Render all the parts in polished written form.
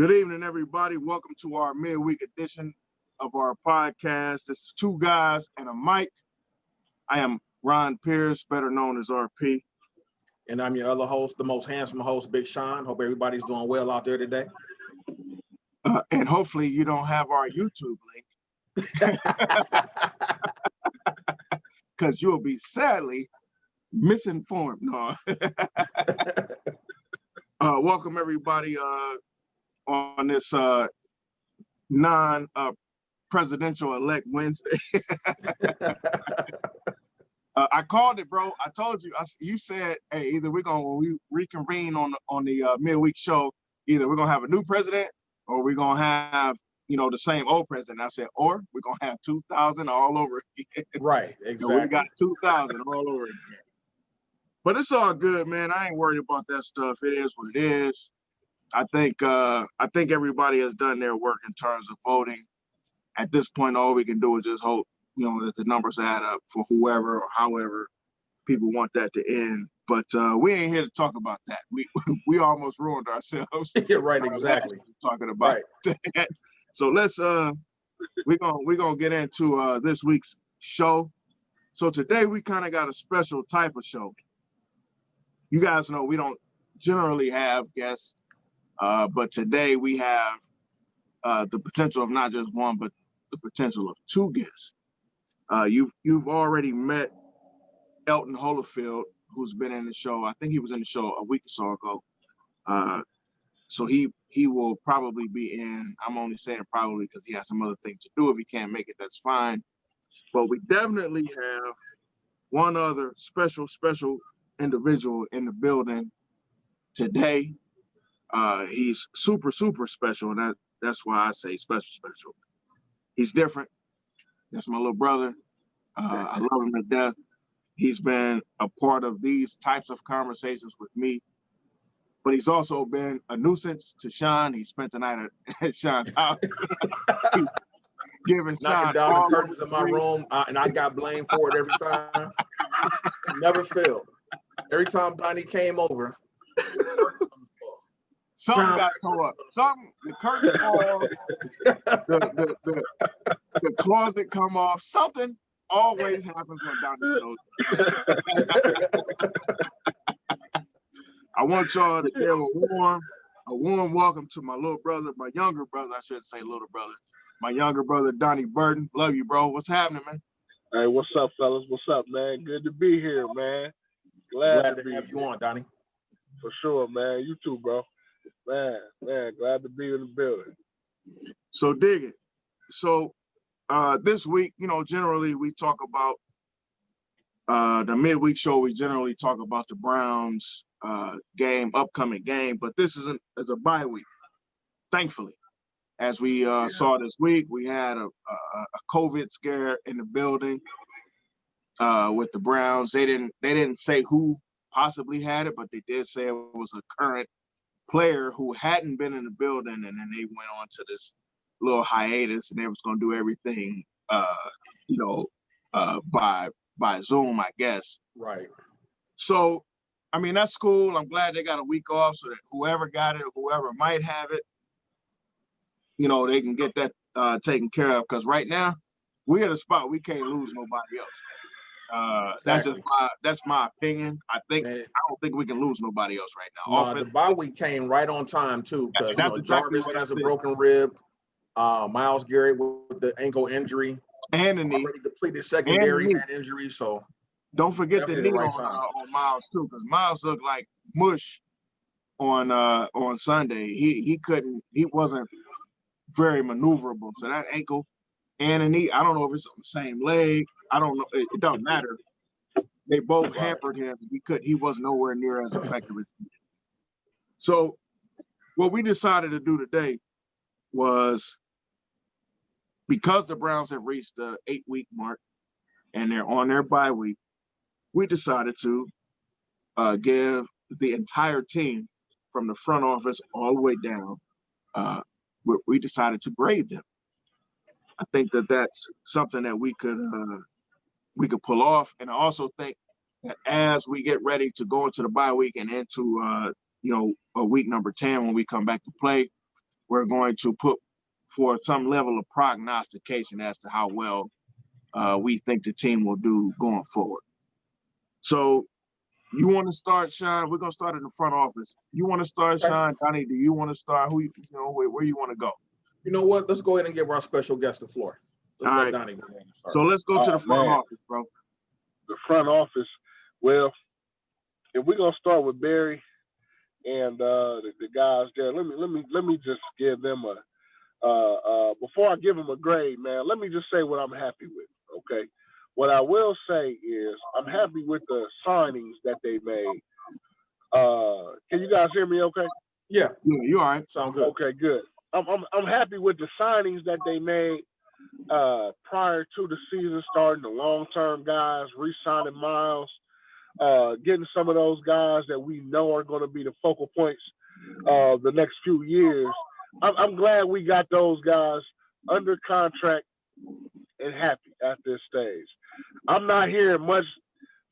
Good evening, everybody. Welcome to our midweek edition of our podcast. This is Two Guys and a Mic. I am Ron Pierce, better known as RP. And I'm your other host, the most handsome host, Big Sean. Hope everybody's doing well out there today. And hopefully you don't have our YouTube link. Because you'll be sadly misinformed. No. Welcome, everybody, on this non-presidential elect Wednesday. I called it, bro. I told you. You said, "Hey, either when we reconvene on the midweek show, either we're gonna have a new president or we're gonna have the same old president." I said, or we're gonna have 2000 all over again. Right, exactly. So we got 2000 all over again. But it's all good, man. I ain't worried about that stuff. It is what it is. I think everybody has done their work in terms of voting. At this point, all we can do is just hope, that the numbers add up for whoever or however people want that to end. But we ain't here to talk about that. We almost ruined ourselves. Yeah, right, exactly. Talking about that. So let's we're gonna get into this week's show. So today we kind of got a special type of show. You guys know we don't generally have guests. But today we have the potential of not just one, but the potential of two guests. You've already met Elton Holifield, who's been in the show. I think he was in the show a week or so ago. So he will probably be in. I'm only saying probably because he has some other things to do. If he can't make it, that's fine. But we definitely have one other special individual in the building today. He's super special, and that's why I say special. He's different. That's my little brother. I love him to death. He's been a part of these types of conversations with me, but he's also been a nuisance to Sean. He spent the night at Sean's house. Giving knocking down the curtains in my room, and I got blamed for it every time. Never failed. Every time Donnie came over, something got tore up. Something, the curtain fall, the closet come off. Something always happens when Donnie goes. I want y'all to give a warm welcome to my little brother, my younger brother. I should say little brother. My younger brother, Donnie Burton. Love you, bro. What's happening, man? Hey, what's up, fellas? What's up, man? Good to be here, man. Glad to have you on, Donnie. For sure, man. You too, bro. Man, glad to be in the building. So dig it. So this week, generally we talk about the midweek show. We generally talk about the Browns upcoming game, but this is a bye week, thankfully. As we saw this week, we had a COVID scare in the building with the Browns. They didn't say who possibly had it, but they did say it was a current player who hadn't been in the building, and then they went on to this little hiatus, and they was going to do everything, by Zoom, I guess. Right. So, I mean, that's cool. I'm glad they got a week off so that whoever got it, or whoever might have it, they can get that taken care of. Because right now, we're at a spot we can't lose nobody else. Exactly. That's my opinion. I don't think we can lose nobody else right now. The bye week came right on time too, because exactly Jarvis has a broken rib, Myles Garrett with the ankle injury, and the knee, already depleted secondary had injury. So don't forget the knee on Myles too, because Myles looked like mush on Sunday. He wasn't very maneuverable. So that ankle and the knee, I don't know if it's on the same leg. I don't know. It doesn't matter. They both hampered him. He wasn't nowhere near as effective as he did. So what we decided to do today was, because the Browns have reached the 8-week mark and they're on their bye week, we decided to give the entire team from the front office all the way down, we decided to grade them. I think that's something that we could pull off. And I also think that as we get ready to go into the bye week and into a week number 10 when we come back to play, we're going to put forth some level of prognostication as to how well we think the team will do going forward. So you want to start, Sean? We're going to start in the front office. You want to start, Sean? Donnie, do you want to start? Where you want to go? You know what? Let's go ahead and give our special guest the floor. All right. Donnie go ahead and start. So let's go to the front office, bro. The front office. Well, if we're gonna start with Barry and the guys there, let me just give them before I give them a grade, man. Let me just say what I'm happy with. Okay, what I will say is I'm happy with the signings that they made. Can you guys hear me? Okay. Yeah, you all right? Sound good. Okay, good. I'm happy with the signings that they made prior to the season starting. The long-term guys, re-signing Miles, getting some of those guys that we know are going to be the focal points of the next few years. I'm glad we got those guys under contract and happy at this stage. I'm not hearing much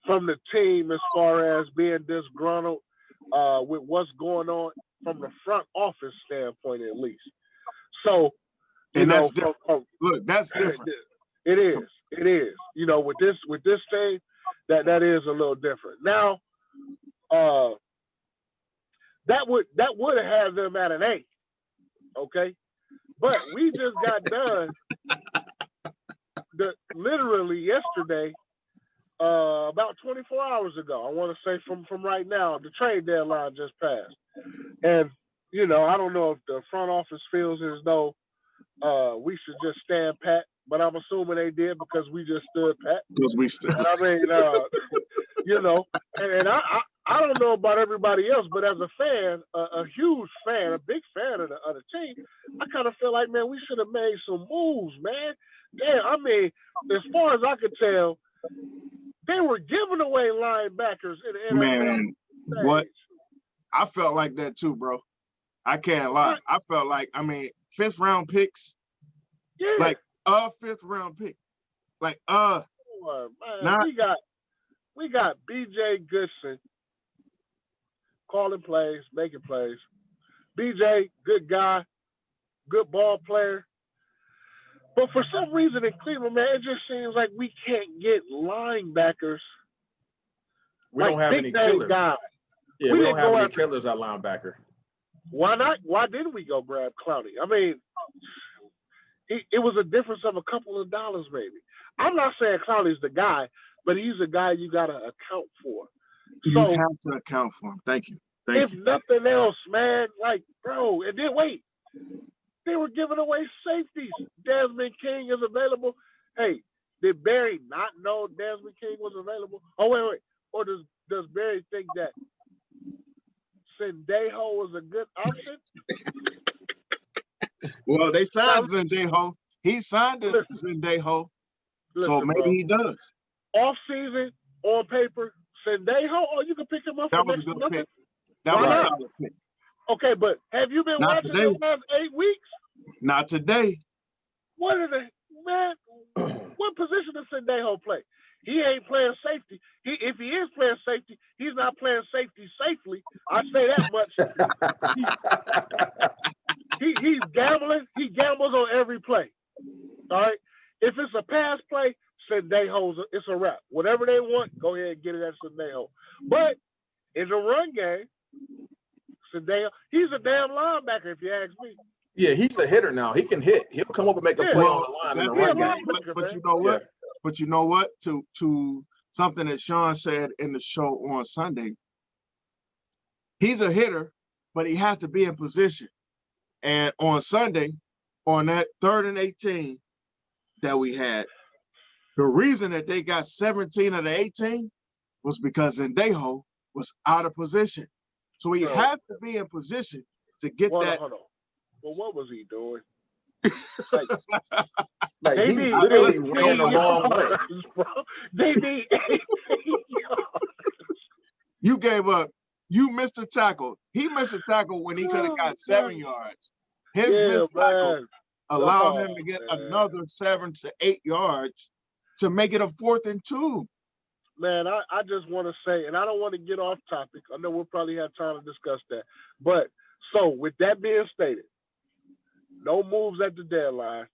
from the team as far as being disgruntled with what's going on from the front office standpoint, at least. So, that's different. Look, that's different. It is. You know, with this thing, that is a little different. Now, that would have had them at an 8, okay? But we just got done literally yesterday, about 24 hours ago. I want to say from right now, the trade deadline just passed, and you know, I don't know if the front office feels as though we should just stand pat, but I'm assuming they did because we just stood pat. Because we stood. And I mean, you know, and I don't know about everybody else, but as a fan, a huge fan, a big fan of the team, I kind of feel like, man, we should have made some moves, man. Damn, I mean, as far as I could tell, they were giving away linebackers in the NFL. Man, what? I felt like that too, bro. I can't lie. I felt like, I mean, 5th round picks, like a 5th round pick, like man, we got BJ Goodson calling plays, making plays. BJ, good guy, good ball player. But for some reason in Cleveland, man, it just seems like we can't get linebackers. We don't have any killers. Yeah, we don't have any killers at linebacker. Why not? Why didn't we go grab Clowney? I mean, it was a difference of a couple of dollars, maybe. I'm not saying Clowney's the guy, but he's a guy you got to account for. You have to account for him. Thank you. If nothing else, man, like, bro, and then wait. They were giving away safeties. Desmond King is available. Hey, did Barry not know Desmond King was available? Oh, wait. Or does Barry think that Sendejo was a good option? Well, they signed Sendejo. He signed Sendejo, so maybe he does. Off season, on paper, Sendejo, you can pick him up for next to nothing. That was a solid pick. Okay, but have you been watching the last 8 weeks? Not today. What position does Sendejo play? He ain't playing safety. If he is playing safety, he's not playing safety safely. I say that much. He's gambling. He gambles on every play. All right. If it's a pass play, Sendejo's it's a wrap. Whatever they want, go ahead and get it at Sendejo. But in the run game, Sendejo, he's a damn linebacker, if you ask me. Yeah, he's a hitter now. He can hit. He'll come up and make a play on the line in the run game. But you know what? But you know what? To something that Sean said in the show on Sunday, he's a hitter, but he has to be in position. And on Sunday, on that 3rd and 18 that we had, the reason that they got 17 of the 18 was because Sendejo was out of position. So he had to be in position to get that. Hold on. Well, what was he doing? Like he literally ran the wrong way. They need 18 You gave up. You missed a tackle. He missed a tackle when he could have got 7 yards. His missed tackle allowed him to get another 7 to 8 yards to make it a 4th and 2. Man, I just want to say, and I don't want to get off topic. I know we'll probably have time to discuss that. But so with that being stated, No moves at the deadline.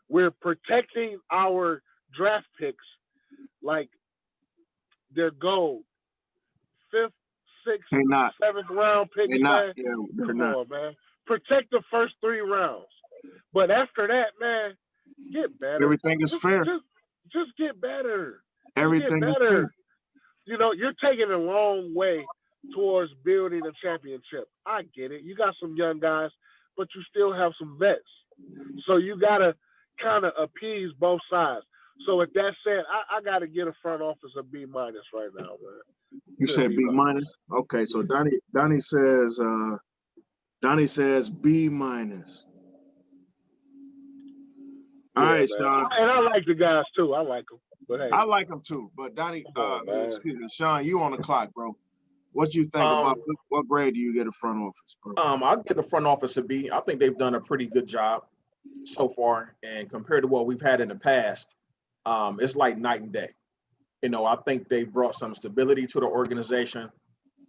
We're protecting our draft picks like they're gold. Fifth, sixth, They're not. seventh round picks, They're not. man. Yeah, they're Come not. on, man. Protect the first 3 rounds. But after that, man, get better. Everything is fair. Just get better. Everything Get is better. fair. You know, you're taking a long way towards building a championship. I get it. You got some young guys, but you still have some vets. So you got to kind of appease both sides. So with that said, I got to get a front office a B- right now, man. You said B minus. Okay, so Donnie says B minus. All right, Sean. And I like the guys too. I like them. But hey, I like them too. But Donnie, excuse me, Sean, you on the clock, bro. What you think about what grade do you get a front office, bro? I'll give the front office a B. I think they've done a pretty good job so far, and compared to what we've had in the past, it's like night and day. You know, I think they brought some stability to the organization.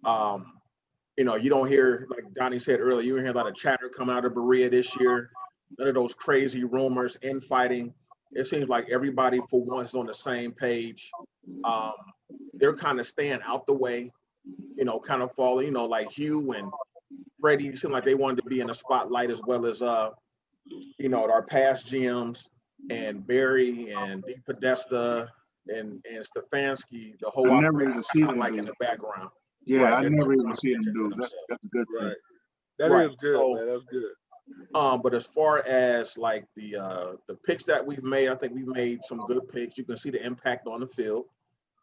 You know, you don't hear, like Donnie said earlier, you don't hear a lot of chatter coming out of Berea this year. None of those crazy rumors, infighting. It seems like everybody for once is on the same page. They're kind of staying out the way, you know, kind of falling, you know, like Hugh and Freddie seemed like they wanted to be in the spotlight, as well as, you know, our past GMs and Barry and D. Podesta and Stefanski, the whole I never even see them like in the background. Yeah, Right, I never even see them do. That's a good thing. right. That is good, So, man. That's good. But as far as like the picks that we've made, I think we've made some good picks. You can see the impact on the field.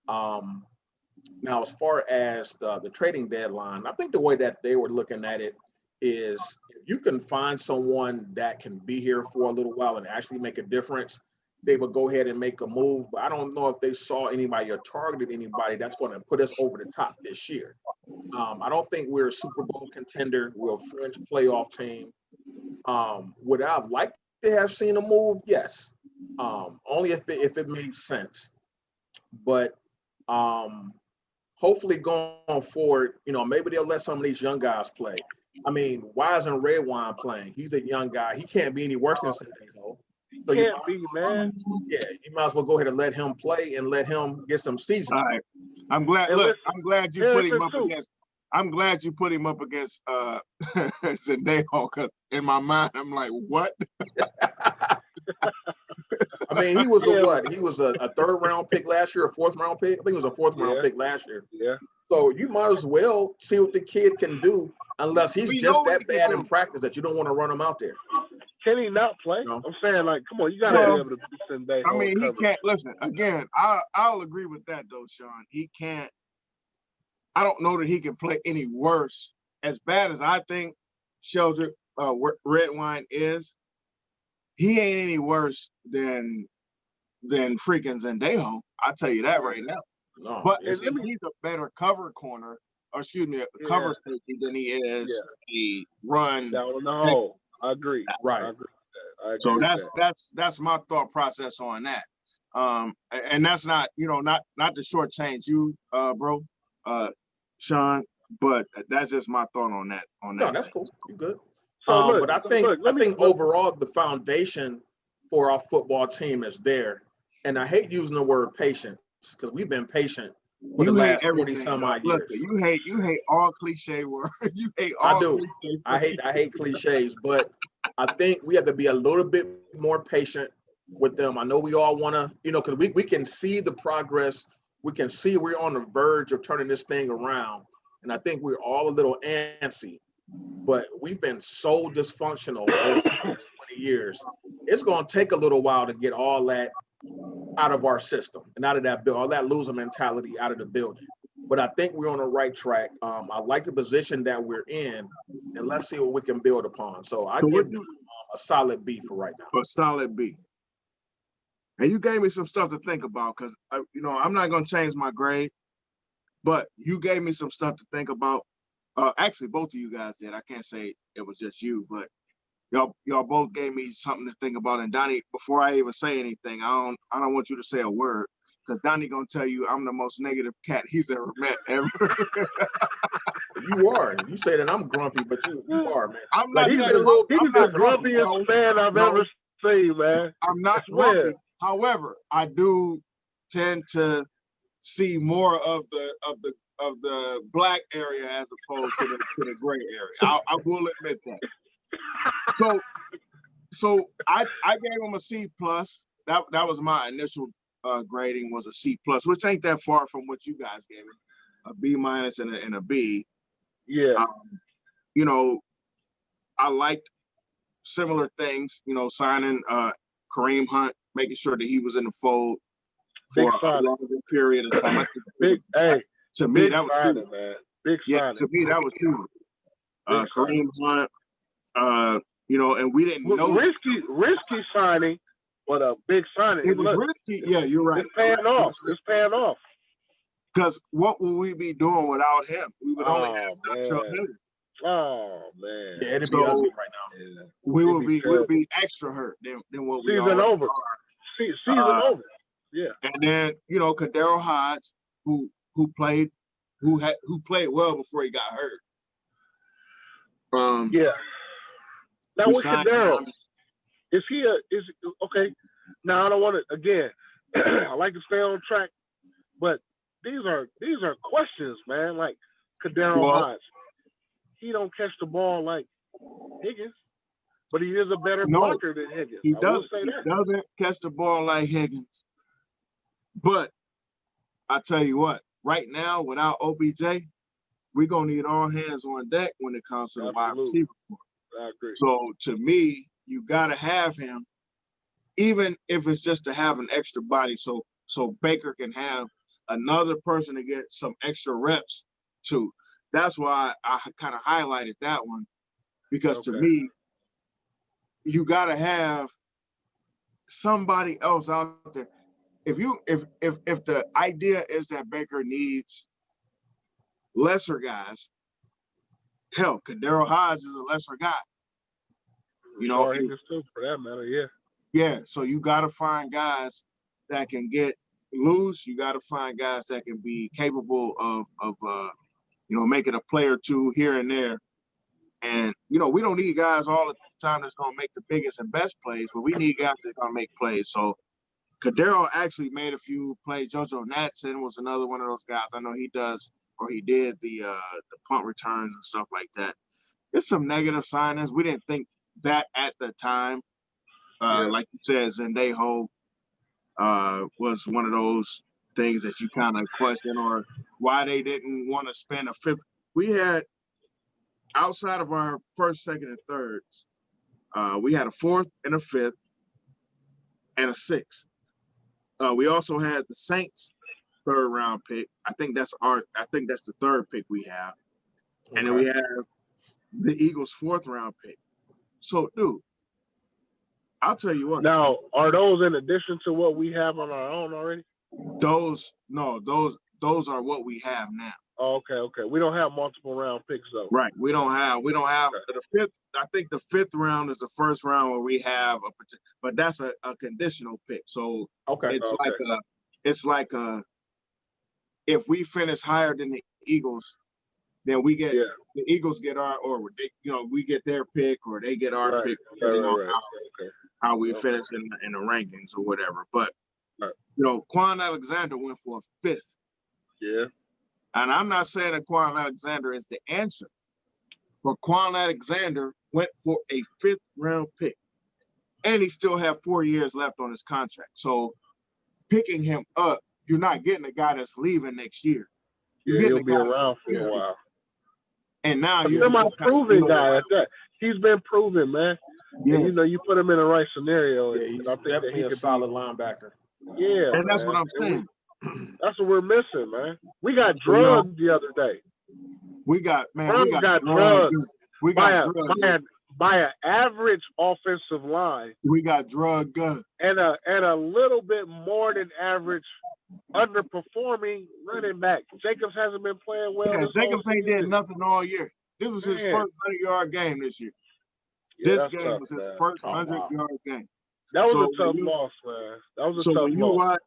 Now, as far as the trading deadline, I think the way that they were looking at it is if you can find someone that can be here for a little while and actually make a difference, they would go ahead and make a move. But I don't know if they saw anybody or targeted anybody that's going to put us over the top this year. I don't think we're a Super Bowl contender. We're a fringe playoff team. Would I have liked to have seen a move? Yes. Only if it made sense. But hopefully going forward, you know, maybe they'll let some of these young guys play. I mean, why isn't Redwine playing? He's a young guy. He can't be any worse than Sandejo. So Can't be, man. Yeah, you might as well go ahead and let him play and let him get some season. All right. I'm glad. And Look, listen, I'm glad you put him up too. against. I'm glad you put him up against Sandejo, because in my mind I'm like, what? I mean, he was a what? He was a 3rd round pick last year, a 4th round pick. I think it was a 4th round pick last year. Yeah. So you might as well see what the kid can do, unless he's just that bad in do. practice that you don't want to run him out there. Can he not play? No. I'm saying, like, come on, you got to be able to beat Sandejo. I mean, he can't. Listen, again, I'll agree with that though, Sean. He can't. I don't know that he can play any worse. As bad as I think Shelter Redwine is, he ain't any worse than freaking Sandejo. I'll tell you that right now. No, But he's a better cover corner, or excuse me, a cover safety than he is a run down in the hole. I agree. Right. I agree with that. So that's my thought process on that. And that's not, you know, not to shortchange you, bro, Sean, but that's just my thought on that. No, that's cool. You're good. So but I think overall the foundation for our football team is there. And I hate using the word patience because we've been patient for the last 40 some odd years. Look, you hate all cliche words. You hate all. I do. I hate cliches, but I think we have to be a little bit more patient with them. I know we all want to, you know, because we can see the progress. We can see we're on the verge of turning this thing around. And I think we're all a little antsy, but we've been so dysfunctional over the last 20 years. It's going to take a little while to get all that out of our system and out of that build, all that loser mentality out of the building. But I think we're on the right track. I like the position that we're in, and let's see what we can build upon. So I give you a solid B for right now. A solid B. And you gave me some stuff to think about because, you know, I'm not going to change my grade, but you gave me some stuff to think about. Actually, both of you guys did. I can't say it was just you, but y'all both gave me something to think about. And Donnie, before I even say anything, I don't want you to say a word because Donnie gonna tell you I'm the most negative cat he's ever met ever. You are. You say that I'm grumpy, but you are, man. I'm Like not He's you that said a the, little. he's I'm the not grumpy. grumpiest man I've No. ever seen, man. I'm not I swear. grumpy. However, I do tend to see more of the black area as opposed to the gray area. I will admit that. So I gave him a C plus. That was my initial grading, was a C plus, which ain't that far from what you guys gave him, a B minus and a B. Yeah. You know, I liked similar things. You know, signing Kareem Hunt, making sure that he was in the fold Big for a signing. longer period of time. Big, hey, To me, big that was signing, huge. man. Big Yeah, signing. to me, that was huge. Big Kareem Hunt, you know, and we didn't know. Risky signing, but a big signing. It was Look, risky. Yeah, you're right. it's paying off. It's paying off. Because what would we be doing without him? We would only have Nacho man. Higgins. Oh man. Yeah, it'd be ugly right now. Yeah. We It'd would be be extra hurt than what we season are. over. Season over. Yeah. And then, you know, Kadero Hodge, who played well before he got hurt. Yeah. Now we with signed Kadero, him. is okay? Now I don't want to again. I like to stay on track, but these are questions, man. Like Kadero Hodge, he don't catch the ball like Higgins, but he is a better blocker than Higgins. He I will say he that. doesn't catch the ball like Higgins. But I tell you what, right now without OBJ, we're gonna need all hands on deck when it comes to the wide receiver. I agree. So to me, you gotta have him, even if it's just to have an extra body, so Baker can have another person to get some extra reps too. That's why I kind of highlighted that one, because to me, you gotta have somebody else out there. If the idea is that Baker needs lesser guys, hell, Kadero Hodge is a lesser guy. You know, for that matter, yeah. Yeah, so you got to find guys that can get loose. You got to find guys that can be capable of you know, making a play or two here and there. And you know, we don't need guys all the time that's gonna make the biggest and best plays, but we need guys that are gonna make plays. So Kadero actually made a few plays. JoJo Natson was another one of those guys. I know he does, or he did the punt returns and stuff like that. It's some negative signings. We didn't think that at the time. Like you said, Zendejo was one of those things that you kind of question, or why they didn't want to spend a fifth. We had, outside of our first, second, and thirds, we had a fourth and a fifth and a sixth. We also had the Saints third round pick. I think that's the third pick we have. And then we have the Eagles fourth round pick. So, dude, I'll tell you what. Now, are those in addition to what we have on our own already? Those are what we have now. Oh, okay. We don't have multiple round picks though. Right. We don't have the fifth. I think the fifth round is the first round where we have but that's a conditional pick. So it's like if we finish higher than the Eagles, then we get the Eagles get we get their pick, or they get our pick, depending on how we finish in the rankings or whatever. But you know, Quan Alexander went for a fifth. Yeah. And I'm not saying that Quan Alexander is the answer, but Quan Alexander went for a fifth round pick, and he still had 4 years left on his contract. So picking him up, you're not getting a guy that's leaving next year. He'll be around for a while. And now you're a proven guy at that. He's been proven, man. Yeah. And, you know, you put him in the right scenario. Yeah, he's definitely a solid linebacker. Yeah, and that's what I'm saying. That's what we're missing, man. We got drugged the other day. We got drugged. We got drugged by an average offensive line. We got drugged good. And a little bit more than average underperforming running back. Jacobs hasn't been playing well. Yeah, Jacobs ain't did nothing all year. This was his first 100-yard game this year. This game was his first 100-yard game. That was a tough loss, man. That was a tough loss.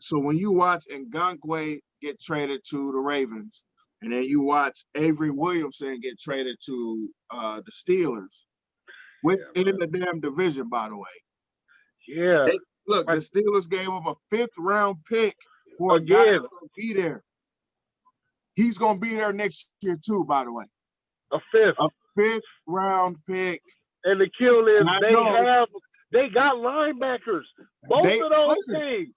So when you watch Ngakoue get traded to the Ravens, and then you watch Avery Williamson get traded to the Steelers within the damn division, by the way. Yeah. Look, the Steelers gave him a 5th-round pick for a guy that's going to be there. He's going to be there next year too, by the way. A 5th-round pick. And the kill is they got linebackers. Both of those teams.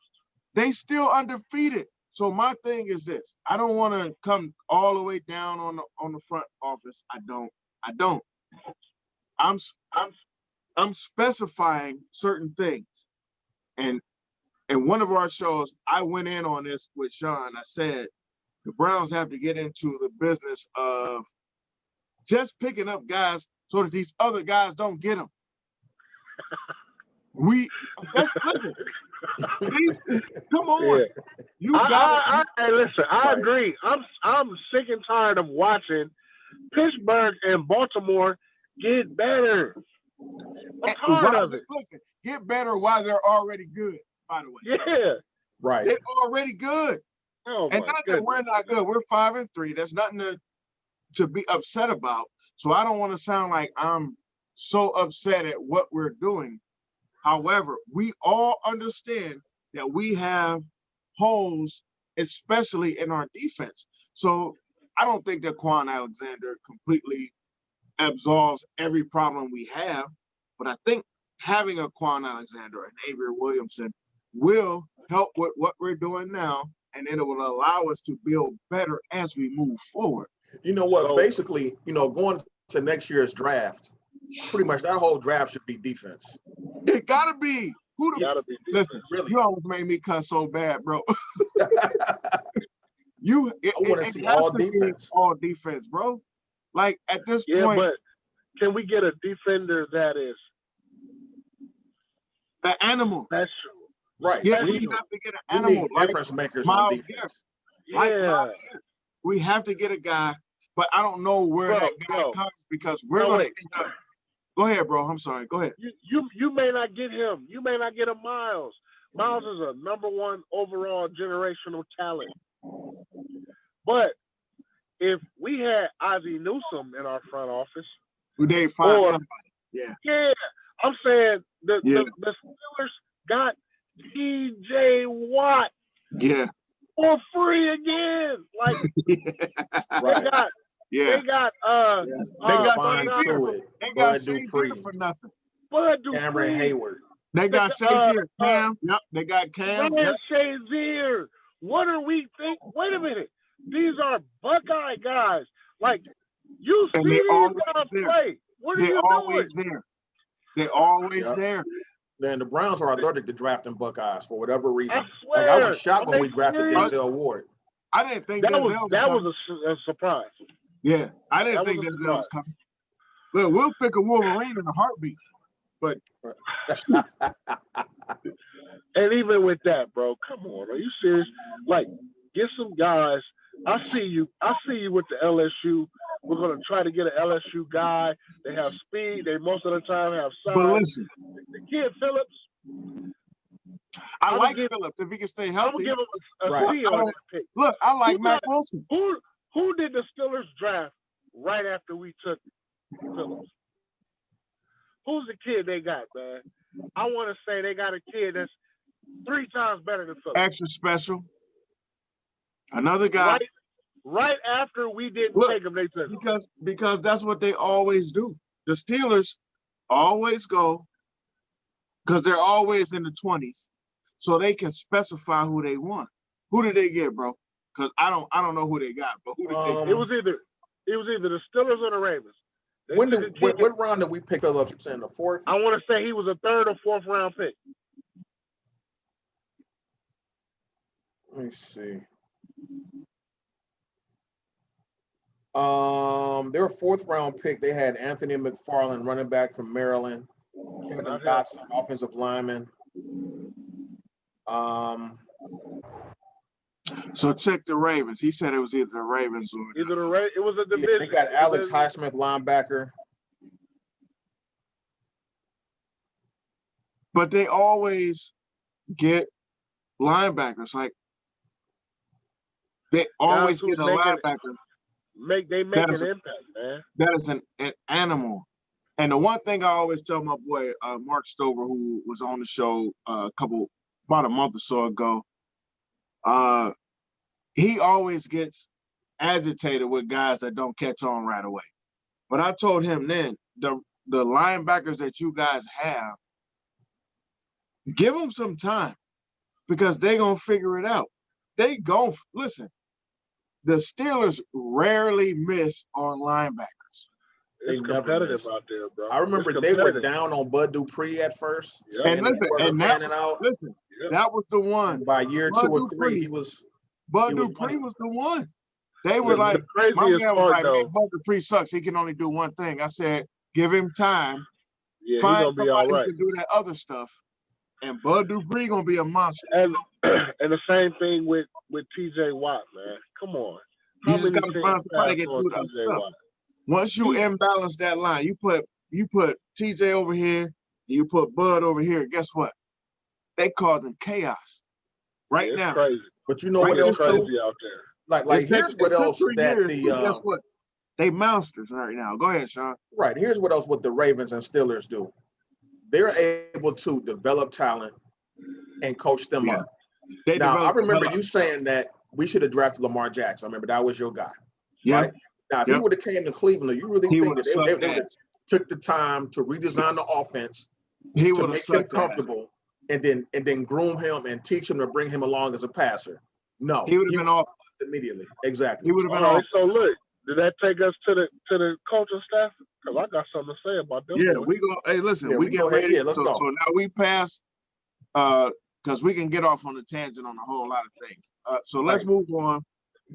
They still undefeated. So my thing is this. I don't want to come all the way down on the front office. I don't. I'm specifying certain things. And in one of our shows, I went in on this with Sean. I said the Browns have to get into the business of just picking up guys so that these other guys don't get them. Listen. Come on. Yeah. Listen, I agree. I'm sick and tired of watching Pittsburgh and Baltimore get better. I'm tired of it. Listen, get better while they're already good, by the way. Yeah. Right. They're already good. Oh, and not that we're not good. We're 5-3. There's nothing to be upset about. So I don't want to sound like I'm so upset at what we're doing. However, we all understand that we have holes, especially in our defense. So I don't think that Quan Alexander completely absolves every problem we have, but I think having a Quan Alexander and Avery Williamson will help with what we're doing now, and then it will allow us to build better as we move forward. You know what? Basically, going to next year's draft, pretty much that whole draft should be defense. It gotta be. Listen, really? You almost made me cuss so bad, bro. I want to see all defense. All defense, bro. Like at this point. Yeah, but can we get a defender that is an animal? That's right. Yeah, we have to get an animal. Difference makers on defense. Yeah. We have to get a guy, but I don't know where that guy comes because we're going to. Go ahead, bro. I'm sorry. Go ahead. You may not get him. You may not get a Miles. Miles is a #1 overall generational talent. But if we had Ozzie Newsome in our front office, they'd find somebody. Yeah. Yeah. I'm saying the Steelers got TJ Watt. Yeah. For free again. Like they got Dupree for nothing. Bud Dupree. Cameron Hayward. They got Shazier. Yep. They got Cam. Shazier. What are we think? Wait a minute. These are Buckeye guys. Like you see these guys play. What are you always doing? There. They're always there. Then the Browns are allergic to drafting Buckeyes for whatever reason. I swear. I was shocked when we drafted Denzel Ward. I didn't think that was a surprise. Yeah, I didn't think Denzel was coming. Look, we'll pick a Wolverine in a heartbeat. But and even with that, bro, come on, are you serious? Like, get some guys. I see you with the LSU. We're gonna try to get an LSU guy. They have speed. They most of the time have size. But listen, the kid Phillips. I like Phillips if he can stay healthy. I'm gonna give him a C on that pick. Look, I like Matt Wilson. Who did the Steelers draft right after we took Phillips? Who's the kid they got, man? I want to say they got a kid that's 3 times better than Phillips. Extra special. Another guy. Right after we didn't take him, they took him. Because that's what they always do. The Steelers always go because they're always in the 20s, so they can specify who they want. Who did they get, bro? Because I don't know who they got, but who did they get? It was either the Steelers or the Ravens. What round did we pick up in the 4th? I want to say he was a 3rd or 4th round pick. Let me see. Their 4th round pick, they had Anthony McFarland, running back from Maryland, Kevin Dotson, offensive lineman. So check the Ravens. He said it was either the Ravens or it was a division. They got Alex Highsmith, linebacker. But they always get linebackers. Like they always get a linebacker. make an impact, man. That is an animal. And the one thing I always tell my boy Mark Stover, who was on the show about a month or so ago, he always gets agitated with guys that don't catch on right away. But I told him then, the linebackers that you guys have, give them some time because they gonna figure it out. Listen. The Steelers rarely miss on linebackers. It's competitive out there, bro. I remember they were down on Bud Dupree at first. Yeah. And listen, that was the one. And by year Bud 2 or Dupree, 3, Bud Dupree was the one. They were like, my man was like, man, Bud Dupree sucks. He can only do one thing. I said, give him time. Yeah, find somebody who can do that other stuff. And Bud Dupree gonna be a monster. And the same thing with TJ Watt, man. Come on. You just gotta find somebody that can do that stuff. Once you imbalance that line, you put TJ over here, you put Bud over here. Guess what? They causing chaos right now. Crazy. But you know what else crazy too? out there. Like here's what else that guess what? They monsters right now. Go ahead, Sean. Right. Here's what else what the Ravens and Steelers do. They're able to develop talent and coach them up. Now, I remember you saying that we should have drafted Lamar Jackson. I remember that was your guy. Yeah. Right? Now, if he would have came to Cleveland, you really think that they would have took the time to redesign the offense, to make him comfortable, and then groom him and teach him to bring him along as a passer? No. He would have been off immediately. Exactly. He would have been off. So look, did that take us to the coaching staff? Because I got something to say about them. Yeah, we go. Hey, listen, we get ready. Yeah, let's go. So now we pass, because we can get off on a tangent on a whole lot of things. So let's move on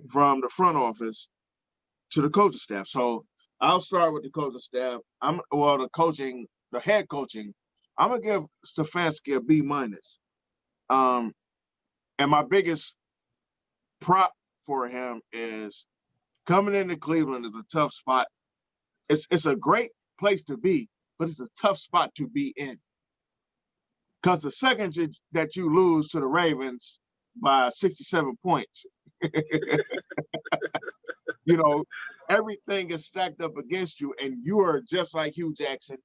from the front office to the coaching staff. So I'll start with the coaching staff. The head coaching. I'm gonna give Stefanski a B-. And my biggest prop for him is coming into Cleveland is a tough spot. It's a great place to be, but it's a tough spot to be in. Because the second that you lose to the Ravens by 67 points, everything is stacked up against you, and you are just like Hugh Jackson.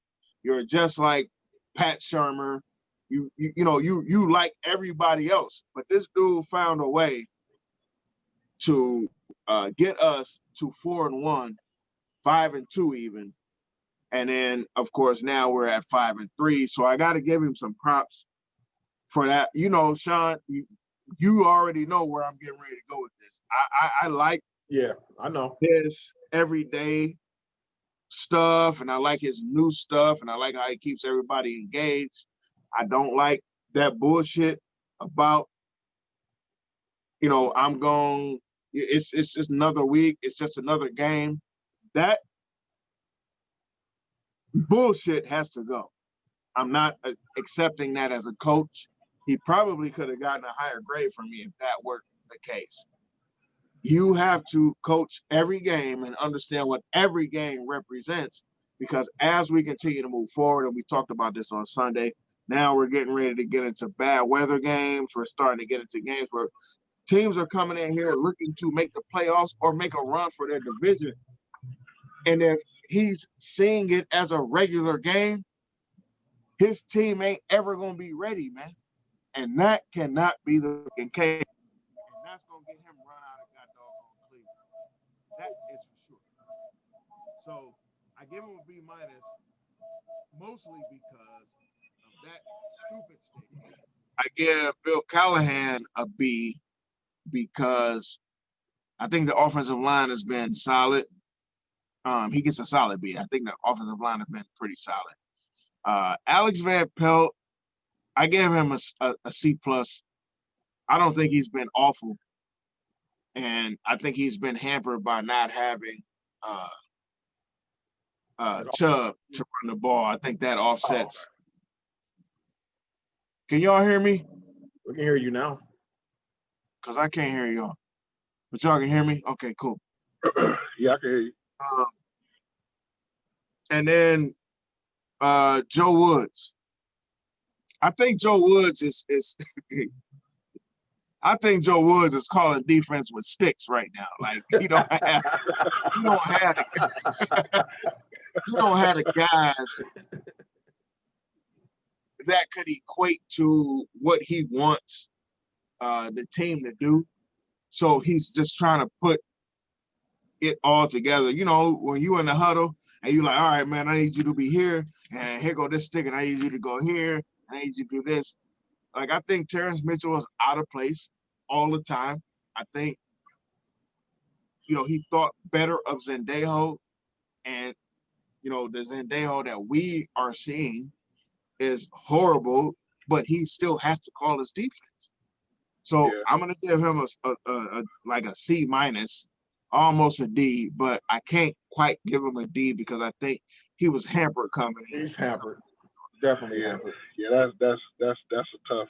You're just like Pat Shermer. You like everybody else, but this dude found a way to get us to 4-1. 5-2 even, and then of course now we're at 5-3. So I got to give him some props for that. Sean, you already know where I'm getting ready to go with this. I like I know his everyday stuff, and I like his new stuff, and I like how he keeps everybody engaged. I don't like that bullshit about I'm going. It's just another week. It's just another game. That bullshit has to go. I'm not accepting that as a coach. He probably could have gotten a higher grade from me if that were the case. You have to coach every game and understand what every game represents, because as we continue to move forward, and we talked about this on Sunday, now we're getting ready to get into bad weather games. We're starting to get into games where teams are coming in here looking to make the playoffs or make a run for their division. And if he's seeing it as a regular game, his team ain't ever going to be ready, man. And that cannot be the case. And that's going to get him run out of goddamn Cleveland. That is for sure. So I give him a B-, mostly because of that stupid statement. I give Bill Callahan a B because I think the offensive line has been solid. He gets a solid B. I think the offensive line has been pretty solid. Alex Van Pelt, I gave him a C+. I don't think he's been awful. And I think he's been hampered by not having Chubb to run the ball. I think that offsets. Can y'all hear me? We can hear you now. Because I can't hear y'all. But y'all can hear me? Okay, cool. Yeah, I can hear you. And then Joe Woods. I think Joe Woods is I think Joe Woods is calling defense with sticks right now. Like he don't have the guys that could equate to what he wants the team to do. So he's just trying to put it all together. You know, when you in the huddle and you like, all right, man, I need you to be here, and here go this stick, and I need you to go here, I need you to do this. Like, I think Terrence Mitchell was out of place all the time. I think, you know, he thought better of Zendejo, and, you know, the Zendejo that we are seeing is horrible, but he still has to call his defense. So yeah. I'm going to give him a C minus, almost a D, but I can't quite give him a D because I think he was hampered coming in. He's hampered. Definitely hampered. Yeah, that's a tough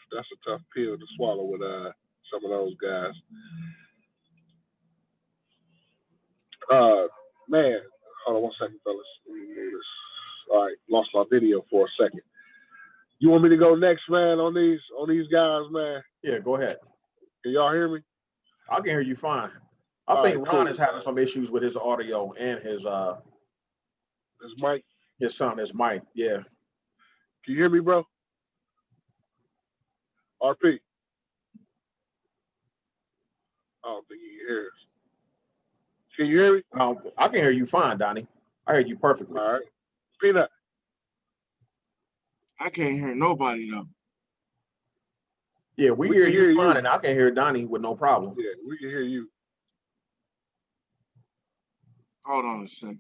pill to swallow with some of those guys. Man, hold on one second, fellas. Let me move this. All right, lost my video for a second. You want me to go next, man, on these guys, man? Yeah, go ahead. Can y'all hear me? I can hear you fine. I think Ron is having some issues with his audio and his mic. His mic, yeah. Can you hear me, bro? RP. I don't think you can hear us. Can you hear me? I can hear you fine, Donnie. I heard you perfectly. All right. Peanut. I can't hear nobody though. Yeah, we hear you fine, and I can hear Donnie with no problem. Yeah, we can hear you. Hold on a second.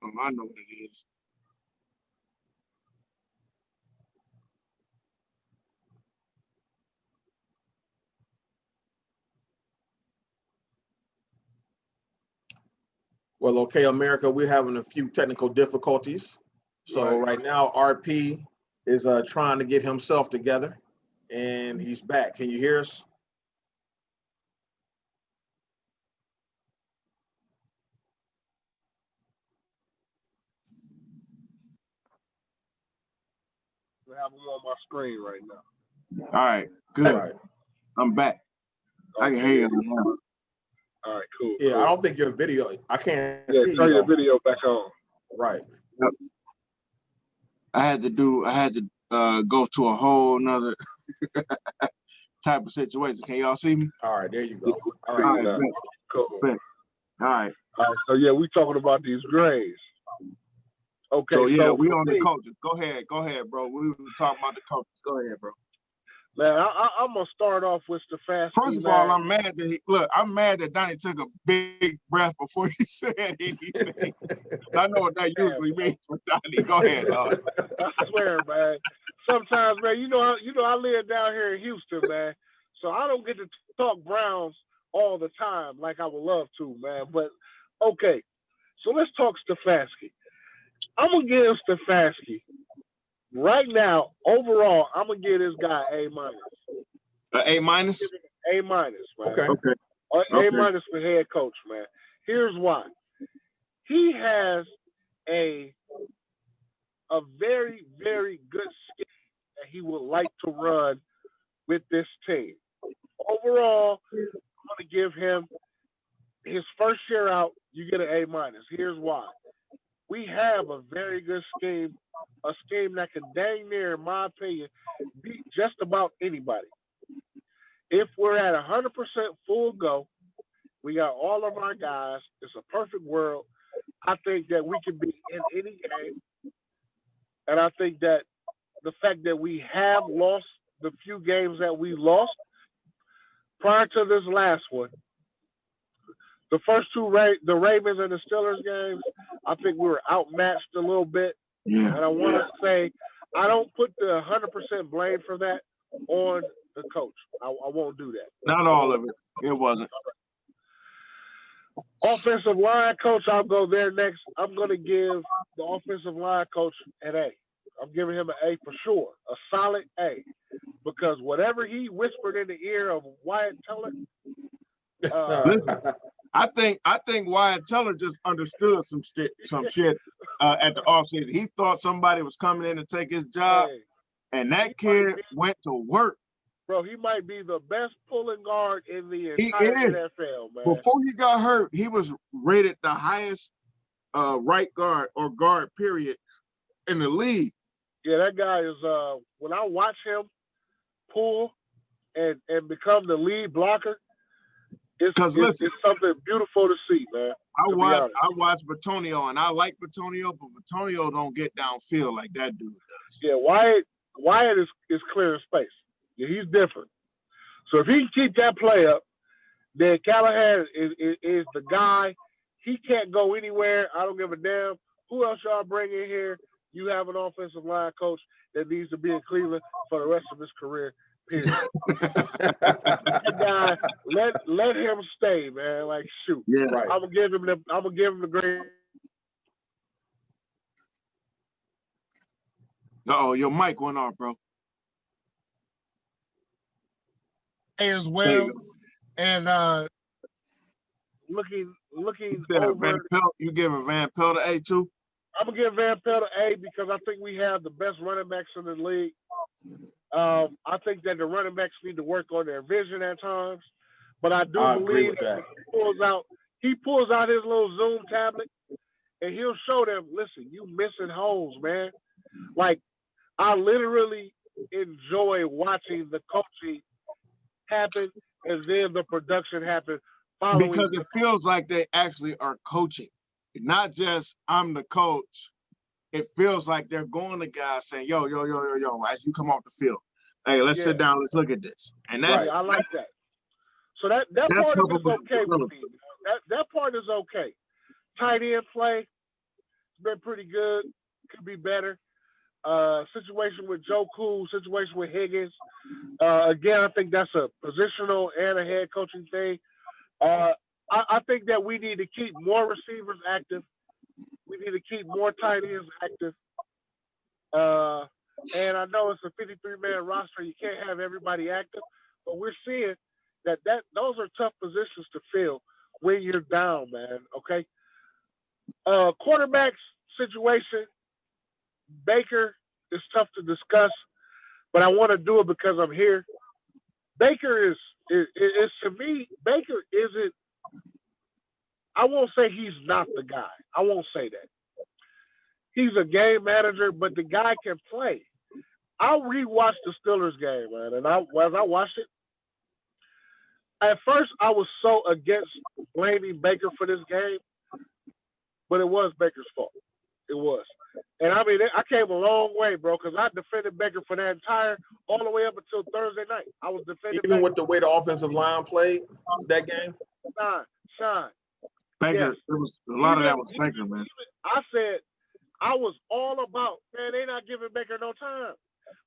Oh, I know what it is. Well, okay, America, we're having a few technical difficulties. So right now, RP is trying to get himself together, and he's back. Can you hear us? I have them on my screen right now. All right, good. All right. I'm back. I can hear you now. All right, cool. Yeah, cool. I don't think your video, I can't see you. Turn your video back on. Right. Yep. I had to go to a whole nother type of situation. Can y'all see me? All right, there you go. All right, cool. All right. So yeah, we talking about these grades. Okay. So yeah, we on the coaches. Go ahead, bro. We were talking about the coaches. Go ahead, bro. Man, I'm gonna start off with Stefanski. First of all, I'm mad that Donnie took a big breath before he said anything. I know what that usually means for Donnie. Go ahead, dog. I swear, man. Sometimes, man, you know, I live down here in Houston, man. So I don't get to talk Browns all the time like I would love to, man. But okay, so let's talk Stefanski. I'm gonna give Stefanski. Right now, overall, I'm gonna give this guy A minus. A minus? A minus, man. Okay. A minus for head coach, man. Here's why. He has a very, very good scheme that he would like to run with this team. Overall, I'm gonna give him his first year out, you get an A minus. Here's why. We have a very good scheme, a scheme that can dang near, in my opinion, beat just about anybody. If we're at 100% full go, we got all of our guys. It's a perfect world. I think that we can be in any game. And I think that the fact that we have lost the few games that we lost prior to this last one, the first two, the Ravens and the Steelers games, I think we were outmatched a little bit. Yeah. And I want to say, I don't put the 100% blame for that on the coach. I won't do that. Not all of it. It wasn't. Offensive line coach, I'll go there next. I'm going to give the offensive line coach an A. I'm giving him an A for sure, a solid A, because whatever he whispered in the ear of Wyatt Teller. Listen, I think Wyatt Teller just understood some shit at the offseason. He thought somebody was coming in to take his job, And that kid went to work. Bro, he might be the best pulling guard in the He entire is. NFL, man. Before he got hurt, he was rated the highest right guard or guard period in the league. Yeah, that guy is. When I watch him pull and become the lead blocker, it's something beautiful to see, man. I watch Batonio, and I like Batonio, but Batonio don't get downfield like that dude does. Yeah, Wyatt is clearing space. Yeah, he's different. So if he can keep that play up, then Callahan is the guy. He can't go anywhere. I don't give a damn who else y'all bring in here. You have an offensive line coach that needs to be in Cleveland for the rest of his career. Period. That guy, let him stay, man. Like, shoot. Yeah, right. I'm gonna give him the grade. Uh-oh, your mic went off, bro. As well. And looking over. You giving Van Pelt an A too? I'm gonna give Van Pelt an A because I think we have the best running backs in the league. I think that the running backs need to work on their vision at times, but I believe that he pulls out his little Zoom tablet and he'll show them, listen, you missing holes, man. Like, I literally enjoy watching the coaching happen and then the production happen following. Because it feels like they actually are coaching. Not just I'm the coach. It feels like they're going to guys saying, yo, as you come off the field. Hey, let's sit down, let's look at this. And that's I like that. So that part of it is okay with me. That part is okay. Tight end play has been pretty good. Could be better. Situation with Joe Cool, situation with Higgins. Again, I think that's a positional and a head coaching thing. I think that we need to keep more receivers active. We need to keep more tight ends active. And I know it's a 53-man roster. You can't have everybody active, but we're seeing that those are tough positions to fill when you're down, man. Okay. Quarterbacks situation. Baker is tough to discuss, but I want to do it because I'm here. Baker is to me, Baker isn't, I won't say he's not the guy. I won't say that. He's a game manager, but the guy can play. I rewatched the Steelers game, man, and as I watched it, at first I was so against blaming Baker for this game, but it was Baker's fault. It was. And I mean, I came a long way, bro, because I defended Baker for that all the way up until Thursday night. I was defending Even Baker. with the way the offensive line played that game? Sean. Baker, yes. It was a lot of that was Baker, man. I said, I was all about, man, they not giving Baker no time.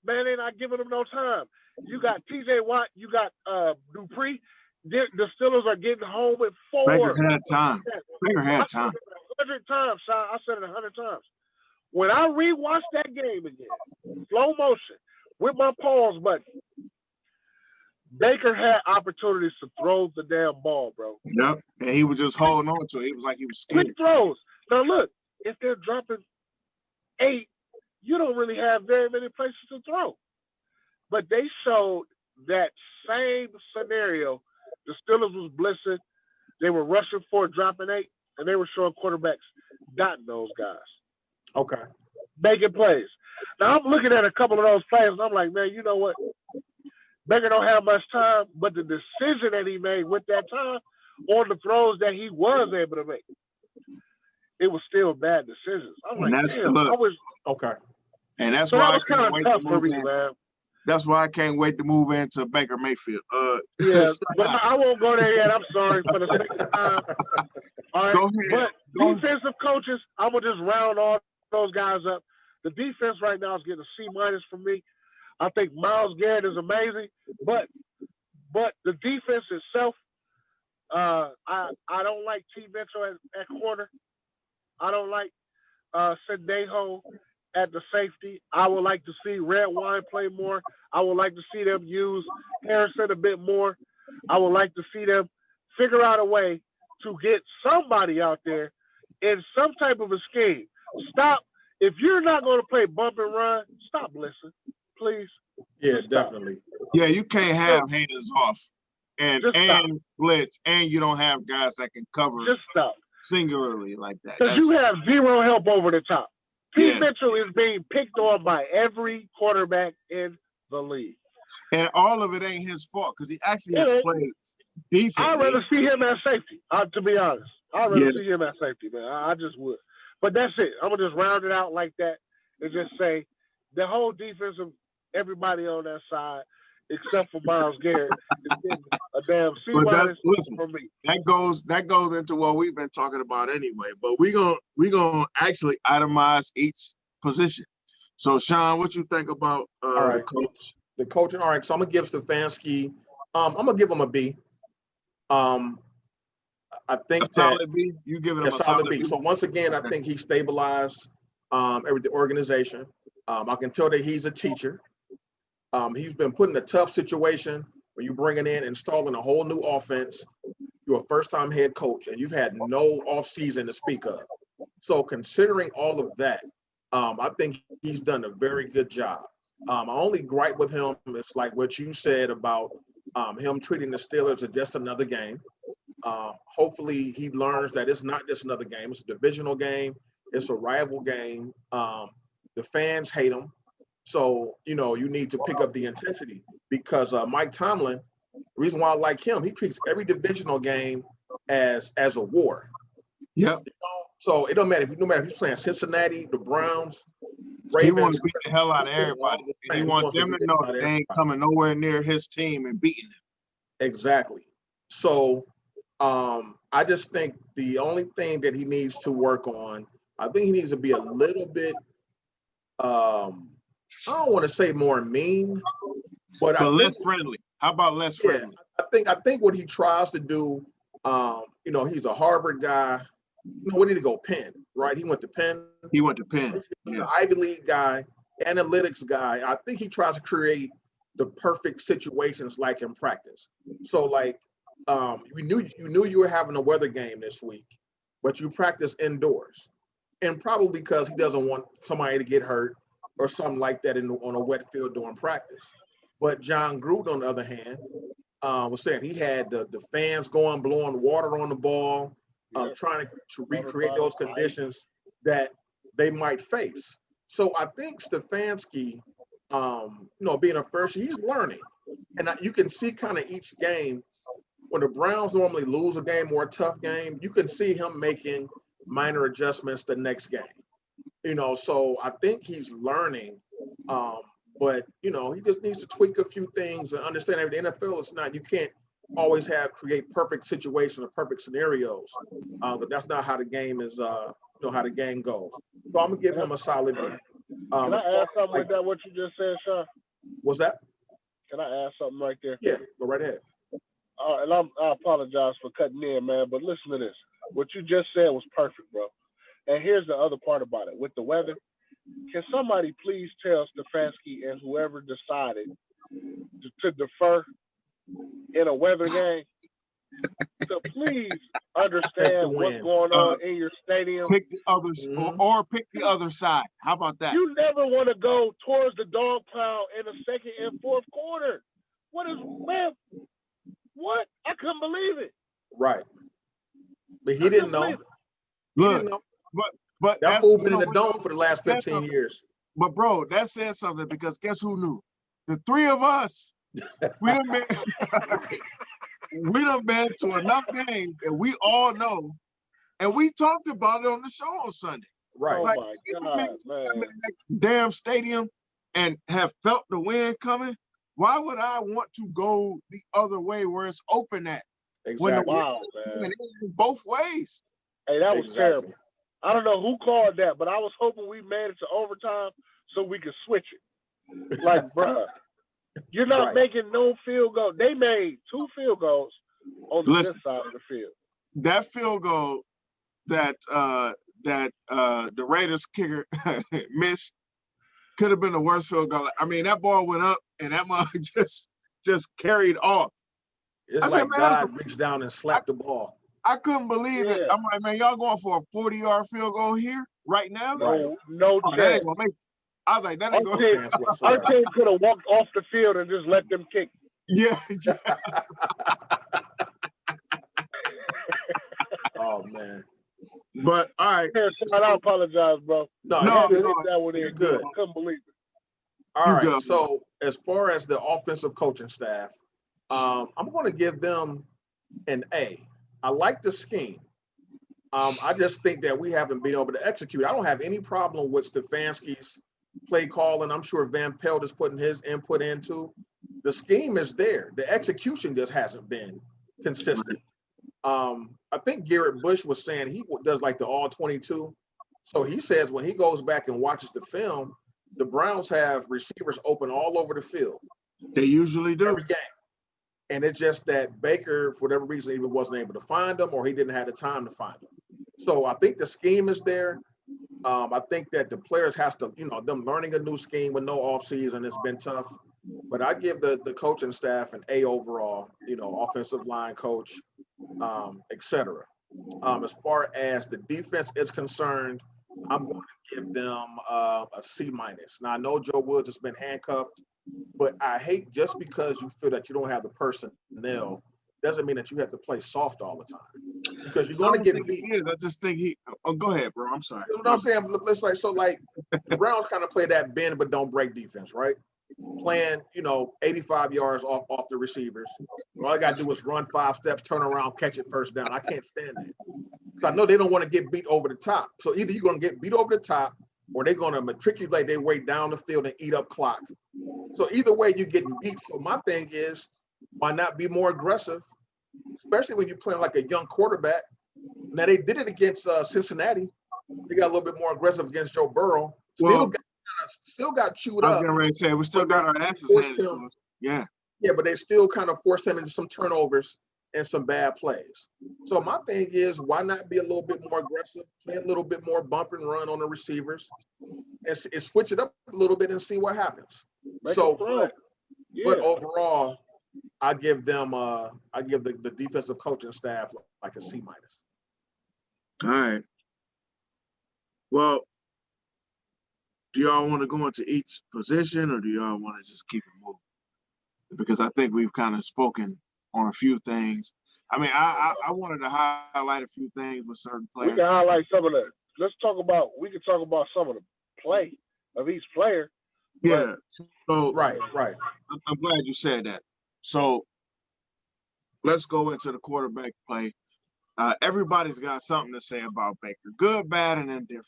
Man, they not giving him no time. You got T.J. Watt, you got Dupree. The Steelers are getting home at 4. Baker had time. Baker had time. 100 times, Sean. I said it 100 times. When I rewatched that game again, slow motion, with my pause button, Baker had opportunities to throw the damn ball, bro. Yep. And he was just holding on to it. He was like he was scared. Quick throws. Now look, if they're dropping 8, you don't really have very many places to throw. But they showed that same scenario. The Steelers was blitzing. They were rushing for dropping 8, and they were showing quarterbacks dotting those guys. Okay. Making plays. Now, I'm looking at a couple of those plays, and I'm like, man, you know what? Baker don't have much time, but the decision that he made with that time on the throws that he was able to make, it was still bad decisions. I'm like, damn, I was okay. And that's so why that was kind of tough for me, man. That's why I can't wait to move into Baker Mayfield. Yeah, but I won't go there yet. I'm sorry for the second time. All right, go ahead. But defensive coaches, I'm gonna just round all those guys up. The defense right now is getting a C- from me. I think Myles Garrett is amazing, but the defense itself, I don't like T. Mitchell at corner. I don't like Sendejo at the safety. I would like to see Red Wine play more. I would like to see them use Harrison a bit more. I would like to see them figure out a way to get somebody out there in some type of a scheme. Stop. If you're not going to play bump and run, stop blitzing. please? Yeah, Just stop. definitely. Yeah, you can't have hands off and Just stop. blitz, and you don't have guys that can cover Just stop. singularly like that. Because you have zero help over the top. Pete Yeah. Mitchell is being picked on by every quarterback in the league. And all of it ain't his fault because he actually has played decently. I'd rather see him at safety, to be honest. I'd rather see him at safety, man. I just would. But that's it. I'm going to just round it out like that and just say the whole defense of everybody on that side, except for Myles Garrett, is getting a damn C- from me. That goes into what we've been talking about anyway. But we gonna actually itemize each position. So Sean, what you think about the coach? The coaching, all right. So I'm gonna give Stefanski. I'm gonna give him a B. I think a solid B. You give him a solid B. So once again, I think he stabilized the organization. I can tell that he's a teacher. He's been put in a tough situation when you're bringing in, installing a whole new offense. You're a first-time head coach, and you've had no offseason to speak of. So considering all of that, I think he's done a very good job. My only gripe with him is like what you said about him treating the Steelers as just another game. Hopefully he learns that it's not just another game. It's a divisional game. It's a rival game. The fans hate him. So, you need to pick up the intensity because Mike Tomlin, the reason why I like him, he treats every divisional game as a war. Yep. So it don't matter if he's playing Cincinnati, the Browns, Ravens. He wants to beat the hell out of everybody. And he wants them to know that they ain't coming nowhere near his team and beating them. Exactly. So I just think the only thing that he needs to work on, I think he needs to be a little bit, I don't want to say more mean, but less friendly. How about less friendly? I think what he tries to do, he's a Harvard guy. We need to go Penn, right? He went to Penn. He's an Ivy League guy, analytics guy. I think he tries to create the perfect situations like in practice. So like you knew you were having a weather game this week, but you practice indoors. And probably because he doesn't want somebody to get hurt or something like that on a wet field during practice. But John Gruden, on the other hand, was saying he had the fans going, blowing water on the ball, trying to recreate those conditions that they might face. So I think Stefanski, being a first, he's learning. And you can see kind of each game, when the Browns normally lose a game or a tough game, you can see him making minor adjustments the next game. So I think he's learning, but he just needs to tweak a few things and understand that the NFL is not, you can't always create perfect situations or perfect scenarios. But that's not how the game is, how the game goes. So I'm gonna give him a solid B. Can I add something with that, what you just said, Sean? What's that? Can I add something right there? Yeah, go right ahead. And I apologize for cutting in, man, but listen to this. What you just said was perfect, bro. And here's the other part about it. With the weather, can somebody please tell Stefanski and whoever decided to defer in a weather game to please understand what's going on in your stadium? Pick the others or pick the other side. How about that? You never want to go towards the dog pile in the second and fourth quarter. What? I couldn't believe it. Right. But he didn't know. Look, but that fool been in the dome for the last 15 years. But bro, that says something because guess who knew? The three of us, we done been to enough games that we all know, and we talked about it on the show on Sunday. Right. Oh my God, man. Damn stadium and have felt the wind coming. Why would I want to go the other way where it's open at? Exactly. Wow, man. Both ways. Hey, that was terrible. I don't know who called that, but I was hoping we made it to overtime so we could switch it. Like, bruh, you're not making no field goal. They made 2 field goals on this side of the field. That field goal that the Raiders kicker missed could have been the worst field goal. I mean, that ball went up and that mug just carried off. It's like God reached down and slapped the ball. I couldn't believe it. I'm like, man, y'all going for a 40-yard field goal here right now? No chance. I was like, that Our ain't going. team, chance our whatsoever. team could have walked off the field and just let them kick. Yeah. Oh man. But all right. Here, Sean, I apologize, bro. No, I No, had to you're good. hit that one You're in. good. I couldn't believe it. All You right. go. So as far as the offensive coaching staff, I'm going to give them an A. I like the scheme. I just think that we haven't been able to execute. I don't have any problem with Stefanski's play calling. I'm sure Van Pelt is putting his input into. The scheme is there. The execution just hasn't been consistent. I think Garrett Bush was saying he does like the all 22. So he says when he goes back and watches the film, the Browns have receivers open all over the field They usually do. every game. And it's just that Baker, for whatever reason, either wasn't able to find them or he didn't have the time to find them. So I think the scheme is there. I think that the players has to, them learning a new scheme with no offseason has been tough. But I give the coaching staff an A overall, offensive line coach, etc. As far as the defense is concerned, I'm going to give them a C minus. Now I know Joe Woods has been handcuffed, but I hate just because you feel that you don't have the personnel doesn't mean that you have to play soft all the time because you're going to get beat. I just think he. Oh, go ahead, bro. I'm sorry. You know what I'm saying? Let's the Browns kind of play that bend but don't break defense, right? Playing, 85 yards off the receivers. All I got to do is run 5 steps, turn around, catch it first down. I can't stand that. So I know they don't want to get beat over the top. So either you're going to get beat over the top or they're going to matriculate their way down the field and eat up clock. So either way, you're getting beat. So my thing is, why not be more aggressive, especially when you're playing like a young quarterback? Now, they did it against Cincinnati. They got a little bit more aggressive against Joe Burrow. Still got chewed I was up. getting ready to say, we still got our asses Forced handed him. to us. Yeah. Yeah, but they still kind of forced him into some turnovers and some bad plays. So my thing is, why not be a little bit more aggressive, play a little bit more bump and run on the receivers, and switch it up a little bit and see what happens. But overall, I give them the defensive coaching staff like a C minus. All right. Well, do y'all want to go into each position or do y'all want to just keep it moving? Because I think we've kind of spoken on a few things. I mean, I wanted to highlight a few things with certain players. We can highlight some of the. We can talk about some of the play of each player. Yeah. So Right. I'm glad you said that. So let's go into the quarterback play. Everybody's got something to say about Baker, good, bad, and indifferent.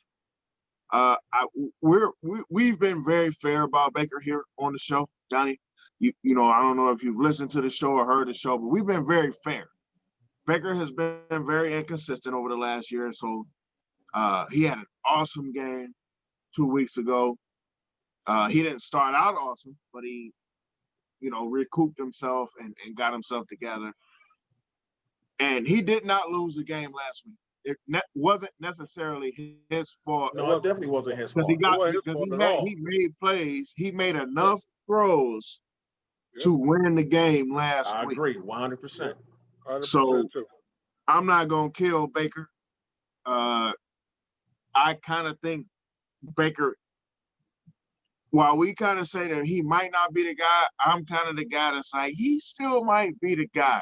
We've been very fair about Baker here on the show, Donnie. I don't know if you've listened to the show or heard the show, but we've been very fair. Baker has been very inconsistent over the last year or so. He had an awesome game 2 weeks ago. He didn't start out awesome, but he, recouped himself and got himself together. And he did not lose the game last week. It wasn't necessarily his fault. No, it definitely wasn't his fault. He made plays. He made enough throws to win the game last week. I agree, 100%. So I'm not gonna kill Baker. I kind of think Baker, while we kind of say that he might not be the guy, I'm kind of the guy that's like, he still might be the guy.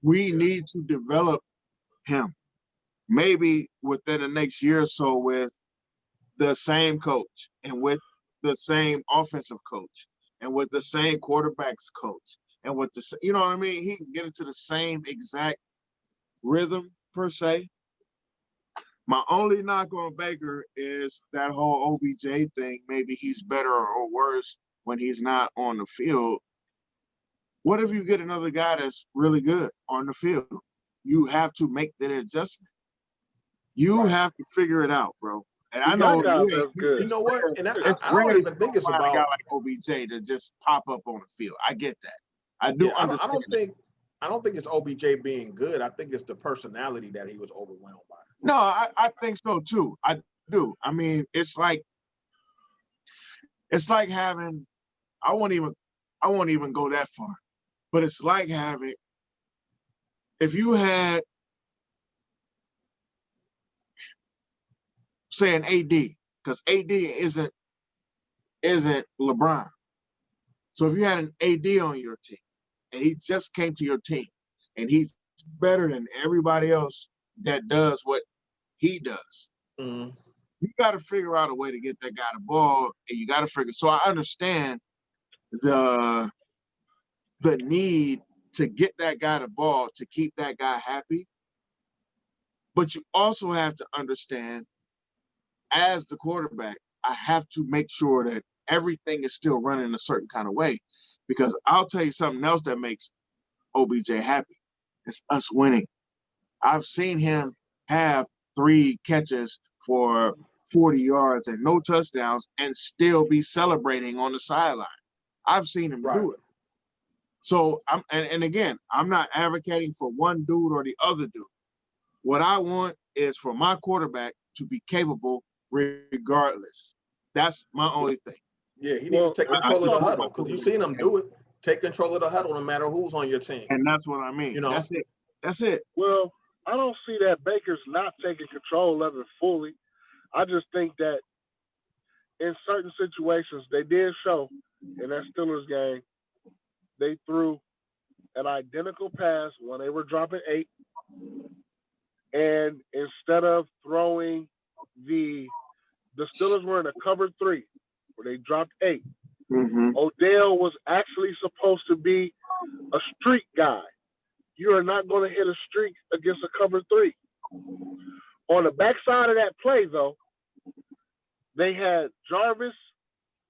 We need to develop him. Maybe within the next year or so with the same coach and with the same offensive coach and with the same quarterbacks coach and with the, you know what I mean? He can get into the same exact rhythm per se. My only knock on Baker is that whole OBJ thing. Maybe he's better or worse when he's not on the field. What if you get another guy that's really good on the field? You have to make that adjustment. You have to figure it out, bro. And I know good. You know what? And I don't even think it's about a guy like OBJ to just pop up on the field. I get that. I do understand. I don't think it's OBJ being good. I think it's the personality that he was overwhelmed by. No, I think so too. I do. I mean, it's like having, I won't even go that far, but it's like having, if you had, say, an AD, because AD isn't isn't LeBron. So if you had an AD on your team and he just came to your team and he's better than everybody else that does what he does, you got to figure out a way to get that guy the ball, and you got to figure. So I understand the need to get that guy the ball to keep that guy happy, but you also have to understand, as the quarterback, I have to make sure that everything is still running a certain kind of way, because I'll tell you something else that makes OBJ happy. It's us winning. I've seen him have 3 catches for 40 yards and no touchdowns and still be celebrating on the sideline. I've seen him do it. So and again, I'm not advocating for one dude or the other dude. What I want is for my quarterback to be capable regardless. That's my only thing. Yeah, he needs to take control of the huddle, because you've seen him do it. Take control of the huddle no matter who's on your team. And that's what I mean. That's it. That's it. Well, I don't see that Baker's not taking control of it fully. I just think that in certain situations, they did show in that Steelers game, they threw an identical pass when they were dropping 8. And instead of throwing the Steelers were in a cover 3 where they dropped 8. Odell was actually supposed to be a streak guy. You are not going to hit a streak against a cover 3. On the backside of that play, though, they had Jarvis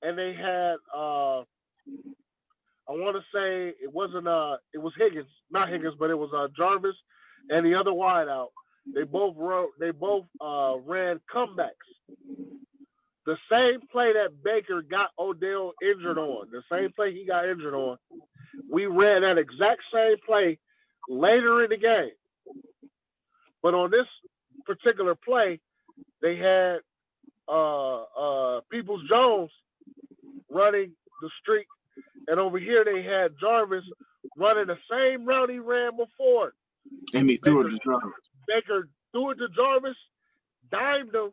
and they had I want to say it was Higgins, not Higgins, but it was Jarvis and the other wideout. They both ran comebacks. The same play that Baker got Odell injured on, the same play he got injured on, we ran that exact same play later in the game. But on this particular play, they had Peoples-Jones running the streak, and over here they had Jarvis running the same route he ran before. And he threw it to Jarvis. Baker threw it to Jarvis, dimed him,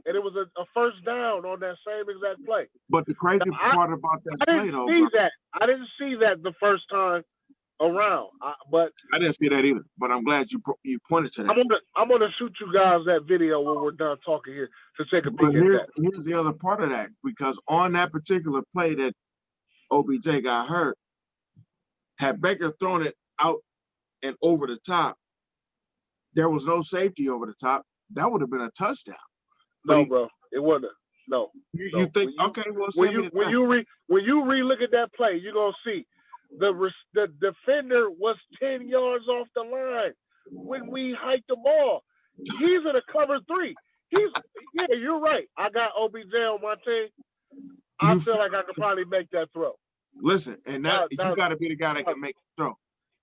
and it was a first down on that same exact play. But the crazy part about that play, though, I didn't see that the first time around, but I didn't see that either. But I'm glad you pointed to that. I'm gonna shoot you guys that video when we're done talking here to take a peek at that. Here's the other part of that, because on that particular play that OBJ got hurt, had Baker thrown it out and over the top, there was no safety over the top. That would have been a touchdown. No, bro, it wasn't. No. You think? Okay, well, when you re-look at that play, you're gonna see the defender was 10 yards off the line when we hiked the ball. He's in a cover 3. You're right. I got OBJ on my team. I feel like I could probably make that throw. Listen, and you got to be the guy that can make the throw.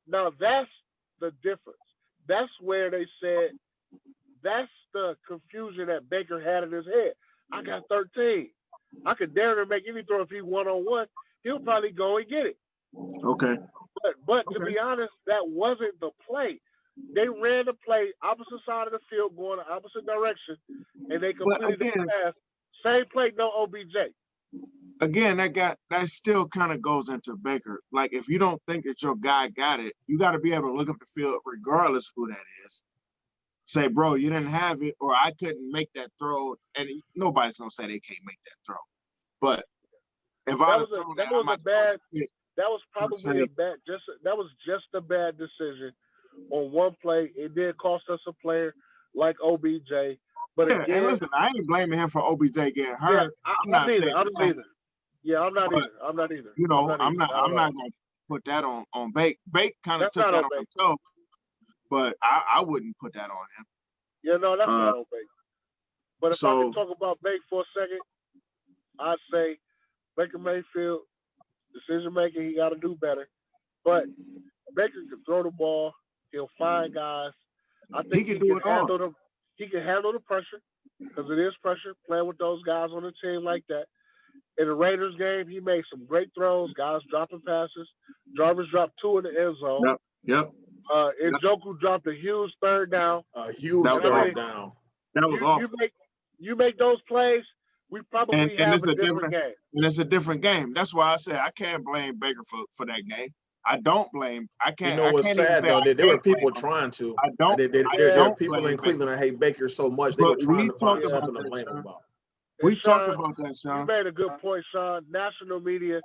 Now that's the difference. That's where they said that's the confusion that Baker had in his head. I got 13. I could dare to make any throw if he one-on-one. He'll probably go and get it. Okay. But to be honest, that wasn't the play. They ran the play opposite side of the field, going the opposite direction, and they completed the pass. Same play, no OBJ. Again, that still kind of goes into Baker. Like, if you don't think that your guy got it, you got to be able to look up the field regardless of who that is. Say, bro, you didn't have it, or I couldn't make that throw. And nobody's gonna say they can't make that throw. But if that was just a bad decision on one play. It did cost us a player like OBJ. But again, and listen, I ain't blaming him for OBJ getting hurt. I'm not either. I'm not either. You know, I'm not gonna put that on Bake. Bake kind of took that on himself, but I wouldn't put that on him. Yeah, no, that's not on Bake. But if I can talk about Bake for a second, I'd say Baker Mayfield, decision making, he got to do better. But Baker can throw the ball. He'll find guys. I think he can handle them. He can handle the pressure, because it is pressure playing with those guys on the team like that. In the Raiders game, he made some great throws. Guys dropping passes. Jarvis dropped 2 in the end zone. Yep. Njoku dropped a huge third down. A huge third down. That was awesome. You make those plays we probably and have it's a a different different game. and it's a different game. That's why I said I can't blame Baker for that game. I don't blame. I You know I what's can't even sad say though? I That there were can't blame people him. trying to. I don't. I There are don't people in blame Baker. Cleveland that hate Baker so much they were But trying we to find talked about something to that, blame him Sean. about. We And talked Sean, about that, you Sean. made a good point, Sean. National media,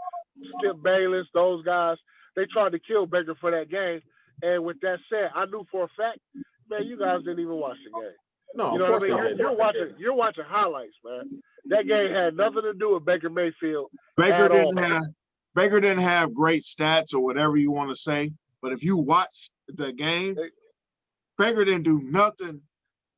Skip Bayless, those guys, they tried to kill Baker for that game. And with that said, I knew for a fact, man, you guys didn't even watch the game. No, You of know what course I they mean? didn't. You're watching highlights, man. That game had nothing to do with Baker Mayfield Baker at all. didn't have great stats or whatever you want to say. But if you watch the game, Baker didn't do nothing,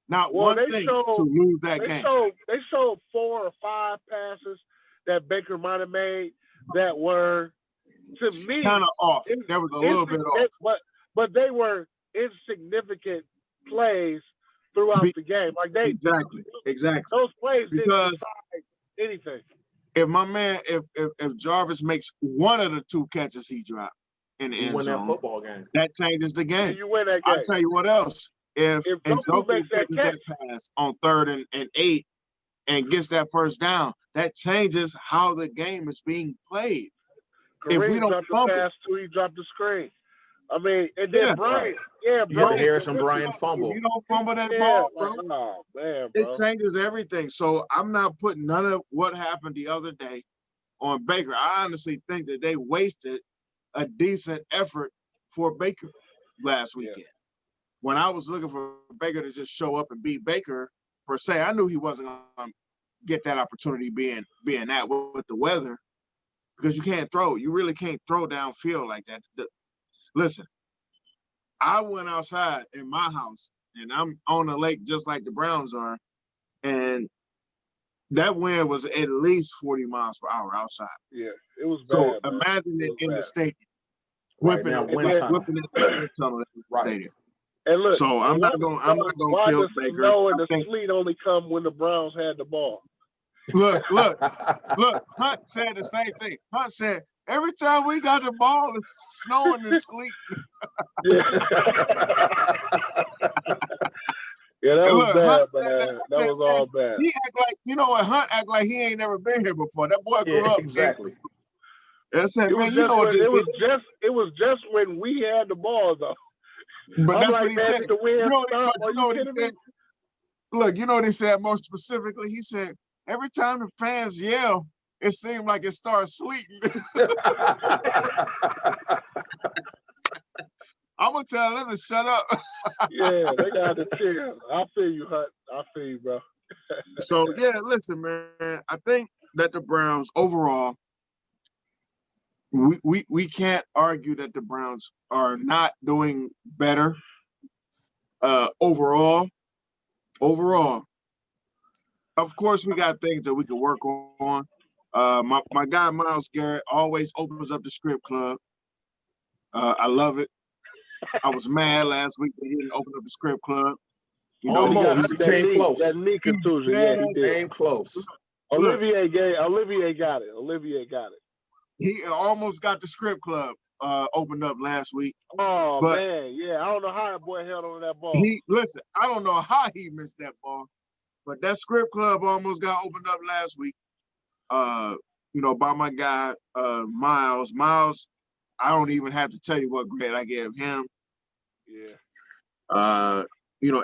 not one thing to lose that game. They showed 4 or 5 passes that Baker might have made that were, to me, Kind of off. There was a little bit off. But they were insignificant plays throughout the game. Like exactly. Those plays didn't Because decide anything. if my man, if Jarvis makes one of the 2 catches he dropped in the You end win that zone, football game. that changes the game. You win that game. I'll tell you what else. If Njoku makes that catch pass on 3rd and 8 and gets that first down, that changes how the game is being played. Kareem if we don't dropped the fumble, pass too, he dropped the screen. I mean, and then Bryant, You bro. had the Harrison Bryant fumble. if you don't fumble that ball, bro, oh, man, bro. it changes everything. So I'm not putting none of what happened the other day on Baker. I honestly think that they wasted a decent effort for Baker last weekend. When I was looking for Baker to just show up and beat Baker, per se, I knew he wasn't going to get that opportunity being that with the weather, because you can't throw. You really can't throw downfield like that. Listen, I went outside in my house, and I'm on the lake just like the Browns are, and that wind was at least 40 miles per hour outside. Yeah, it was bad. So imagine it in the stadium. Whipping it in the stadium. And look, so I'm not gonna why kill does Baker. snow and the sleet only come when the Browns had the ball? Look. Hunt said the same thing. Hunt said, every time we got the ball, it's snowing and sleet. Yeah, that was bad, man. That was all bad. He act like, you know what, Hunt act like he ain't never been here before. That boy grew up. Exactly. I said, man, you know what this is. It was just when we had the ball, though. But I'm that's like, what he man, said. the wind stop. But you know what he said? Look, you know what he said more specifically? He said, every time the fans yell, it seemed like it starts sleeting. I'm going to tell them to shut up. Yeah, they got to chill. I feel you, Hunt. I feel you, bro. So, yeah, listen, man. I think that the Browns overall, we can't argue that the Browns are not doing better overall. Of course, we got things that we can work on. My guy, Myles Garrett, always opens up the script club. I love it. I was mad last week that he didn't open up the script club. You know, almost. He came close. That knee contusion. Yeah, he did. Came close. Olivier got it. He almost got the script club opened up last week. Oh, man. Yeah, I don't know how that boy held on to that ball. Listen, I don't know how he missed that ball, but that script club almost got opened up last week. By my guy, Miles. Miles, I don't even have to tell you what grade I gave him. Yeah.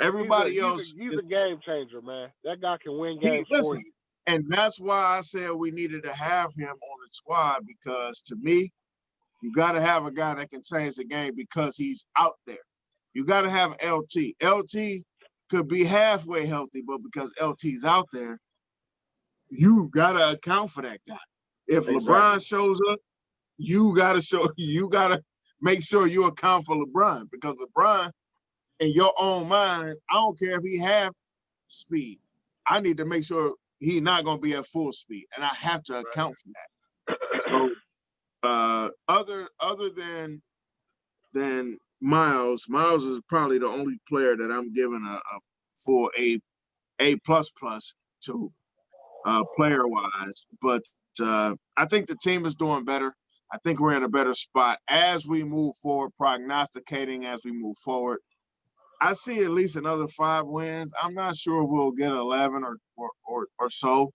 Everybody else. He's a game changer, man. That guy can win games for you. And that's why I said we needed to have him on the squad, because to me, you got to have a guy that can change the game because he's out there. You got to have LT. LT could be halfway healthy, but because LT's out there, you got to account for that guy. If LeBron shows up, you got to make sure you account for LeBron, because LeBron, in your own mind, I don't care if he have speed. I need to make sure he's not going to be at full speed, and I have to account for that. So, other than Miles is probably the only player that I'm giving a full A++ to, player wise. But I think the team is doing better. I think we're in a better spot as we move forward, prognosticating as we move forward. I see at least another 5 wins. I'm not sure if we'll get 11 or so,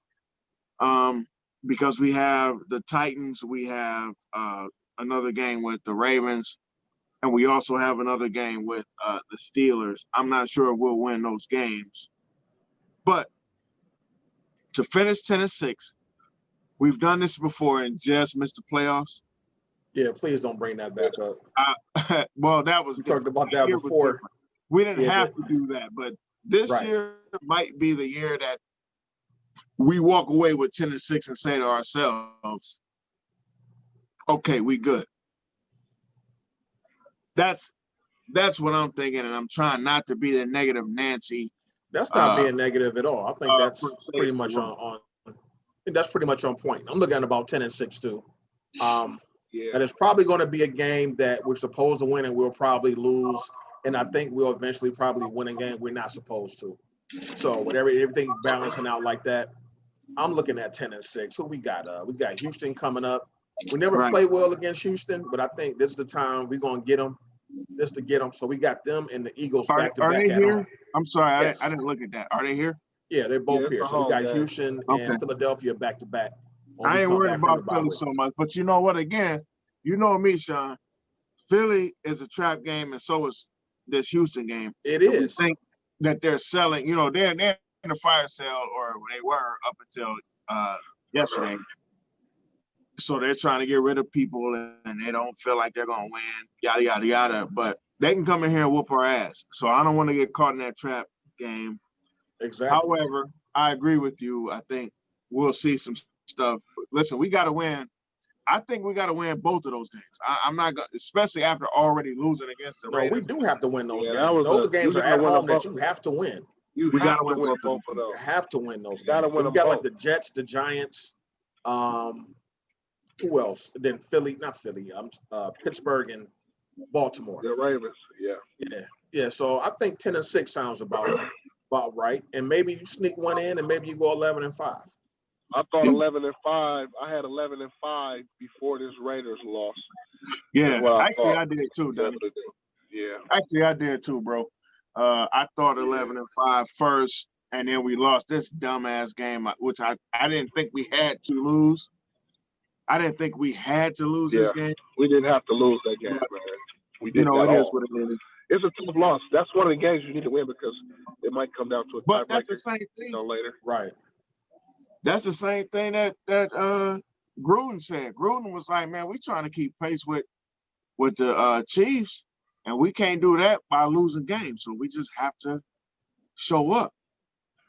because we have the Titans, we have another game with the Ravens, and we also have another game with the Steelers. I'm not sure if we'll win those games, but to finish 10-6, we've done this before and just missed the playoffs. Yeah, please don't bring that back up. Well, that was We talked about that before. We didn't have to do that, but this year might be the year that we walk away with 10-6 and say to ourselves, okay, we good. That's what I'm thinking, and I'm trying not to be the negative Nancy. That's not being negative at all. I think that's pretty much on. I think that's pretty much on point. I'm looking at about 10-6 too. And it's probably going to be a game that we're supposed to win and we'll probably lose. And I think we'll eventually probably win a game we're not supposed to. So with everything balancing out like that, I'm looking at 10-6. Who we got? We got Houston coming up. We never play well against Houston, but I think this is the time we're going to get them. Just to get them. So we got them and the Eagles back to back. Are they here? I'm sorry, yes. I didn't look at that. Are they here? Yeah, they're both here. So we got Houston and Philadelphia back to back. I ain't worried about Philly so much, but you know what? Again, you know me, Sean. Philly is a trap game, and so is this Houston game. It is. We think that they're selling. You know, they're in the fire sale, or they were up until yesterday. So they're trying to get rid of people, and they don't feel like they're gonna win. Yada yada yada. But they can come in here and whoop our ass. So I don't want to get caught in that trap game. Exactly. However, I agree with you. I think we'll see some stuff. Listen, we got to win. I think we got to win both of those games. I'm not going, especially after already losing against the Raiders. We do have to win those games. Those games are at home that you have to win. We got to win both of those. You have to win those. Got to win. We got like the Jets, the Giants. Who else? Then Philly, not Philly. Pittsburgh and Baltimore. The Ravens. Yeah. So I think 10-6 sounds about right. And maybe you sneak one in, and maybe you go 11-5. I thought 11-5. I had 11-5 before this Raiders loss. Yeah, actually I did too, Donnie. Yeah. Actually I did too, bro. I thought 11-5 first, and then we lost this dumbass game, which I didn't think we had to lose. I didn't think we had to lose this game. We didn't have to lose that game, man. We did. It is what it is. It's a tough loss. That's one of the games you need to win because it might come down to a tie. But that's the same thing. Later. Right. That's the same thing that Gruden said. Gruden was like, man, we trying to keep pace with the Chiefs, and we can't do that by losing games. So we just have to show up.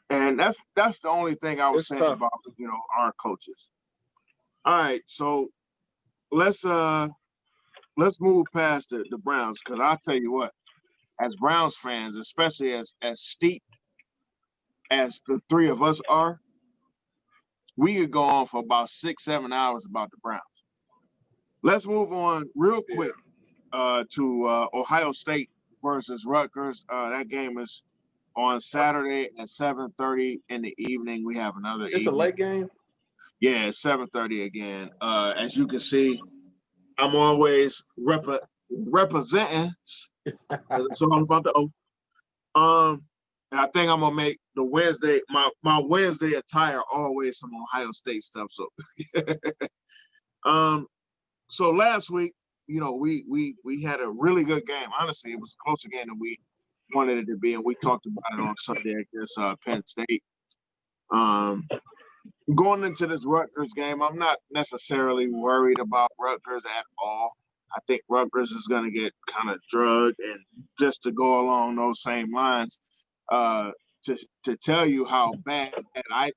And that's the only thing I was saying about our coaches. All right, so let's move past the Browns, because I'll tell you what, as Browns fans, especially as steeped as the three of us are, we could go on for about 6-7 hours about the Browns. Let's move on real quick to Ohio State versus Rutgers. That game is on Saturday at 7:30 in the evening. We have another. It's a late game. Yeah, it's 7:30 again. As you can see, I'm always representing. So I'm about to. I think I'm gonna make the Wednesday my Wednesday attire always some Ohio State stuff. So, so last week, we had a really good game. Honestly, it was a closer game than we wanted it to be, and we talked about it on Sunday against Penn State. Going into this Rutgers game, I'm not necessarily worried about Rutgers at all. I think Rutgers is going to get kind of drugged, and just to go along those same lines, to tell you how bad I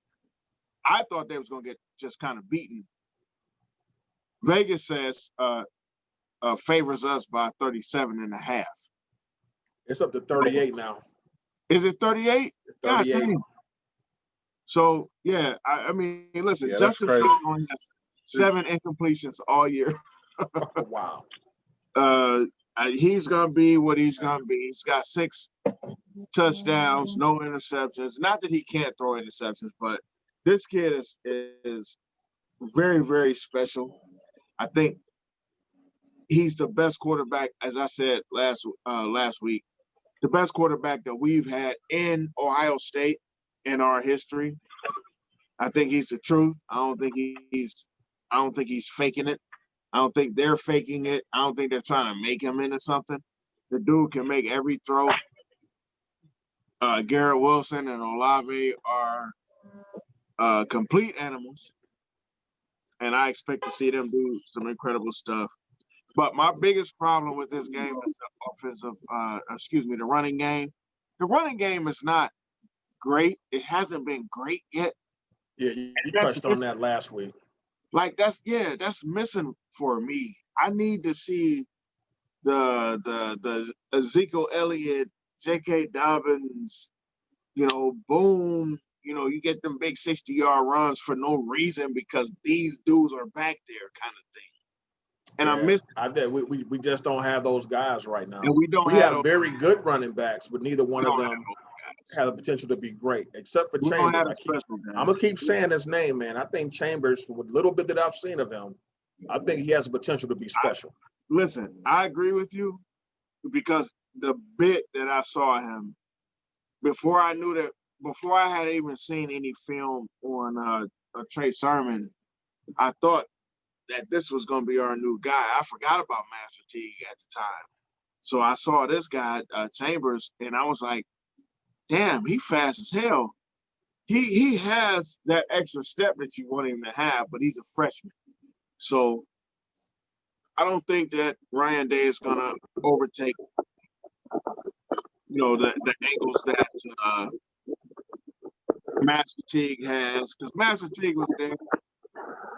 thought they was going to get just kind of beaten. Vegas says favors us by 37.5. It's up to 38 now. Is it 38? 38. God damn. So yeah, I mean, listen, Yeah, Justin Fields only has 7 incompletions all year. Wow. He's gonna be what he's gonna be. He's got 6 touchdowns, no interceptions. Not that he can't throw interceptions, but this kid is very, very special. I think he's the best quarterback, as I said last week, the best quarterback that we've had in Ohio State in our history. I think he's the truth. I don't think he's faking it. I don't think they're faking it. I don't think they're trying to make him into something. The dude can make every throw. Garrett Wilson and Olave are complete animals, and I expect to see them do some incredible stuff. But my biggest problem with this game is the running game. The running game is not great. It hasn't been great yet. Yeah, you touched on that last week. Like that's missing for me. I need to see the Ezekiel Elliott, J.K. Dobbins, boom, you get them big 60-yard runs for no reason because these dudes are back there kind of thing. And yeah, we just don't have those guys right now. And we have very good running backs, but neither one of them have the potential to be great, except for Chambers. I'm gonna keep saying his name, man. I think Chambers, from a little bit that I've seen of him, I think he has the potential to be special. Listen, I agree with you because the bit that I saw him before I had even seen any film on Trey Sermon, I thought that this was going to be our new guy. I forgot about Master Teague at the time. So I saw this guy, Chambers, and I was like, damn, he fast as hell. He has that extra step that you want him to have, but he's a freshman. So I don't think that Ryan Day is going to overtake, the angles that Master Teague has, because Master Teague was there.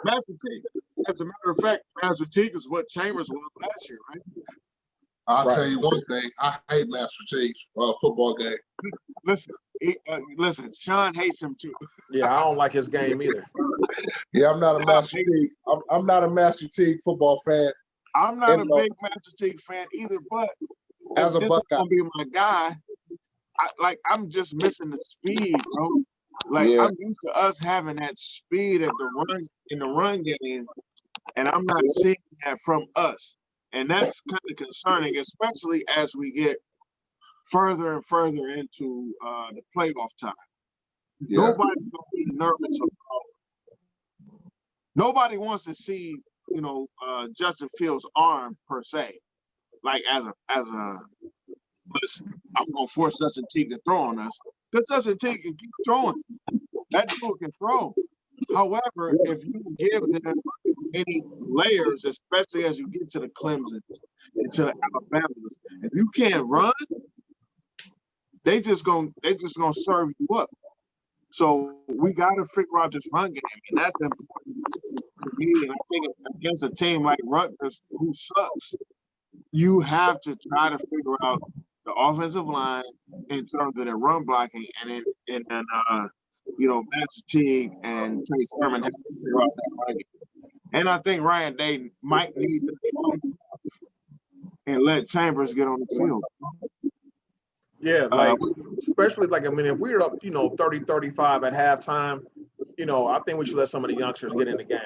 Master Teague, as a matter of fact, Master Teague is what Chambers was last year, right? I'll tell you one thing. I hate Master Teague's football game. Listen, Sean hates him too. Yeah, I don't like his game either. Yeah, I'm not a Master Teague. I'm not a Master Teague football fan. I'm not a big Master Teague fan either, but as a Buckeye, gonna be my guy. I'm just missing the speed, bro. I'm used to us having that speed at the run game, and I'm not seeing that from us. And that's kind of concerning, especially as we get further and further into the playoff time. Yeah. Nobody's gonna be nervous about. Nobody wants to see, Justin Fields' arm per se. Listen, I'm gonna force Justin Teague to throw on us because Justin Teague can keep throwing. That dude can throw. However, if you give them any layers, especially as you get to the Clemsons and to the Alabamas, if you can't run, they just gonna serve you up. So we got to figure out this run game, and that's important to me. And I think against a team like Rutgers, who sucks, you have to try to figure out the offensive line in terms of their run blocking, and Master Teague and Trey Sermon have to figure out that run game. And I think Ryan Day might need to and let Chambers get on the field. Yeah, especially if we're up, 30-35 at halftime, I think we should let some of the youngsters get in the game.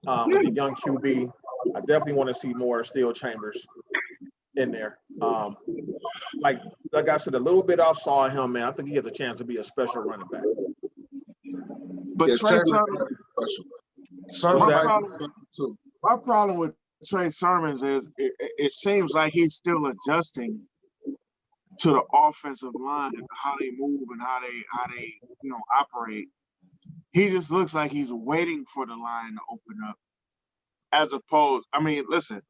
The young QB, I definitely want to see more Steel Chambers in there. Like I said, a little bit I saw him, man. I think he has a chance to be a special running back. But Trey Sermon, my problem with Trey Sermons is it seems like he's still adjusting to the offensive line, how they move and how they operate. He just looks like he's waiting for the line to open up, as opposed. I mean, listen,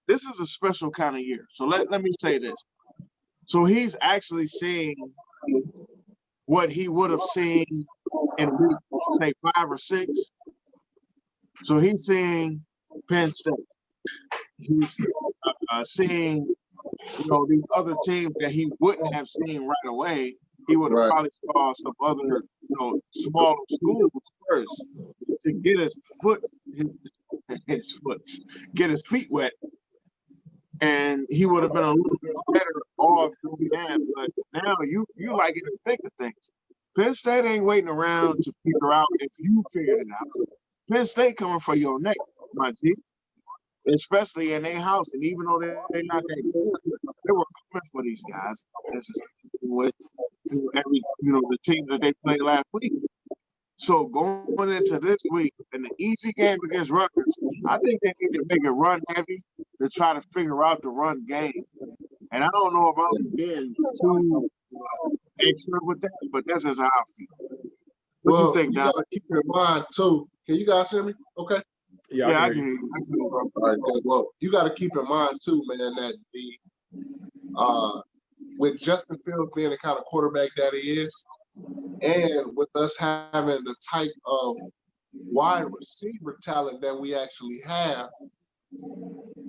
this is a special kind of year. So let me say this. So he's actually seeing what he would have seen in week, say, 5 or 6. So he's seeing Penn State. He's seeing, these other teams that he wouldn't have seen right away. He would have probably saw some other, small schools first to get get his feet wet. And he would have been a little bit better off doing that. But now you like it to think of things. Penn State ain't waiting around to figure out if you figured it out. Penn State coming for your neck, my G. Especially in their house. And even though they're not that good, they were coming for these guys. This is with the teams that they played last week. So going into this week in the easy game against Rutgers, I think they need to make it run heavy to try to figure out the run game. And I don't know if I'm being too extra with that, but that's just how I feel. What you think, Don? Gotta keep in mind too. Can you guys hear me? Okay. Yeah, I can hear you. I can hear you, bro. All right, good. Well, you got to keep in mind too, man, that with Justin Fields being the kind of quarterback that he is, and with us having the type of wide receiver talent that we actually have,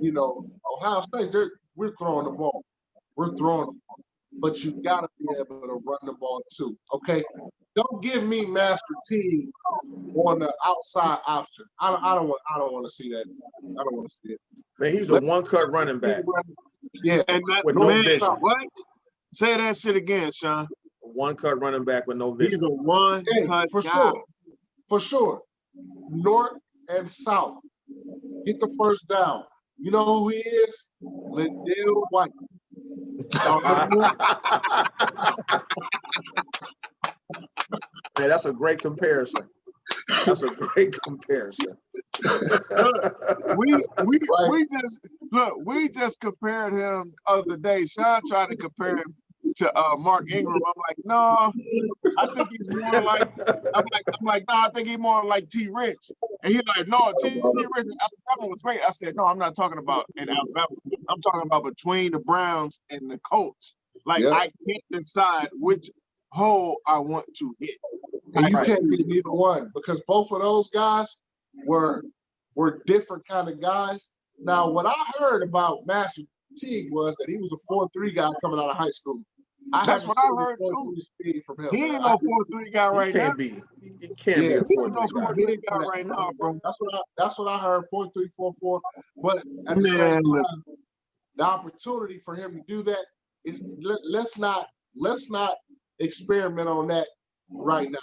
you know, Ohio State, we're throwing the ball. We're throwing the ball. But you got to be able to run the ball too, okay? Don't give me Master T on the outside option. I don't want to see that. I don't want to see it. Man, he's a one-cut running back. Yeah, and that, with no man, vision. What? Say that shit again, Sean. One-cut running back with no vision. He's a one-cut for guy. sure. For sure. North and South. Get the first down. You know who he is? Lindell White. Man, that's a great comparison. That's a great comparison. We just compared him the other day. Sean tried to compare him to Mark Ingram. I'm like, no, I think he's more like. I'm like, no, I think he's more like T. Rich. And he's like, no, T. Rich in Alabama was great. I said, no, I'm not talking about in Alabama. I'm talking about between the Browns and the Colts. Like, I can't decide which hole I want to hit. And you can't be neither one because both of those guys were different kind of guys. Now, what I heard about Master Teague was that he was a 4.3 guy coming out of high school. That's what I heard too. Speed from him. He ain't no 4.3 guy right now. He can't be a 4.3 guy right now, bro. That's what I heard. 4.3, 4.4. But at the same time, the opportunity for him to do that is let's not experiment on that right now.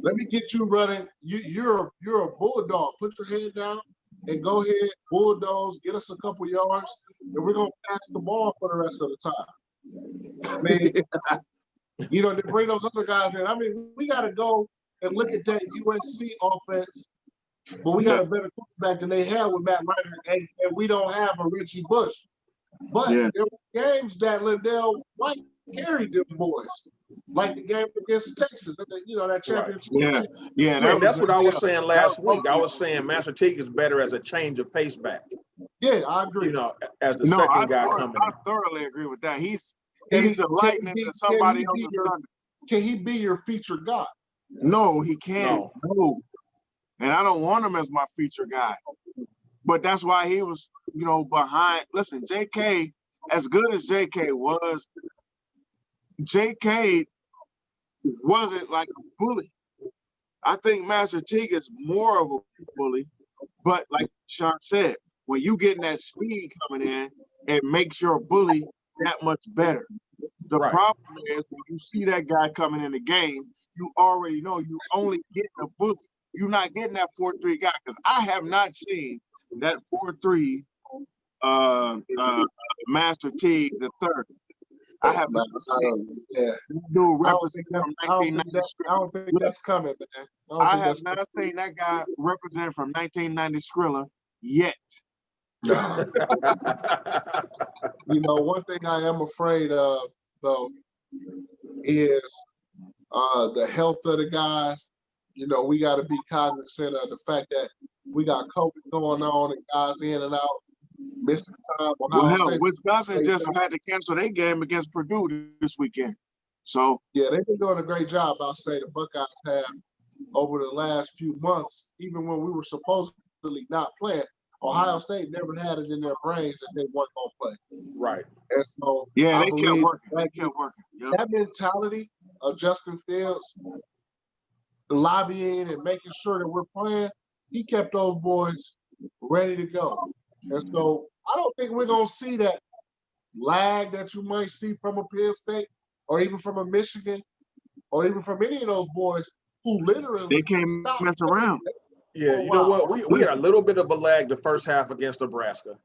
Let me get you running. You're a bulldog. Put your head down and go ahead, bulldoze, get us a couple yards, and we're gonna pass the ball for the rest of the time. I mean, you know, to bring those other guys in. I mean, we gotta go and look at that USC offense, but we got a better quarterback than they had with Matt Ryan, and we don't have a Richie Bush. But there were games that Lindell White carried them boys, like the game against Texas, you know, that championship. Right. Yeah. That's what I was saying last week. I was saying Master Teague is better as a change of pace back. Yeah, I agree. You know, as the second guy coming. I thoroughly agree with that. He's a lightning to somebody else's thunder. Can he be your feature guy? No, he can't. No. And I don't want him as my feature guy. But that's why he was, you know, behind. Listen, JK, as good as JK was, JK wasn't like a bully. I think Master Teague is more of a bully, but like Sean said, when you getting that speed coming in, it makes your bully that much better. The problem is when you see that guy coming in the game, you already know you only getting a bully. You're not getting that 4.3 guy because I have not seen that 4.3 Master Teague the third. I have not seen. Yeah. Dude represent from 1990. I don't think that's coming, man. I have not seen that guy represent from 1990 Skrilla yet. You know, one thing I am afraid of, though, is the health of the guys. You know, we got to be cognizant of the fact that we got COVID going on and guys in and out, missing time. Well, hell, Wisconsin just had to cancel their game against Purdue this weekend. So yeah, they've been doing a great job. I'll say the Buckeyes have over the last few months, even when we were supposedly not playing. Ohio State never had it in their brains that they weren't going to play. Right. And so yeah, they kept working. Yep. That mentality of Justin Fields lobbying and making sure that we're playing, he kept those boys ready to go. And so I don't think we're going to see that lag that you might see from a Penn State or even from a Michigan or even from any of those boys who literally they can't mess around. Yeah, you know what? We had a little bit of a lag the first half against Nebraska.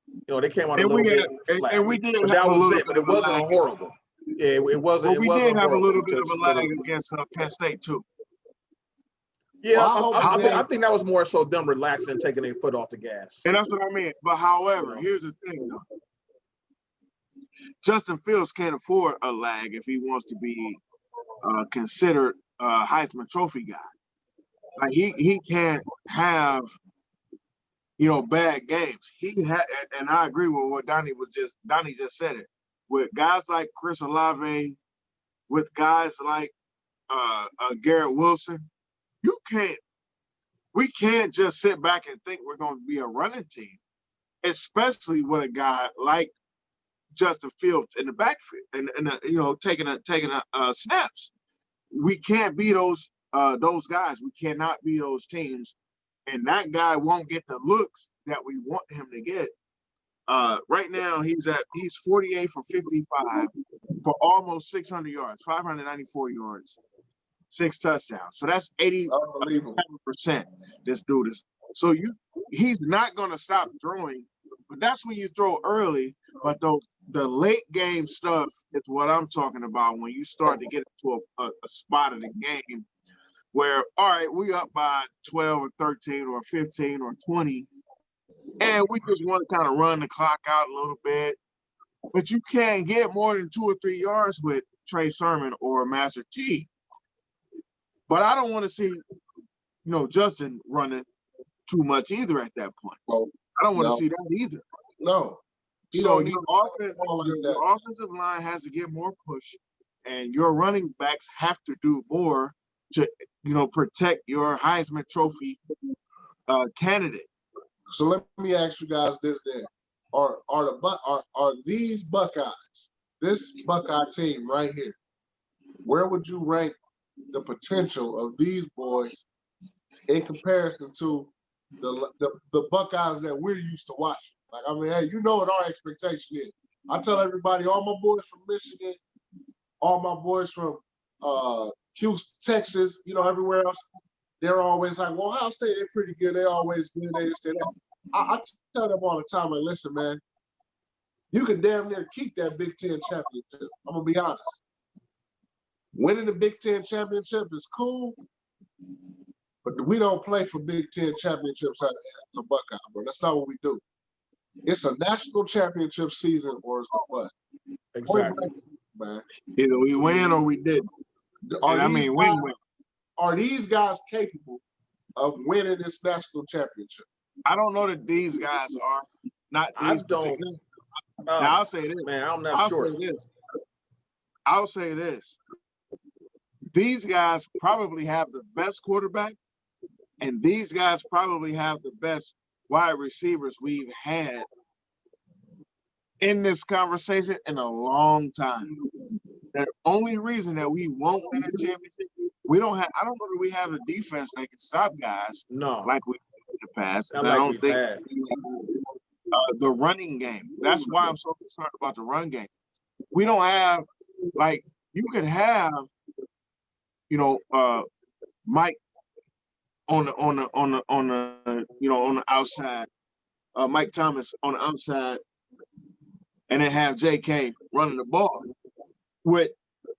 You know, they came out a little bit flat. And we did but that was it, but it wasn't horrible. Yeah, it wasn't. Well, we did have a little bit of a lag against Penn State too. Yeah, Well, I hope I think that was more so them relaxing and taking their foot off the gas. And that's what I mean. But however, here's the thing, though. Justin Fields can't afford a lag if he wants to be considered a Heisman Trophy guy. Like he can't have, bad games. He had, and I agree with what Donnie just said it. With guys like Chris Olave, with guys like Garrett Wilson, we can't just sit back and think we're going to be a running team, especially with a guy like Justin Fields in the backfield and taking snaps. We can't be those guys. We cannot be those teams, and that guy won't get the looks that we want him to get. Right now, he's 48 for 55 for almost 600 yards, 594 yards, 6 touchdowns. So that's 87%. This dude is. So he's not going to stop throwing, but that's when you throw early. But the late game stuff is what I'm talking about. When you start to get into a spot of the game where, all right, we up by 12 or 13 or 15 or 20, and we just want to kind of run the clock out a little bit. But you can't get more than 2 or 3 yards with Trey Sermon or Master T. But I don't want to see, Justin running too much either at that point. Well, I don't want to see that either. No. So your offensive line has to get more push, and your running backs have to do more to, protect your Heisman Trophy candidate. So let me ask you guys this then. Are these Buckeyes, this Buckeye team right here, where would you rank the potential of these boys in comparison to the Buckeyes that we're used to watching? Like, I mean, hey, you know what our expectation is. I tell everybody, all my boys from Michigan, all my boys from Houston, Texas, everywhere else, they're always like, well, Ohio State, they're pretty good. They're always good. They just, I tell them all the time, like, listen, man, you can damn near keep that Big Ten championship. I'm going to be honest. Winning the Big Ten championship is cool, but we don't play for Big Ten championships as a Buckeye, bro. That's not what we do. It's a national championship season or it's a bust. Exactly. Man. Either we win or we didn't. Win. Are these guys capable of winning this national championship? I don't know that these guys are. Not these particular. Now, I'll say this. Man, I'm not sure. I'll say this. These guys probably have the best quarterback, and these guys probably have the best wide receivers we've had in this conversation in a long time. The only reason that we won't win a championship, I don't know that we have a defense that can stop guys like we did in the past. And I don't think the running game. That's why I'm so concerned about the run game. We don't have, like, you could have, Mike on the outside, Mike Thomas on the outside, and then have JK running the ball with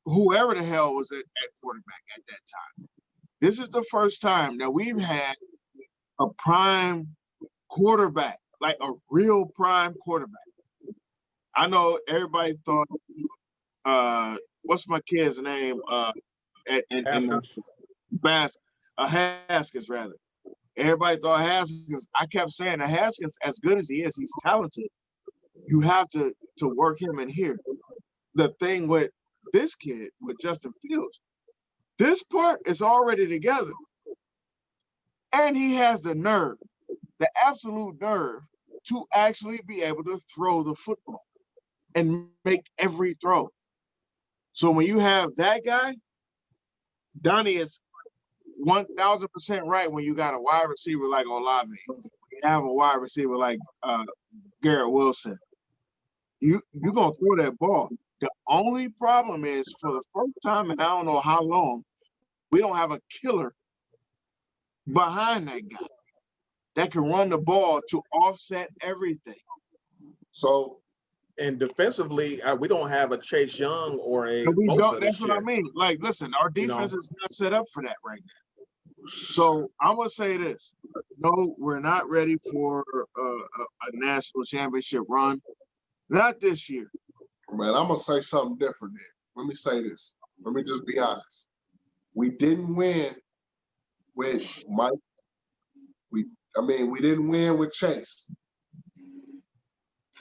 whoever the hell was at quarterback at that time. This is the first time that we've had a prime quarterback, like a real prime quarterback. I know everybody thought, what's my kid's name? Haskins, rather. Everybody thought Haskins. I kept saying that Haskins, as good as he is, he's talented. You have to work him in here. The thing with this kid, with Justin Fields, this part is already together. And he has the nerve, the absolute nerve, to actually be able to throw the football and make every throw. So when you have that guy, Donnie is 1,000% right when you got a wide receiver like Olave. You have a wide receiver like Garrett Wilson. You're going to throw that ball. The only problem is, for the first time in I don't know how long, we don't have a killer behind that guy that can run the ball to offset everything. So, and defensively, we don't have a Chase Young or a Bosa. That's what I mean. Like, listen, our defense is not set up for that right now. So I'm gonna say this: no, we're not ready for a national championship run. Not this year. Man, I'm gonna say something different there. Let me say this. Let me just be honest. We didn't win with Mike. We didn't win with Chase.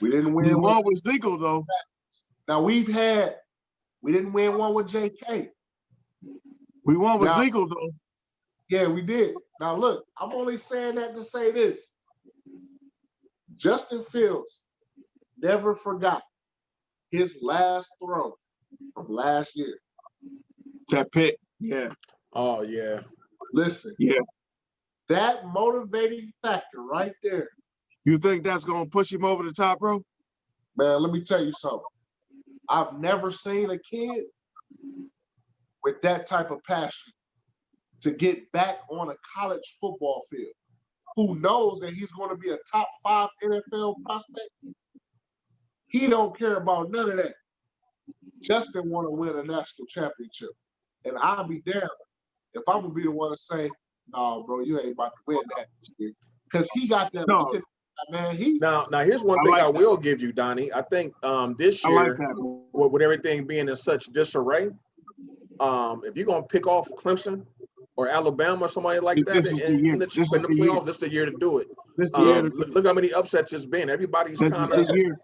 We didn't We win with. won with Ziegler though. Now we didn't win one with JK. We won with Now- Ziegler though. Yeah, we did. Now look, I'm only saying that to say this. Justin Fields never forgot his last throw from last year. That pick. Yeah. Oh yeah. Listen. Yeah. That motivating factor right there. You think that's gonna push him over the top, bro? Man, let me tell you something. I've never seen a kid with that type of passion to get back on a college football field, who knows that he's going to be a top 5 NFL prospect. He don't care about none of that. Justin want to win a national championship. And I'll be damned if I'm going to be the one to say, no, bro, you ain't about to win that this year. Because he got that. No. Man, Now here's one I thing like I that. will give you, Donnie. I think this I like year, that. with everything being in such disarray, if you're gonna pick off Clemson or Alabama or somebody like that This is the year. in the This is the playoffs, year. this is the year to do it. This is the year. Look how many upsets it's been. Everybody's This kind is of the year.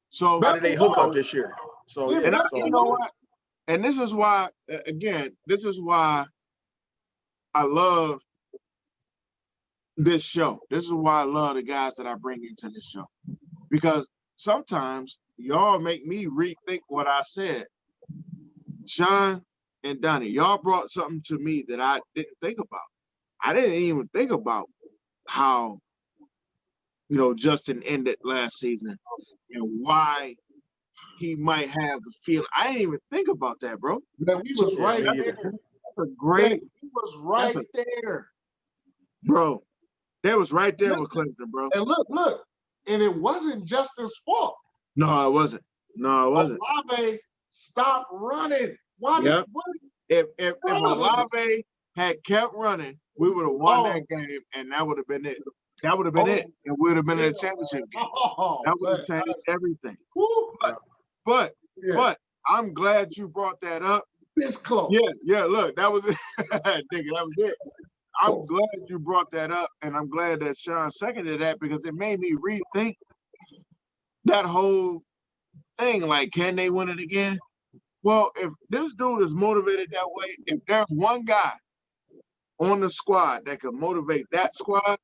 So how did they hook up this year? So Yeah, yeah, and so, you know what? And this is why, again, this is why I love this show. This is why I love the guys that I bring into this show. Because sometimes y'all make me rethink what I said. Sean and Donnie, y'all brought something to me that I didn't think about. I didn't even think about how, Justin ended last season and why he might have the feeling. I didn't even think about that, bro. Man, we was Yeah, right me there. either. That's a great, He was right there. bro. That was right there with Clemson, bro. And look. And it wasn't Justin's fault. No, it wasn't. Olave stopped running. Why Yep. If Bro. Olave had kept running, we would have won that game, and that would have been it. That would have been it. It would have been a championship game. That would have changed everything. Woo. But Yeah. I'm glad you brought that up. This close. Yeah. Look, that was it, nigga. That was it. I'm Close. glad you brought that up, and I'm glad that Sean seconded that because it made me rethink that whole thing. Like, can they win it again? Well, if this dude is motivated that way, if there's one guy on the squad that can motivate that squad,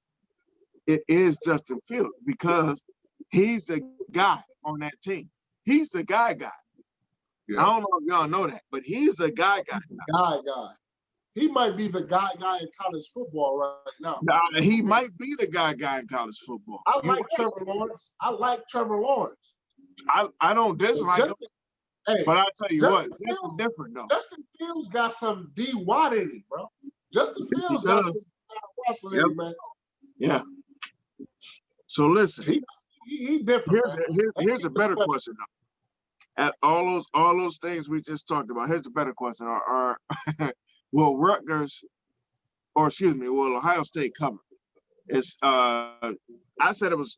it is Justin Fields because he's the guy on that team. He's the guy. Yeah. I don't know if y'all know that, but he's the guy. Guy. He might be the guy in college football right now. Now, he might be the guy in college football. I You're like right. Trevor Lawrence. I don't dislike him, Hey, but I'll tell you Justin what, Justin Fields- different though. Justin Fields got some D Watt in him, bro. Justin Yes, he Fields got does. some Russell in Yep. him, man. Yeah. So listen, He different. here's a better question though. At all those things we just talked about, here's the better question: Are will Rutgers, or excuse me, will Ohio State cover? It's I said it was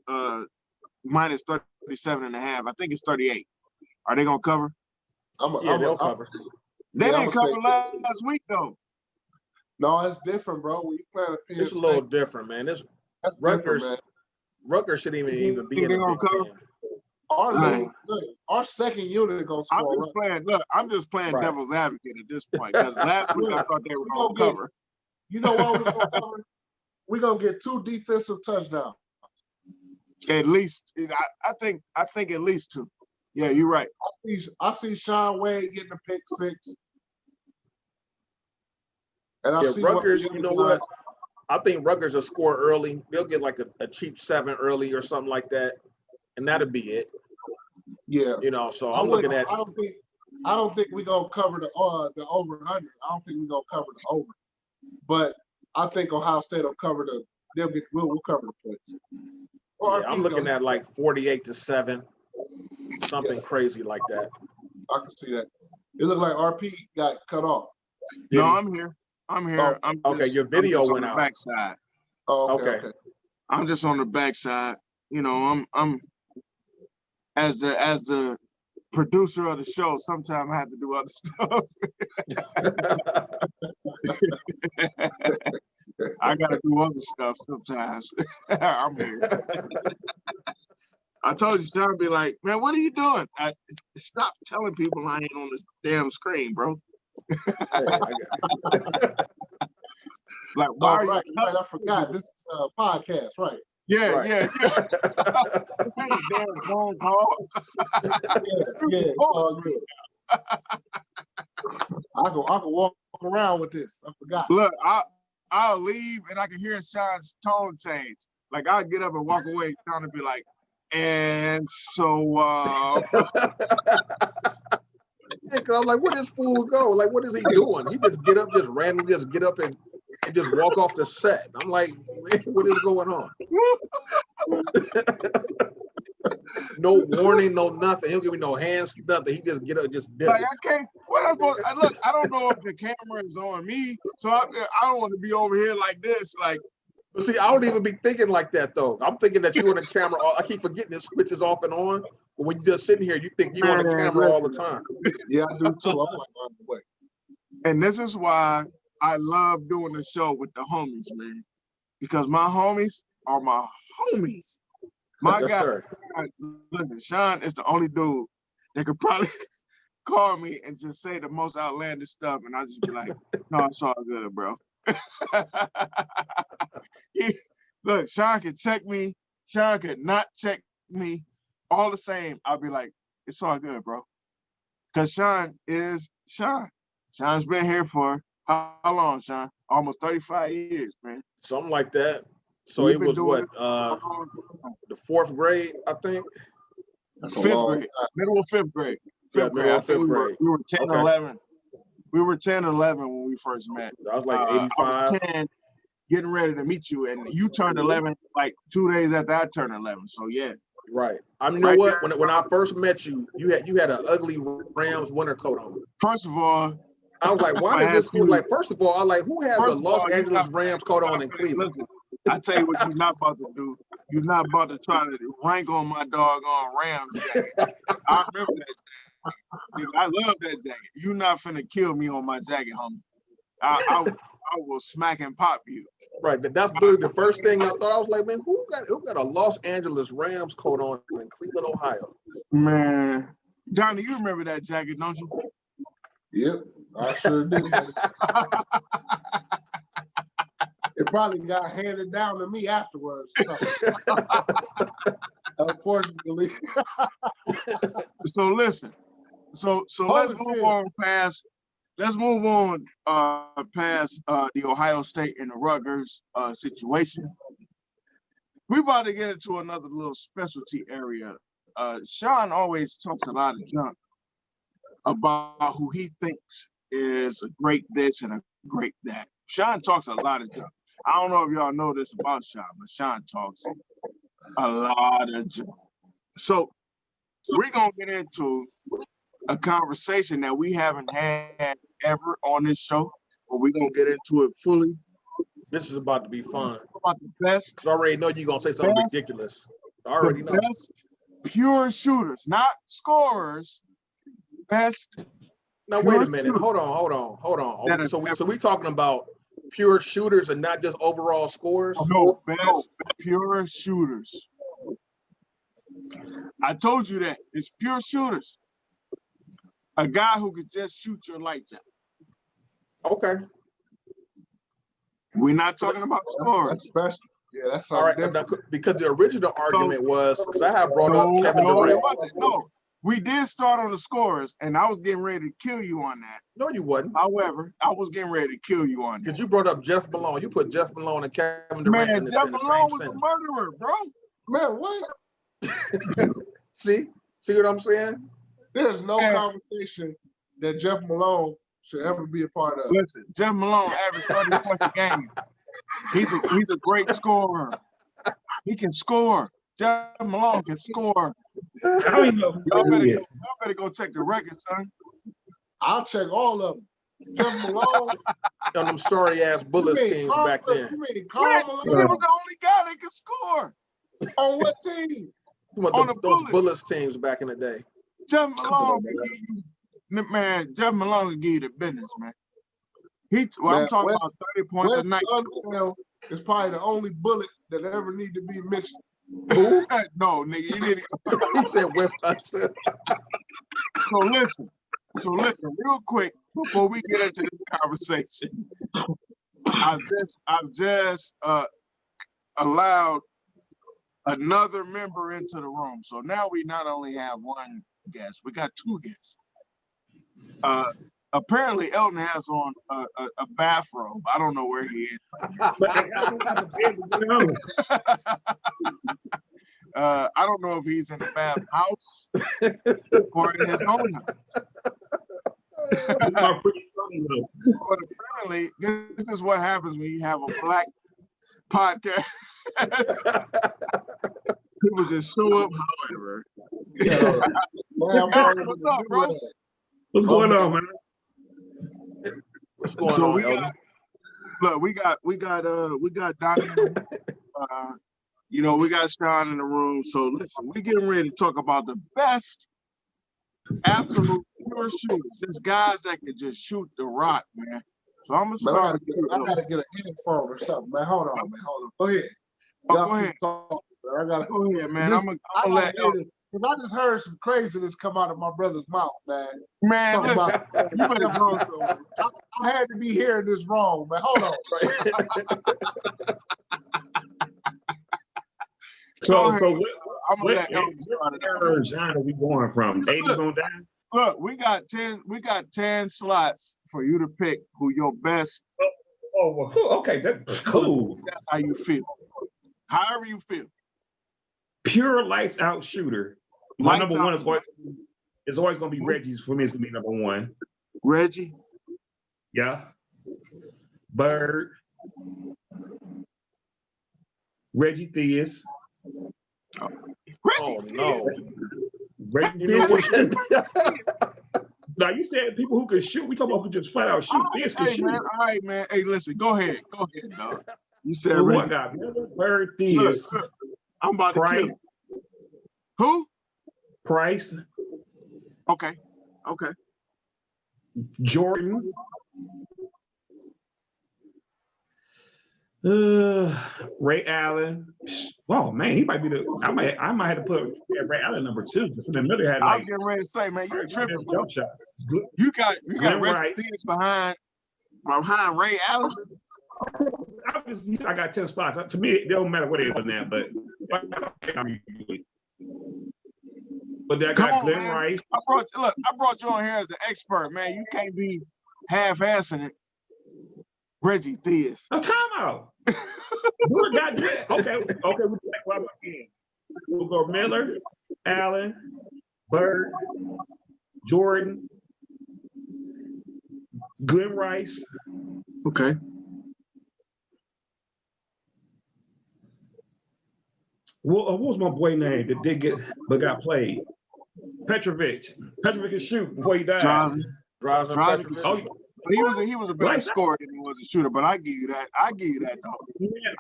minus 37.5. I think it's 38. Are they gonna cover? they'll cover. They Yeah, didn't I'ma cover say- last week though. No, it's different, bro. When you play at Penn It's a little different, man. This that's Rutgers- different, man. Rutgers shouldn't even be in They the gonna Big cover? Ten. Our Right. league, look, our second unit gonna I'm score. just playing. Look, I'm just playing Right. devil's advocate at this point because last week I thought they were gonna Okay. cover. You know what we're gonna cover? We're gonna get 2 defensive touchdowns. At least, I think at least 2. Yeah, you're right. I see Sean Wade getting a pick 6. And I Yeah, see Rutgers, what you know what? I think Rutgers will score early. They'll get like a cheap 7 early or something like that, and that'll be it. Yeah. So I'm looking at. I don't think we're gonna cover the over and under. I don't think we're gonna cover the over. But I think Ohio State will cover we'll cover the points. Yeah, I'm looking at like 48-7, something crazy like that. I can see that. It looked like RP got cut off. No, Did he? I'm here. I'm here. I'm Okay, just, your I'm video just on went the out. backside. Oh, okay. Okay. Okay. I'm just on the backside. You know, I'm as the producer of the show. Sometimes I have to do other stuff. I gotta do other stuff sometimes. I'm here. I told you, Sean be like, man, what are you doing? Stop telling people I ain't on the damn screen, bro. Hey, I got Like, why Oh, are right, you? right. I forgot. This is a podcast, right? Yeah, right. yeah, yeah. Damn phone call. Yeah, it's all good. I can walk around with this. I forgot. Look, I'll leave and I can hear Sean's tone change. Like I'll get up and walk away, Sean to be like, and so Yeah, cause I'm like, where this fool go? Like, what is he doing? He just get up, just randomly just get up and just walk off the set. I'm like, man, what is going on? No warning, no nothing. He don't give me no hands, nothing. He just get up, just dip. like I can't. What I'm supposed? Look, I don't know if the camera is on me, so I don't want to be over here like this. Like, But see, I don't even be thinking like that though. I'm thinking that you on the camera. I keep forgetting it switches off and on. But when you're just sitting here, you think you on the Man, camera all the listen. time. Yeah, I do too. I'm like, on the way. and this is why I love doing the show with the homies, man, because my homies are my homies. My Yes, guy, sir. listen, Sean is the only dude that could probably call me and just say the most outlandish stuff, and I just be like, "No, it's all good, bro." Look, Sean could check me. Sean could not check me. All the same, I'll be like, "It's all good, bro," because Sean is Sean. Sean's been here for how long, Sean? Almost 35 years, man. Something like that. So We've it been was doing what, this for a long time. the 4th grade, I think. That's a Fifth long grade, middle of fifth grade. Yeah, Fifth grade. middle I of think 5th we were grade. 10, Okay. 11. We were 10, 11 when we first met. I was like I was 85. 10, getting ready to meet you, and you turned 11 like 2 days after I turned 11. So yeah, Right. I mean, you know Right what? When I first met you, you had an ugly Rams winter coat on. first of all, I was like, why I does this ask school you- like? First of all, I like who has a first of Los all, you're Angeles not- Rams coat on in Cleveland? Listen, I tell you what you're not about to do. You're not about to try to rank on my doggone Rams jacket. I remember that. Nigga, I love that jacket. You're not finna kill me on my jacket, homie. I will smack and pop you. Right. That's literally the first thing I thought. I was like, man, who got a Los Angeles Rams coat on in Cleveland, Ohio? Man, Donnie, you remember that jacket, don't you? Yep, I sure do. It probably got handed down to me afterwards. So. Unfortunately. So listen, so let's move on past. Let's move on past the Ohio State and the Rutgers situation. We're about to get into another little specialty area. Sean always talks a lot of junk about who he thinks is a great this and a great that. Sean talks a lot of junk. I don't know if y'all know this about Sean, but Sean talks a lot of junk. So we're gonna get into a conversation that we haven't had ever on this show, but we're gonna get into it fully. This is about to be fun. About the best, 'Cause I already know you're gonna say something Best- ridiculous. I already the know. best pure shooters, not scorers. Best. Now pure wait a minute. shooters. Hold on. That is So we talking about pure shooters and not just overall scores? No, best pure shooters. I told you that. It's pure shooters. A guy who could just shoot your lights out. Okay. We're not talking about That's scorers. special. Yeah, that's All something right. different. Now, because the original argument was, because I have brought up Kevin No, it Durant. wasn't. No, we did start on the scorers, and I was getting ready to kill you on that. No, you wasn't. However, I was getting ready to kill you on that. Because you brought up Jeff Malone. You put Jeff Malone and Kevin Durant in Man, the, Jeff in the Malone same was a sentence. murderer, bro. Man, what? See what I'm saying? There's no Man. conversation that Jeff Malone should ever be a part of. Listen, Jeff Malone averaged 30 points a game. He's a great scorer. He can score. Jeff Malone can score. I don't even know who Y'all that is. better go check the record, son. I'll check all of them. Jeff Malone. On them sorry ass Bullets teams back then. You mean He Karl was Malone? the only guy that could score. On what team? Those Bullets teams back in the day. Jeff Malone, man, Jeff Malone can give you the business, man. I'm talking about 30 points a night. Unseld is probably the only bullet that ever need to be mentioned. Who? No, nigga, you didn't. He said West Unseld. So listen, real quick before we get into this conversation. I've just allowed another member into the room. So now we not only have one guest, we got two guests. Apparently Elton has on a bathrobe. I don't know where he is. I don't know if he's in the bathhouse or in his own house. But apparently, this is what happens when you have a black podcast. People just show up however. What's up, bro? What's going on, man? What's going on, Elton? We got Donnie. We got Sean in the room. So listen, we're getting ready to talk about the best absolute pure shooters. There's guys that can just shoot the rock, man. So I'm gonna start. I gotta get a headphone or something, man. Hold on. Go ahead. Go ahead. I gotta go ahead, man. I'm gonna let Elton. Because I just heard some craziness come out of my brother's mouth, man. Man, listen, you better go somewhere. I had to be hearing this wrong, man. Hold on. So I'm gonna let Elton what genre are we going from? 80s on down? Look, we got 10 slots for you to pick who your best. Oh, well, cool. Okay, that's cool. That's how you feel. However you feel. Pure lights out shooter. My number one is always going to be Reggie's. For me, it's going to be number one. Reggie? Yeah. Bird. Reggie Theus. Oh, no. Reggie Theus. Now, you said people who could shoot. We talking about who just flat out shoot. Theus can shoot. Man, all right, man. Hey, listen. Go ahead, dog. You said who Reggie. I got? Bird, Theus. I'm about to Price. kill him. Who? Price. Okay. Jordan. Ray Allen. Oh man, he might be I might have to put Ray Allen number 2. Just in the middle had I'm getting ready to say, man, you tripping. Jump shot. You got Reggie Theus behind Ray Allen. I got 10 spots. To me, it don't matter what it is now, but I got Glenn Rice. I brought you on here as an expert, man. You can't be half-assing it. Reggie Theus. Oh, time out. Okay. We'll go Miller, Allen, Bird, Jordan, Glenn Rice. Okay. What was my boy name that did get but got played? Petrovic. Petrovic can shoot before he died. Drazen. Oh, he was a better scorer than he was a shooter, but I give you that. Dog.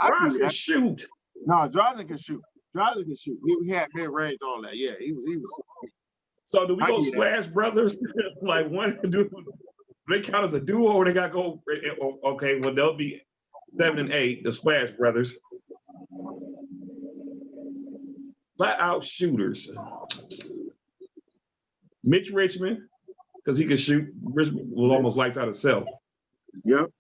Drazen can shoot. No, Drazen can shoot. He had mid-range, all that. Yeah, he was. So do we go Splash Brothers? Like one do they count as a duo or they gotta go? Okay, well they'll be 7 and 8, the Splash Brothers. Flat out shooters. Mitch Richmond, because he could shoot. Richmond was almost lights out himself. Yep.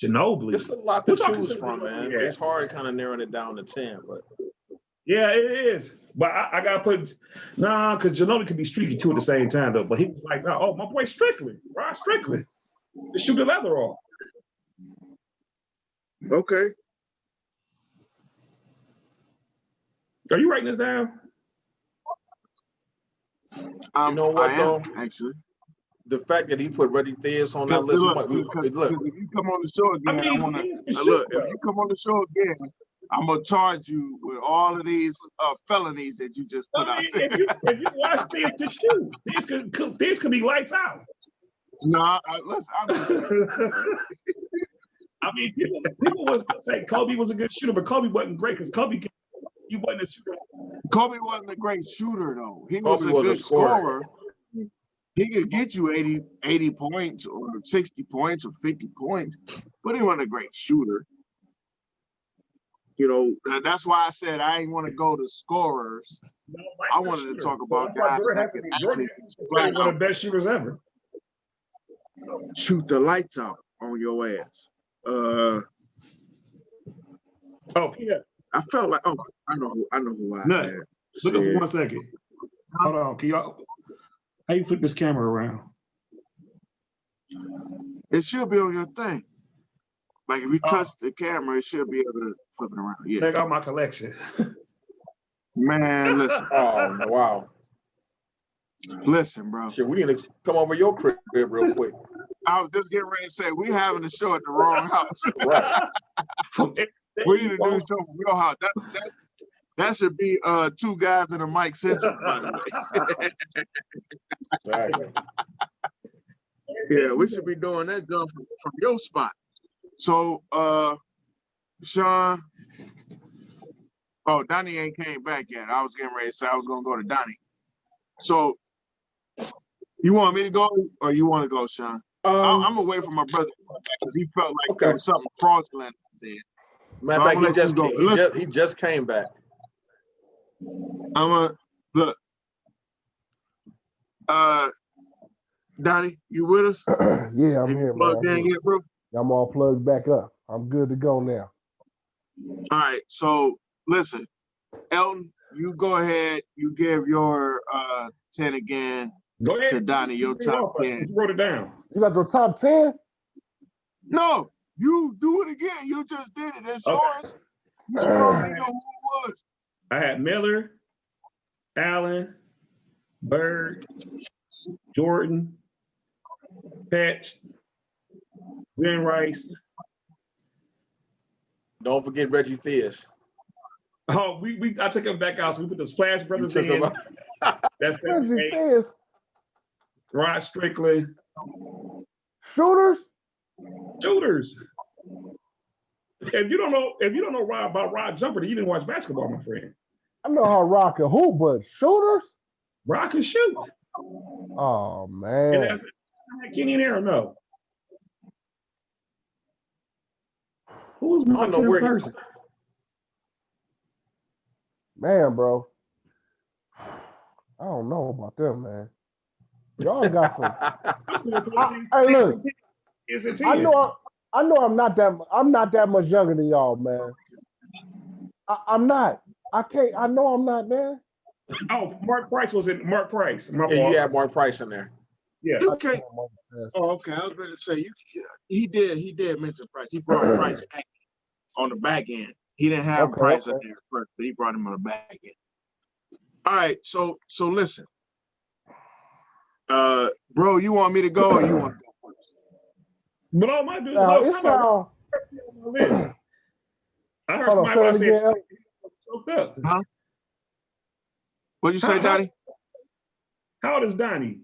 Ginobili. It's a lot to choose from, man. Yeah. It's hard kind of narrowing it down to 10, but. Yeah, it is. But I gotta put because Ginobili could be streaky too at the same time though. But he was like, oh, my boy Strickland, Rod Strickland, to shoot the leather off. Okay. Are you writing this down? You know what though? Actually, the fact that he put Reggie Theus on that list. Look, if you come on the show again, if you come on the show again, I'm gonna charge you with all of these felonies that you just put out there. If you watch things to shoot, things could be lights out. No, listen, I'm just. I mean, people was say Kobe was a good shooter, but Kobe wasn't great because he wasn't a shooter. Kobe wasn't a great shooter though. He Kobe was a good scorer. He could get you 80 points or 60 points or 50 points, but he wasn't a great shooter. You know, that's why I said I ain't want to go to scorers. No, I wanted to talk about guys that can actually one of the best shooters ever. Shoot the lights out on your ass. Oh, yeah. I felt like, I know who I Nut, had. look up for 1 second. Hold on, can y'all? How you flip this camera around? It should be on your thing. Like if you touch the camera, it should be able to flip it around. Yeah. Check out my collection. Man, listen. Oh, wow. Listen, bro. Shit, we need to come over your crib real quick. I was just getting ready to say we having a show at the wrong house. Right. We need to do something at your house. That should be 2 guys in a mic central, by the way. Exactly. Yeah, we should be doing that jump from your spot. So, Sean. Oh, Donnie ain't came back yet. I was getting ready to say I was gonna go to Donnie. So, you want me to go or you want to go, Sean? I'm away from my brother because he felt like there was something fraudulent there. Matter of fact, he just came back. Look. Donnie, you with us? Yeah, I'm here, man. In here, bro? I'm all plugged back up. I'm good to go now. All right, so listen, Elton, you go ahead. You give your 10 again. Go ahead. To Donnie, your top 10. You wrote it down. You got your top 10? No, you do it again. You just did it. It's yours. You should already know who it was. I had Miller, Allen, Bird, Jordan, Patch, Glenn Rice. Don't forget Reggie Theus. Oh, I took him back out. So we put the Splash Brothers in. That's Reggie Theus. Rod Strickland. Shooters. If you don't know Rod Jumper, then you didn't watch basketball, my friend. I know how Rod can hoop, but shooters? Rod can shoot. Oh man. And Kenny in there or no? Who was my person? Man, bro. I don't know about them, man. Y'all got some. Hey, look. I know I'm not that much younger than y'all, man. I'm not. I know I'm not, man. Oh, Mark Price was in Mark Price. Yeah, you had Mark Price in there. Yeah. Okay. Oh, okay. I was going to say he did mention Price. He brought Price back on the back end. He didn't have Price in there first, but he brought him on the back end. All right. So listen. Bro, you want me to go or you want to go first? But all my dudes, I heard somebody say choked up. Huh? What'd you say, Donnie? How old is Donnie?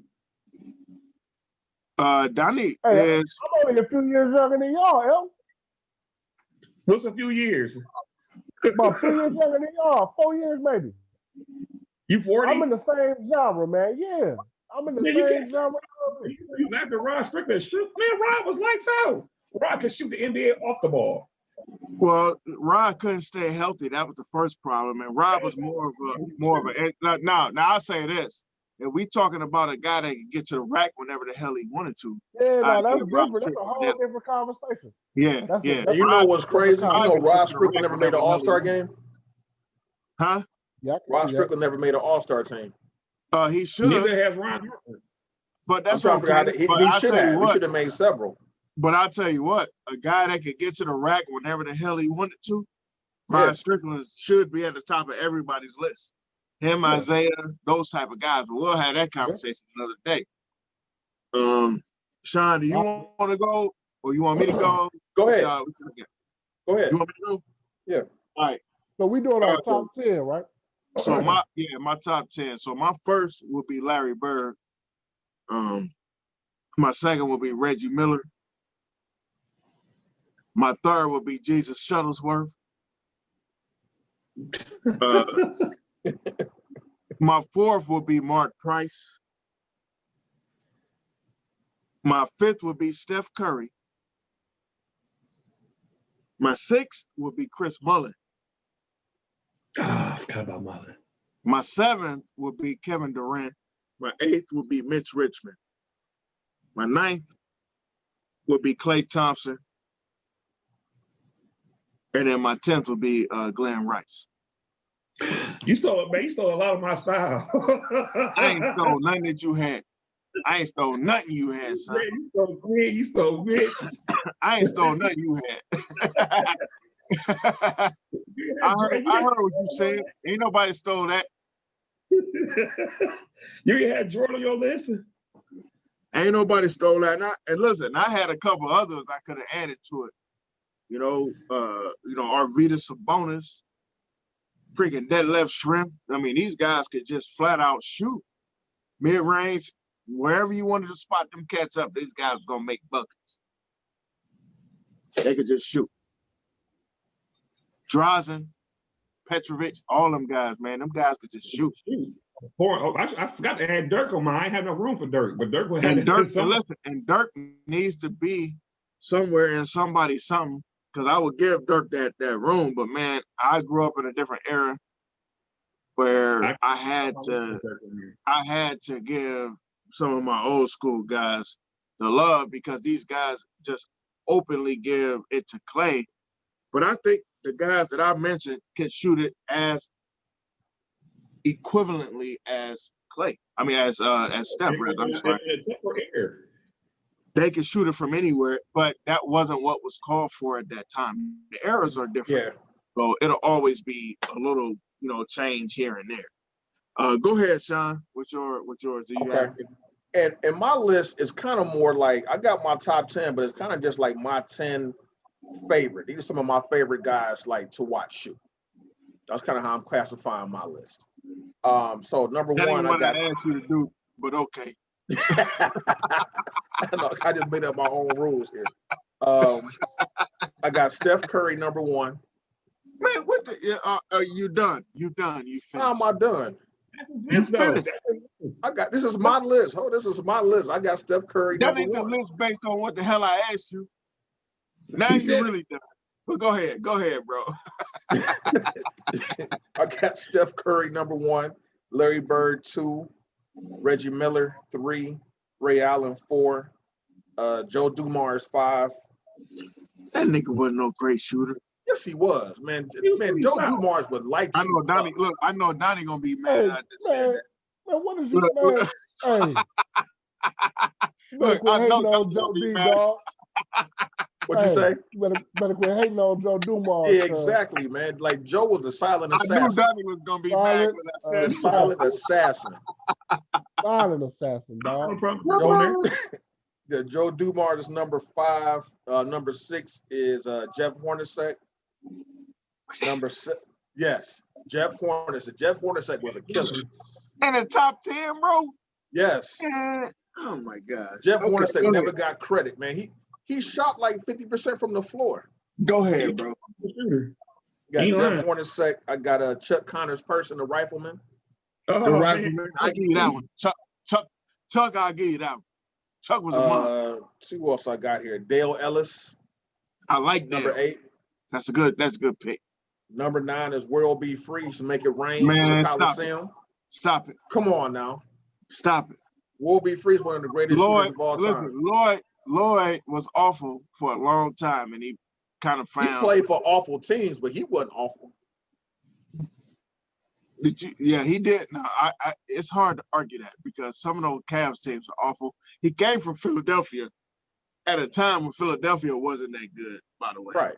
Donnie is. I'm only a few years younger than y'all, El. What's a few years? About 3 years younger than y'all. 4 years maybe. You 40? I'm in the same genre, man. Yeah. I'm in the same genre. You laughed at Rod Strickland. Man, Rod was lights out. Rod could shoot the NBA off the ball. Well, Rod couldn't stay healthy. That was the first problem. And Rod was more of a now I'll say this. If we talking about a guy that could get to the rack whenever the hell he wanted to. Yeah, no, that's different. That's a whole different conversation. Yeah, And you know what's crazy? You know Rod Strickland never made an All-Star game? Huh? Yeah. Rod Strickland never made an All-Star team. He should have. Neither has Ron Harper. But that's okay. He should have. He should have made several. But I'll tell you what, a guy that could get to the rack whenever the hell he wanted to, Rod Strickland should be at the top of everybody's list. Him, Isaiah, those type of guys. But we'll have that conversation another day. Sean, do you want to go or you want me to go? Go ahead. Go ahead. You want me to go? Yeah. All right. So we doing our Alright, top 10, right? So my top 10. So my first would be Larry Bird. My second would be Reggie Miller. My third would be Jesus Shuttlesworth. My fourth would be Mark Price. My fifth would be Steph Curry. My sixth would be Chris Mullin. I forgot about Mullin. My seventh would be Kevin Durant. My eighth would be Mitch Richmond. My ninth would be Klay Thompson. And then my 10th would be Glenn Rice. You stole a lot of my style. I ain't stole nothing that you had. I ain't stole nothing you had, son. You stole Grit. I ain't stole nothing you had. I heard what you said. Ain't nobody stole that. You had Jordan on your list? Ain't nobody stole that. And listen, I had a couple others I could have added to it. Arvidas Sabonis, freaking Detlef Shrimp. I mean, these guys could just flat out shoot. Mid-range, wherever you wanted to spot them cats up, these guys were gonna make buckets. They could just shoot. Drazen, Petrovic, all them guys, man. Them guys could just shoot. I forgot to add Dirk on mine. I ain't have no room for Dirk, but Dirk would have and Dirk needs to be somewhere in somebody's something, because I would give Dirk that room. But man, I grew up in a different era where I had to give some of my old school guys the love, because these guys just openly give it to Klay. But I think the guys that I mentioned can shoot it as equivalently as Klay. I mean, as Steph. I'm sorry. They can shoot it from anywhere, but that wasn't what was called for at that time. The eras are different, so it'll always be a little, change here and there. Go ahead, Sean. What's yours? Do you have? And my list is kind of more like, I got my top 10, but it's kind of just like my 10 favorite. These are some of my favorite guys like to watch shoot. That's kind of how I'm classifying my list. So number one, I got. I asked you to do, but okay. I just made up my own rules here. I got Steph Curry number one. Man, what the? You done? You finished? How am I done? You finished. This is my list. This is my list. I got Steph Curry number one. That ain't the list based on what the hell I asked you. Now you really done. But go ahead, bro. I got Steph Curry number one, Larry Bird 2, Reggie Miller 3, Ray Allen 4, Joe Dumars 5. That nigga wasn't no great shooter. Yes, he was, man. Joe Dumars would like. I know Donnie. Look, I know Donnie gonna be mad. Man, what is you, man? Hey, look, I know on Joe D, dog. What'd you say? Better quit hating on Joe Dumars. Yeah, exactly, man. Like Joe was a silent assassin. I knew Donnie was gonna be mad when I said silent assassin. Silent assassin, dog. The Joe Dumars is number 5. Number 6 is Jeff Hornacek. Number 6, yes, Jeff Hornacek. Jeff Hornacek was a killer. In the top 10, bro. Yes. Oh my gosh. Jeff Hornacek never got credit, man. He shot like 50% from the floor. Go ahead, bro. Got Jeff Hornacek. I got Chuck Connors person, the rifleman. The rifleman. I'll give you that one. Chuck, I'll give you that one. Chuck was a mom. Who else I got here? Dale Ellis. I like that. Number 8. That's a good pick. Number 9 is World Be Free, so make it rain. Man, stop it. Come on now. Stop it. World Be Free is one of the greatest shooters of all time. Lloyd was awful for a long time, and he kind of found. He played for awful teams, but he wasn't awful. Yeah, he did. No, it's hard to argue that, because some of those Cavs teams are awful. He came from Philadelphia at a time when Philadelphia wasn't that good, by the way. Right.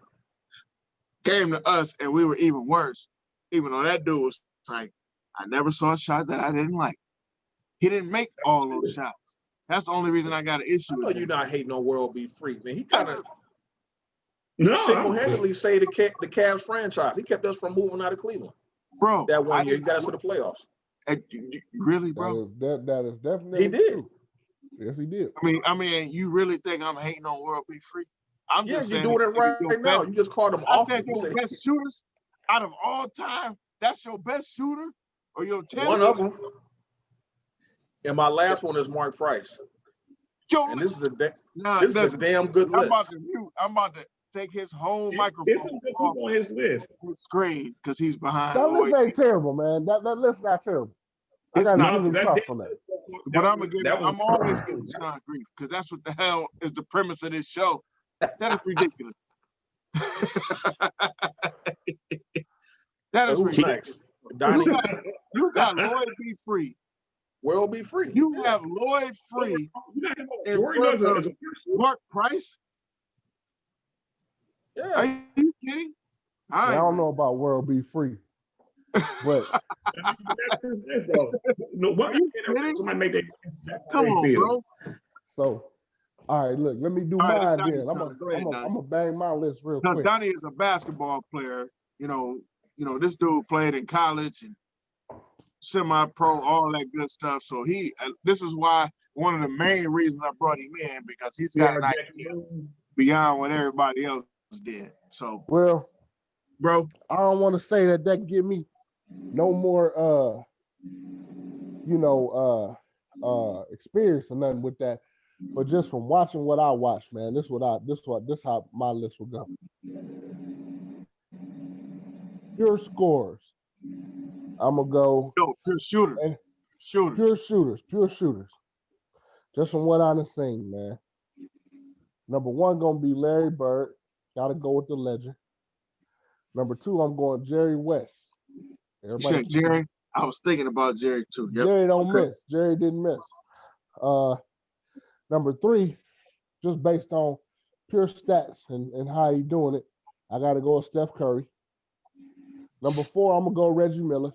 Came to us, and we were even worse, even though that dude was like, I never saw a shot that I didn't like. He didn't make all those shots. That's the only reason I got an issue with you're not hating on World Be Free, man. He kind of No, single-handedly saved the Cavs franchise. He kept us from moving out of Cleveland. Bro, That one year, he got us to the playoffs. Really, bro? That is definitely He did. true. Yes, he did. I mean, you really think I'm hating on World Be Free? I'm Yeah, just you're saying doing it right now. You just called him I off. said your best shooters out of all time. That's your best shooter, or your 10th? One of them. And my last one is Mark Price. Yo, And this is a listen, damn good I'm list. about to mute. I'm about to take his whole microphone It's some good people on his list. his screen because he's behind. That list ain't terrible, man. That list not terrible. It's I not. gotta give him props on that. But I'm always giving Sean grief because that's what the hell is the premise of this show. That is ridiculous. That is Who's ridiculous. next? Donnie You got Lloyd Be Free. Will be free. You have Lloyd Free in front of Mark Price. Yeah. Are you kidding? I don't know about World Be Free, but That's his list, though. No, what you kidding? somebody make that. Come on, bro. so all right, look, let me do All right, mine Donnie's then. I'm turn. Go ahead, Donnie. gonna bang my list real Now, quick. Donnie is a basketball player. You know, this dude played in college and semi-pro, all that good stuff. So this is why one of the main reasons I brought him in, because he's got an idea beyond what everybody else did. So, Well, bro, I don't want to say that give me no more experience or nothing with that, but just from watching what I watched, man, this how my list will go. Pure scores. I'm gonna go pure shooters. pure shooters. Just from what I've seen, man. Number one gonna be Larry Bird. Gotta go with the legend. Number two, I'm going Jerry West. Check Jerry. I was thinking about Jerry too. Yep. Jerry don't miss. Jerry didn't miss. Number three, just based on pure stats and how he doing it, I got to go with Steph Curry. Number four, I'm going to go Reggie Miller.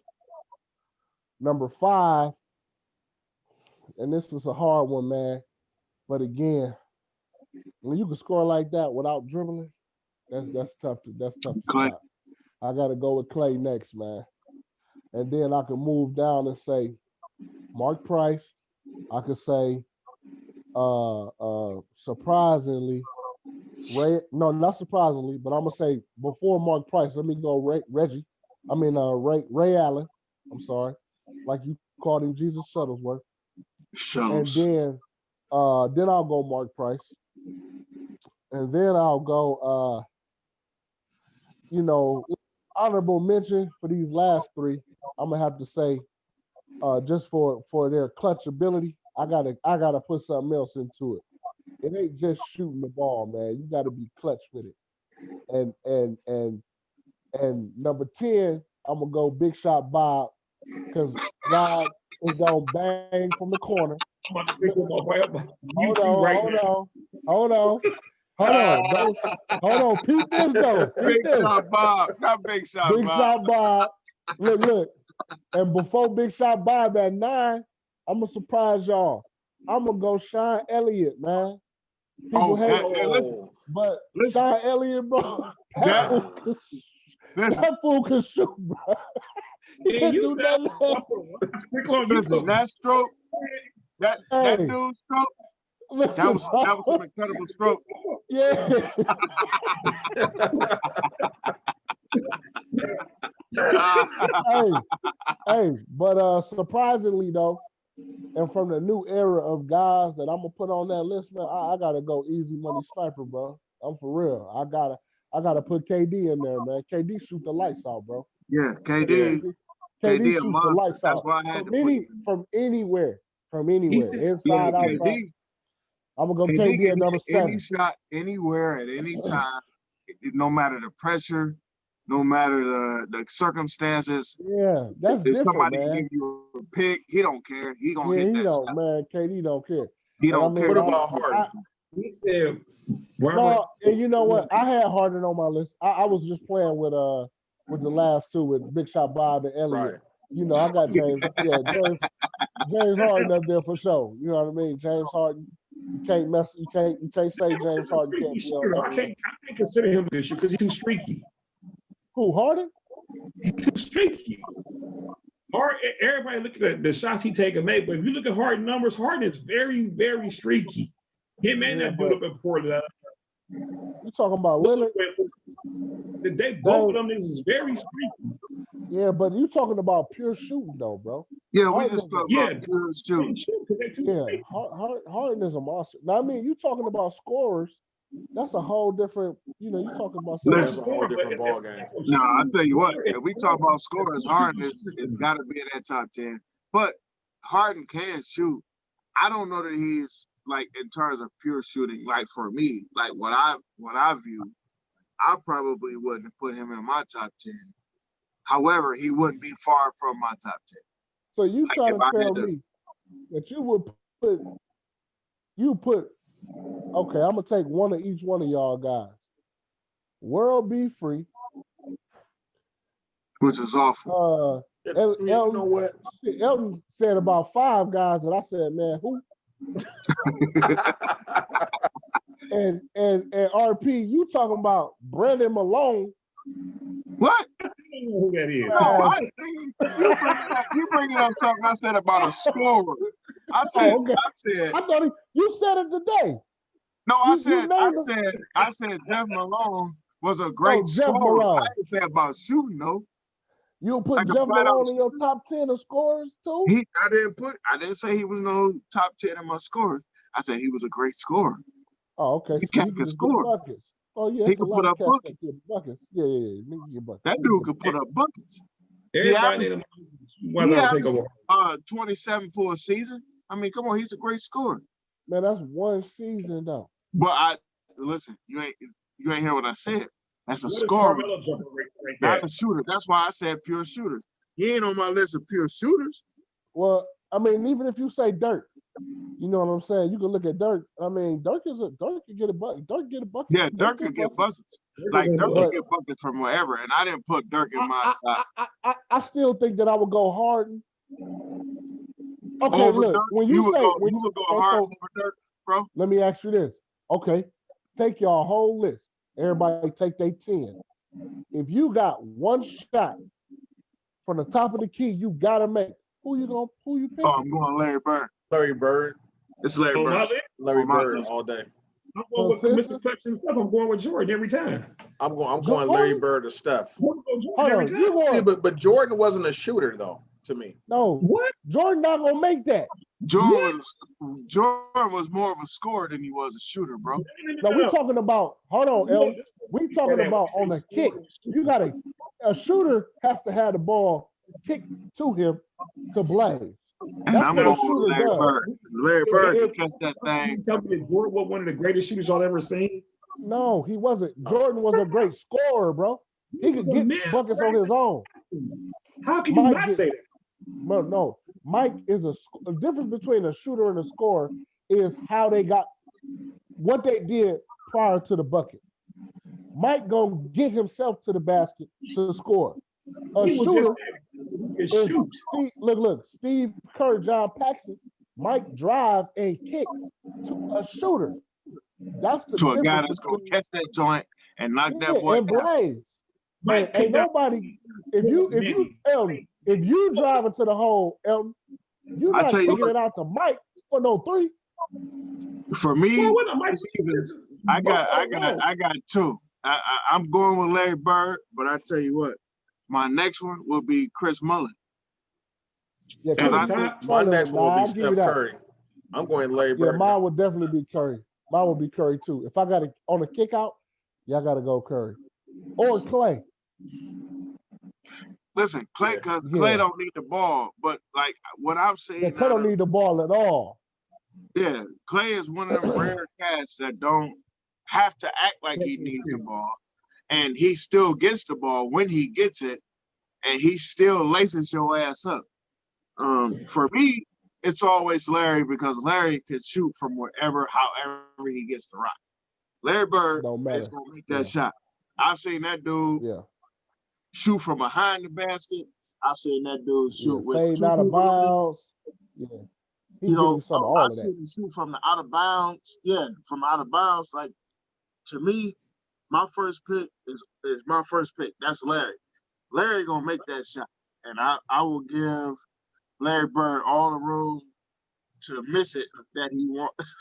Number five, and this is a hard one, man, but again, when you can score like that without dribbling, that's tough to stop. I got to go with Clay next, man. And then I can move down and say Mark Price. I could say surprisingly, not surprisingly, but I'm gonna say before Mark Price, let me go Ray Allen. I'm sorry, like you called him, Jesus Shuttlesworth. And then I'll go Mark Price, and then I'll go honorable mention for these last three. I'm gonna have to say just for their clutch ability, I gotta put something else into it. It ain't just shooting the ball, man. You gotta be clutch with it. And number 10, I'm gonna go Big Shot Bob, because God is gonna bang from the corner. Hold on. Peep this though. Big Shot Bob, not Big Shot Bob. Big Shot Bob. Look. And before Big Shot Bob at 9, I'm gonna surprise y'all. I'm gonna go Sean Elliott, man. People but Sean Elliott, bro. That fool can shoot, bro. He can do nothing else. Listen, that stroke, that dude's stroke, that was an incredible stroke. Yeah. But surprisingly though, and from the new era of guys that I'm gonna put on that list, man, I gotta go Easy Money Sniper, bro. I'm for real. I gotta put KD in there, man. KD shoot the lights out, bro. Yeah, KD shoots the lights out. From anywhere, inside, outside. I'm gonna go KD at number 7. Any shot, anywhere, at any time, no matter the pressure, no matter the circumstances. Yeah, that's different, somebody man. give you a pick, he don't care. He gonna hit that shot. Man, KD don't care. He don't care. What about Harden? He said, no, and you know what? I had Harden on my list. I was just playing with the last two, with Big Shot Bob and Elliott. Right. You know, I got James Harden up there for sure. You know what I mean? James Harden. You can't mess. You can't say James Harden can't be on I that. can't consider him this year because he's too streaky. Who, Harden? He's too streaky. Everybody look at the shots he take and make, but if you look at Harden numbers, Harden is very, very streaky. He may not build up in Portland. You talking about Lillard? Both of them niggas is very streaky. Yeah, but you talking about pure shooting though, bro. Yeah, we just talking about pure shooting. Yeah, Harden is a monster. Now, I mean, you talking about scorers. That's a whole different. You know, you talking about that's a whole different ball game. No, I tell you what, if we talk about scorers, Harden is got to be in that top 10. But Harden can shoot. I don't know that he's like in terms of pure shooting. Like for me, like what I view, I probably wouldn't put him in my top 10. However, he wouldn't be far from my top 10. So you trying to tell me that you would put okay, I'm gonna take one of each one of y'all guys. World Be Free, which is awful. Elton, you know what? Elton said about 5 guys, and I said, man, who? and RP, you talking about Brandon Malone? What? I don't know who that is. You bringing up something I said about a scorer. I said, I thought you said it today. No, I said Jeff Malone was a great scorer. I didn't say about shooting though. You'll put Jeff Malone in your top 10 of scorers too? I didn't say he was no top 10 in my scores. I said he was a great scorer. Oh, okay. He can score. Oh yeah, he can put up buckets. Yeah. That dude could put up buckets. Everybody he 27 for a season. I mean, come on, he's a great scorer. Man, that's one season though. But listen, you ain't hear what I said. That's a scorer, not a shooter. That's why I said pure shooters. He ain't on my list of pure shooters. Well, I mean, even if you say Dirk, you know what I'm saying? You can look at Dirk. I mean, Dirk can get a bucket. Dirk get a bucket. Yeah, Dirk can get buckets. Like Dirk can get buckets from wherever. And I didn't put Dirk in my. I still think that I would go Harden. Okay, over look, Dirk, when you would go Harden over Dirk, bro. Let me ask you this. Okay, take your whole list. Everybody take their 10. If you got one shot from the top of the key, you gotta make. Who you pick? Oh, I'm going Larry Bird. Larry Bird. It's Larry Bird. Larry Bird all day. I'm going with Mr. Clutch himself. I'm going with Jordan every time. I'm going Larry Bird or Steph. But Jordan wasn't a shooter though, to me. No. What? Jordan not gonna make that. Jordan was more of a scorer than he was a shooter, bro. No, we're talking about, hold on, El. We talking about on a kick. You got a shooter has to have the ball kicked to him to blaze. And I'm going with Larry Bird. Larry Bird can catch that thing. You tell me that Jordan was one of the greatest shooters y'all ever seen? No, he wasn't. Jordan was a great scorer, bro. He could get buckets on his own. How can you not say that? No. Mike is the difference between a shooter and a scorer is how they got what they did prior to the bucket. Mike gonna get himself to the basket to score. A shooter is look, Steve Kerr, John Paxson, Mike drive and kick to a shooter. That's the to a guy that's gonna catch that joint and knock that boy and blaze. Man, ain't nobody. If you drive into the hole, Elton, you're not taking it out to Mike for no 3. For me, I got 2. I'm going with Larry Bird, but I tell you what, my next one will be Chris Mullin. Yeah, my next one will be Steph Curry. I'm going Larry Bird. Yeah, mine would definitely be Curry. Mine would be Curry too. If I got it on a kick out, y'all got to go Curry or Clay. Listen, Clay, because Clay don't need the ball, but like what I'm saying, Clay don't need the ball at all. Yeah, Clay is one of them rare cats that don't have to act like he needs the ball, and he still gets the ball when he gets it, and he still laces your ass up. For me, it's always Larry because Larry can shoot from wherever, however he gets the rock. Larry Bird is gonna make that shot. I've seen that dude shoot from behind the basket. I've seen that dude shoot with out of bounds. He give you some of all I've of that. seen him shoot from the out of bounds. Yeah, from out of bounds. Like, to me, my first pick is my first pick. That's Larry. Larry gonna make that shot, and I will give Larry Bird all the room to miss it that he wants,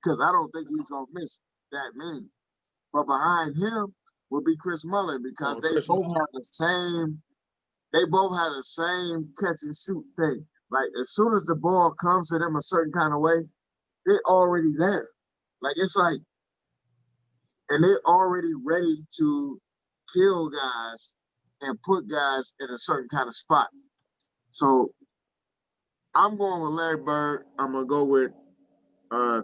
because I don't think he's gonna miss that many. But behind him will be Chris Mullin, because they both have the same. They both had the same catch and shoot thing. Like, as soon as the ball comes to them a certain kind of way, they're already there. Like, it's like, and they're already ready to kill guys and put guys in a certain kind of spot. So I'm going with Larry Bird. I'm gonna go with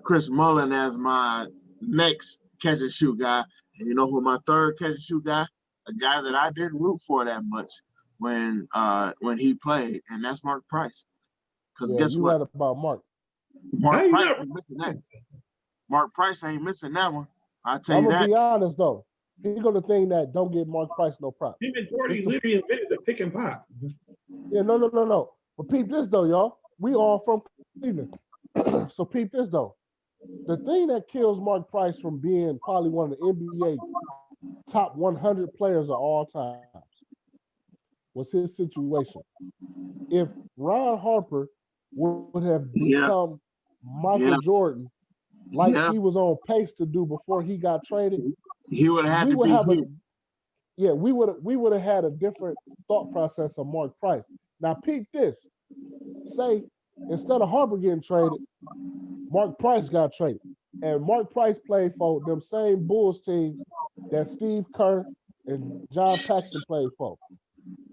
Chris Mullin as my next catch and shoot guy. And you know who my third catch and shoot guy? A guy that I didn't root for that much when he played, and that's Mark Price. Because guess what? Right about Mark. Mark Price ain't missing that. Mark Price ain't missing that one. I tell you that. I'm gonna be honest though. He's gonna think that don't give Mark Price no props. Him and Jordy literally invented the pick and pop. Yeah, no. But peep this though, y'all. We all from Cleveland. So peep this though. The thing that kills Mark Price from being probably one of the NBA top 100 players of all times was his situation. If Ron Harper would have become Michael Jordan, like he was on pace to do before he got traded, he would have had we would have had a different thought process of Mark Price. Now peep this. Say instead of Harper getting traded, Mark Price got traded. And Mark Price played for them same Bulls teams that Steve Kerr and John Paxson played for.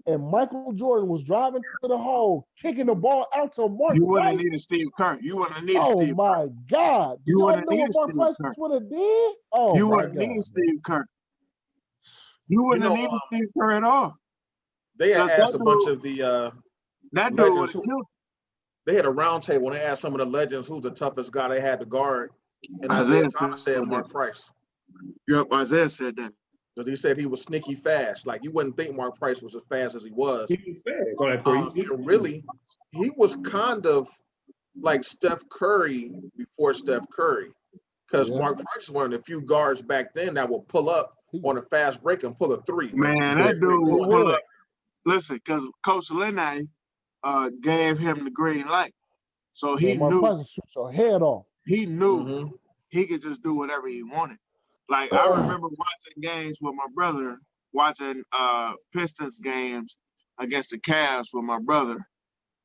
And Michael Jordan was driving to the hole, kicking the ball out to Mark Price. You wouldn't have needed Steve Kerr. You wouldn't have needed Steve Kerr. Oh, my God. You wouldn't have needed Mark Price would have did? Oh, you wouldn't have needed Steve Kerr. You wouldn't have needed Steve Kerr at all. They had asked a bunch of the that dude would have killed. They had a round table when they asked some of the legends who's the toughest guy they had to guard. And Isaiah said Mark Price. Yep, Isaiah said that. Because he said he was sneaky fast. Like, you wouldn't think Mark Price was as fast as he was. He was fast. He was kind of like Steph Curry before Steph Curry. Because Mark Price was one of the few guards back then that will pull up on a fast break and pull a three. Man, that dude will pull up. Listen, because Coach Lenny gave him the green light. So he knew. Mark Price shoot your head off. He knew he could just do whatever he wanted. Like, I remember watching games with my brother, watching Pistons games against the Cavs with my brother,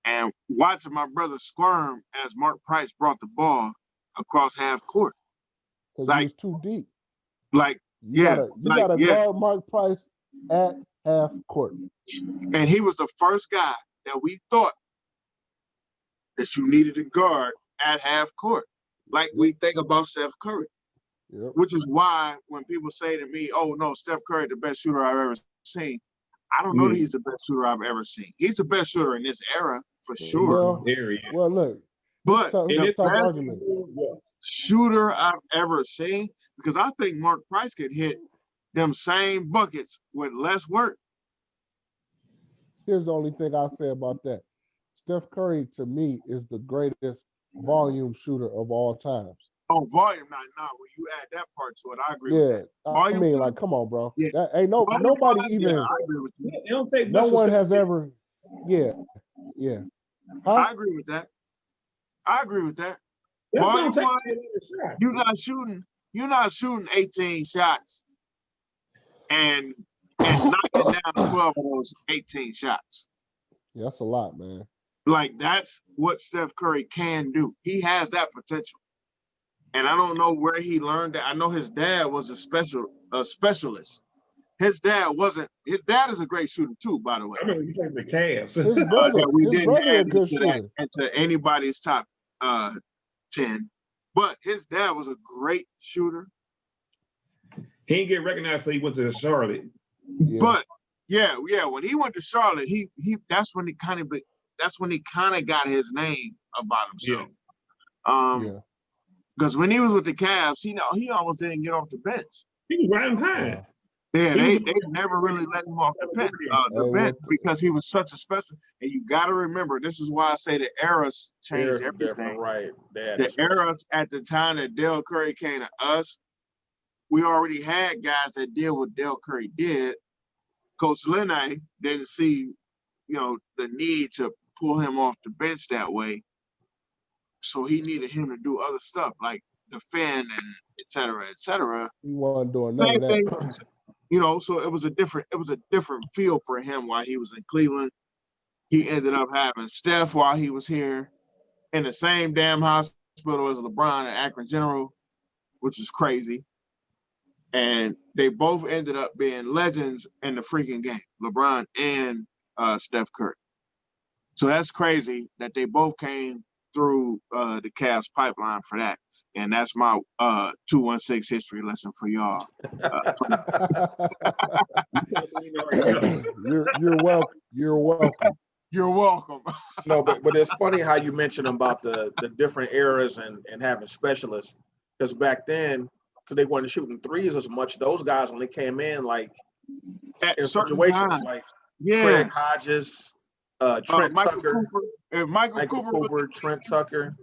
and watching my brother squirm as Mark Price brought the ball across half court. Because he was too deep. Like, you gotta guard Mark Price at half court. And he was the first guy that we thought that you needed to guard at half court. Like we think about Steph Curry. Yep. Which is why when people say to me, oh no, Steph Curry the best shooter I've ever seen, I don't know that he's the best shooter I've ever seen. He's the best shooter in this era for sure. Well look. But the best shooter I've ever seen, because I think Mark Price could hit them same buckets with less work. Here's the only thing I'll say about that. Steph Curry, to me, is the greatest volume shooter of all times. Oh, volume, not when you add that part to it, I agree with that. I mean, like, come on, bro. Yeah. That ain't nobody even. I agree with you. It don't take no one has ever. Yeah. Huh? I agree with that. Volume, you're not shooting 18 shots and knocking down 12 of those 18 shots. Yeah, that's a lot, man. Like, that's what Steph Curry can do. He has that potential. And I don't know where he learned that. I know his dad was a specialist. His dad is a great shooter too, by the way. I remember you played the Cavs. His brother a good shooter. Into anybody's top 10. But his dad was a great shooter. He didn't get recognized until he went to Charlotte. Yeah. But when he went to Charlotte, that's when he kind of got his name about himself. Because when he was with the Cavs, he almost didn't get off the bench. He was riding high. Yeah, they never really let him off the bench because he was such a special. And you got to remember, this is why I say the eras changed everything. Right. The eras at the time that Dell Curry came to us, we already had guys that did what Dell Curry did. Coach Linne didn't see, the need to pull him off the bench that way. So he needed him to do other stuff like defend and et cetera, et cetera. He wasn't doing none of that. So it was a different feel for him while he was in Cleveland. He ended up having Steph while he was here in the same damn hospital as LeBron at Akron General, which is crazy. And they both ended up being legends in the freaking game, LeBron and Steph Curry. So that's crazy that they both came through the Cavs pipeline for that. And that's my 216 history lesson for y'all. You're welcome. You're welcome. You're welcome. No, but it's funny how you mentioned about the different eras and having specialists. Because back then, because they weren't shooting threes as much, those guys only came in like in situations like Craig Hodges, Trent Tucker, Michael Cooper, Trent Tucker.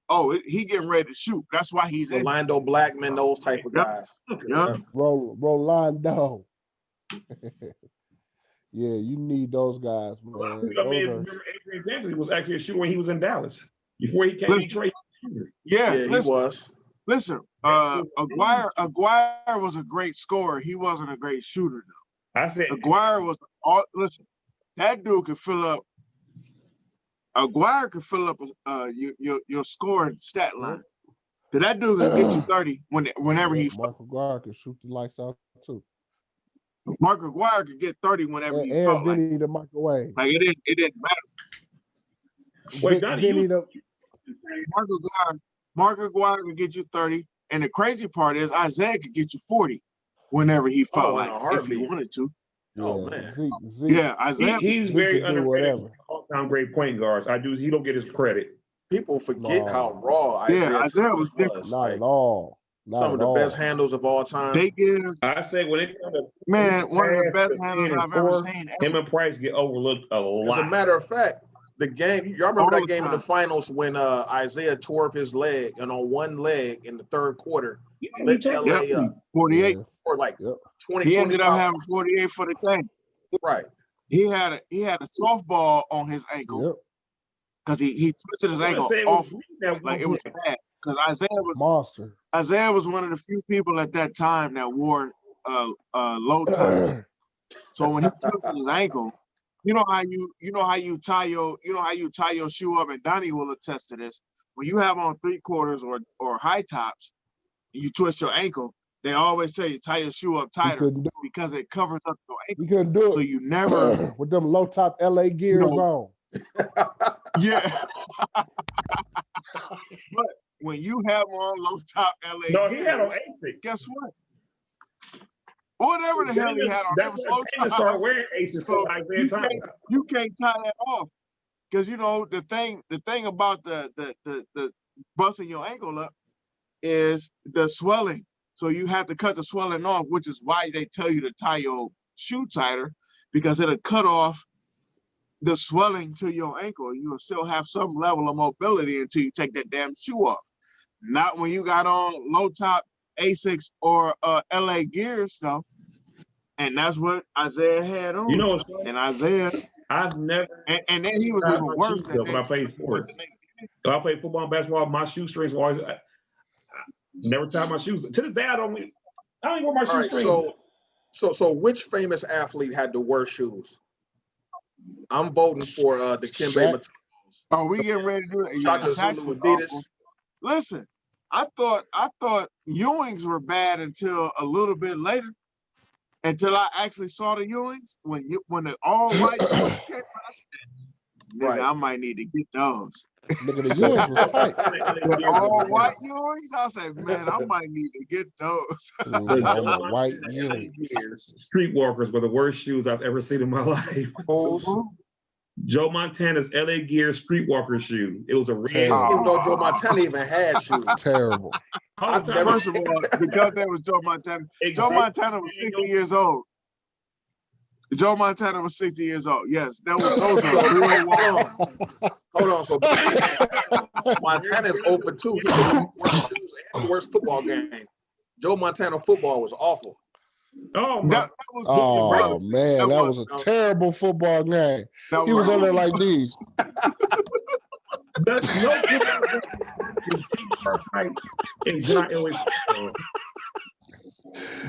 Oh, he getting ready to shoot. That's why he's Orlando Blackman, those type of guys. Yeah. Rolando. Yeah, you need those guys, man. Remember Adrian Dantley was actually a shooter when he was in Dallas. Before he came to Detroit. Yeah, he was. Listen, Aguirre was a great scorer. He wasn't a great shooter, though. I said Aguirre was listen, that dude could fill up. Aguirre could fill up your scoring stat line. That dude can get you 30 whenever he. Mark Aguirre can shoot the lights out too. Mark Aguirre could get 30 whenever he felt like. Vinny the microwave. Like it didn't matter. Wait, Donnie, Mark Aguirre could get you 30, and the crazy part is Isaiah could get you 40 whenever he felt like if he wanted to. Oh man, Isaiah. He's very underrated. All-time great point guards. He don't get his credit. People forget how raw Isaiah was different. Not at all. Some of the best handles of all time. I say when it comes to one of the best handles I've ever seen. Him and Price get overlooked a lot. As a matter of fact, the game, y'all remember that game in the finals when Isaiah tore up his leg and on one leg in the third quarter, lit LA up 48 or like 20. He ended up having 48 for the game. Right. He had a softball on his ankle because he twisted his ankle off. Like it was bad because Isaiah was monster. Isaiah was one of the few people at that time that wore low tops. So when he twisted his ankle, you know how you tie your shoe up, and Donnie will attest to this. When you have on 3/4 or high tops, and you twist your ankle, they always tell you tie your shoe up tighter because it covers up your ankle. You couldn't do it. So you never with them low top LA gears on. Yeah. But when you have on low top LA gears, he had on Asics. Guess what? Whatever the hell he had on, that was low top. Start wearing Asics, so you can't tie that off because the thing about the busting your ankle up is the swelling. So you have to cut the swelling off, which is why they tell you to tie your shoe tighter because it'll cut off the swelling to your ankle. You will still have some level of mobility until you take that damn shoe off. Not when you got on low top Asics or LA gears though. And that's what Isaiah had on. And Isaiah, I've never and then he was even worse when I played sports. When I played football and basketball, my shoestrings were always I never tied my shoes. To this day, I don't even wear my shoestrings. So which famous athlete had the worst shoes? I'm voting for the Dikembe Mutombo. Oh, we getting ready to do it. Shaka Zulu Adidas. Listen, I thought Ewings were bad until a little bit later. Until I actually saw the Ewings when the all white Ewings came out. Nigga, I might need to get those. Nigga, the Ewings was tight. The all white Ewings, I said, man, I might need to get those. White Ewings. Streetwalkers were the worst shoes I've ever seen in my life. Joe Montana's LA Gear Streetwalker shoe. It was a red. Even though Joe Montana even had shoes. Terrible. First of all, because that was Joe Montana. Joe Montana was 60 years old. Joe Montana was 60 years old. Yes, those are real ones. Hold on. So Montana's 0 for 2. He had the worst football game. Joe Montana football was awful. Oh, man, that was a terrible football game. He was on there like these. That's no fight in John Elway.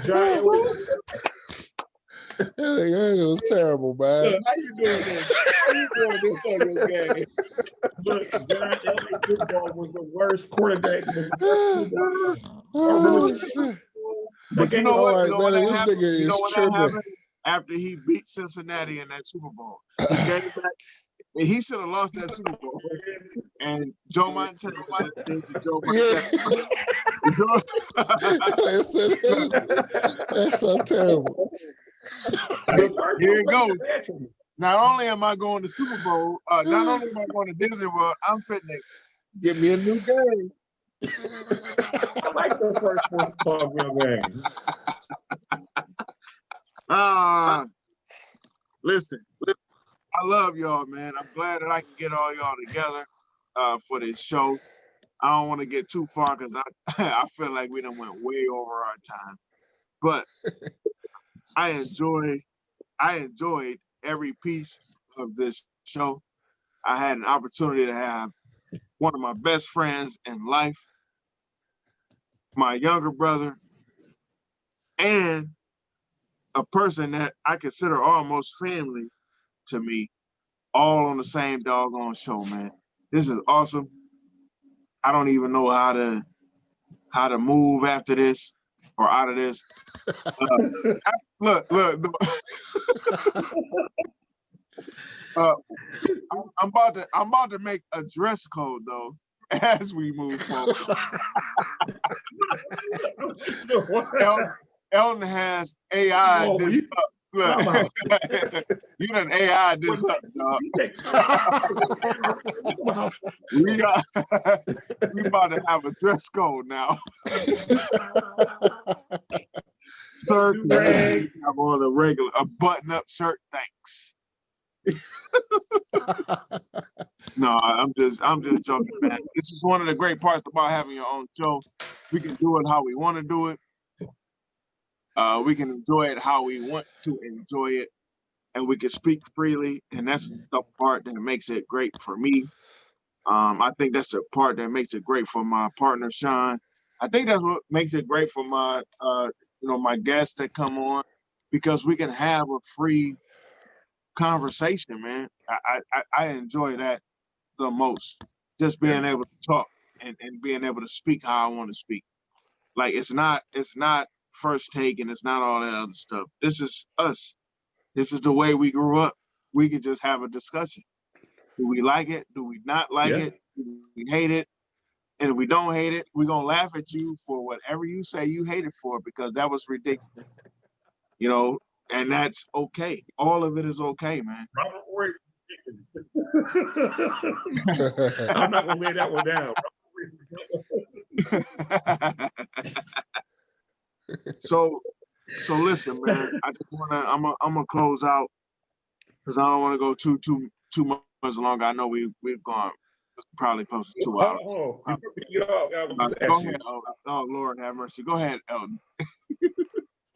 John Elway. It was terrible, man. Look, how you doing this? How you doing this on your game? Look, John Elway football was the worst quarterback. Oh, shit. But you know what? This nigga is tripping. After he beat Cincinnati in that Super Bowl, he came back. And he should have lost that Super Bowl. And Joe Montana did the Joe Montana. That's so terrible. Here it goes. Not only am I going to Super Bowl, not only am I going to Disney World, I'm fitting to give me a new game. I like the first football game. Listen, I love y'all, man. I'm glad that I can get all y'all together for this show. I don't want to get too far because I feel like we done went way over our time. But I enjoyed every piece of this show. I had an opportunity to have one of my best friends in life, my younger brother, and a person that I consider almost family to me, all on the same doggone show, man. This is awesome. I don't even know how to move after this or out of this. Look. I'm about to make a dress code though as we move forward. Elton has AI this up. Look, you done AI this up, dog. We about to have a dress code now. Sir, I'm on a button-up shirt, thanks. No, I'm just joking, man. This is one of the great parts about having your own show. We can do it how we want to do it. We can enjoy it how we want to enjoy it, and we can speak freely, and that's the part that makes it great for me. I think that's the part that makes it great for my partner, Sean. I think that's what makes it great for my, my guests that come on, because we can have a free conversation, man. I enjoy that the most, just being able to talk and being able to speak how I want to speak. Like it's not first take and it's not all that other stuff. This is us. This is the way we grew up. We can just have a discussion. Do we like it? Do we not like it? Do we hate it? And if we don't hate it, we're gonna laugh at you for whatever you say you hate it for, because that was ridiculous. And that's okay. All of it is okay, man. I'm not gonna lay that one down. So listen, man. I'm gonna close out because I don't want to go too much longer. I know we've gone probably close to 2 hours. Go ahead. Oh, Lord have mercy. Go ahead, Elton.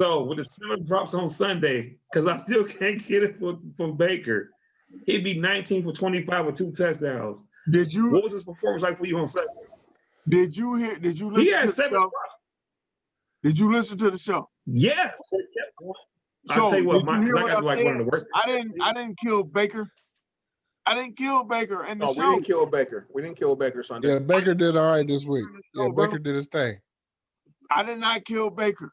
So when the summer drops on Sunday, because I still can't get it from Baker, he'd be 19 for 25 with 2 touchdowns. What was his performance like for you on Sunday? Did you listen to the show? Did you listen to the show? Yes. So, I'll tell you what, I got like one of the worst. I didn't kill Baker. I didn't kill Baker in the show. We didn't kill Baker. We didn't kill Baker Sunday. Yeah, Baker did all right this week. Yeah, Baker did his thing. I did not kill Baker.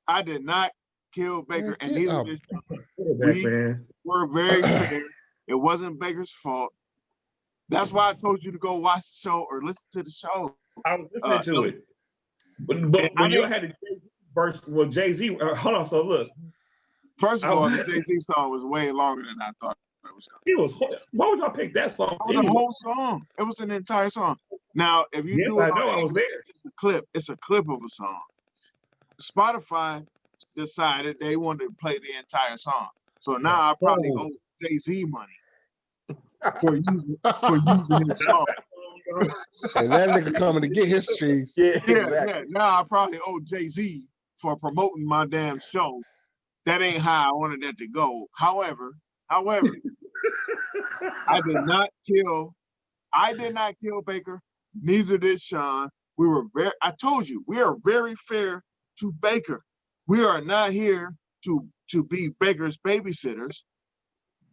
I did not kill Baker. And neither did we were very fair. It wasn't Baker's fault. That's why I told you to go watch the show or listen to the show. I was listening to it. But when you had the Jay-Z verse, Jay-Z, hold on, so look. First of all, the Jay-Z song was way longer than I thought it was going to be. Why would y'all pick that song? The whole song. It was an entire song. Now, if you Yes, do it I on know. I was English, there. it's a clip of a song. Spotify decided they wanted to play the entire song. So now I probably Oh. owe Jay-Z money for using his song. And that nigga coming to get his cheese. Yeah, Yeah, exactly. yeah. Now I probably owe Jay-Z for promoting my damn show. That ain't how I wanted that to go. However, I did not kill Baker. Neither did Sean. I told you, we are very fair to Baker. We are not here to be Baker's babysitters,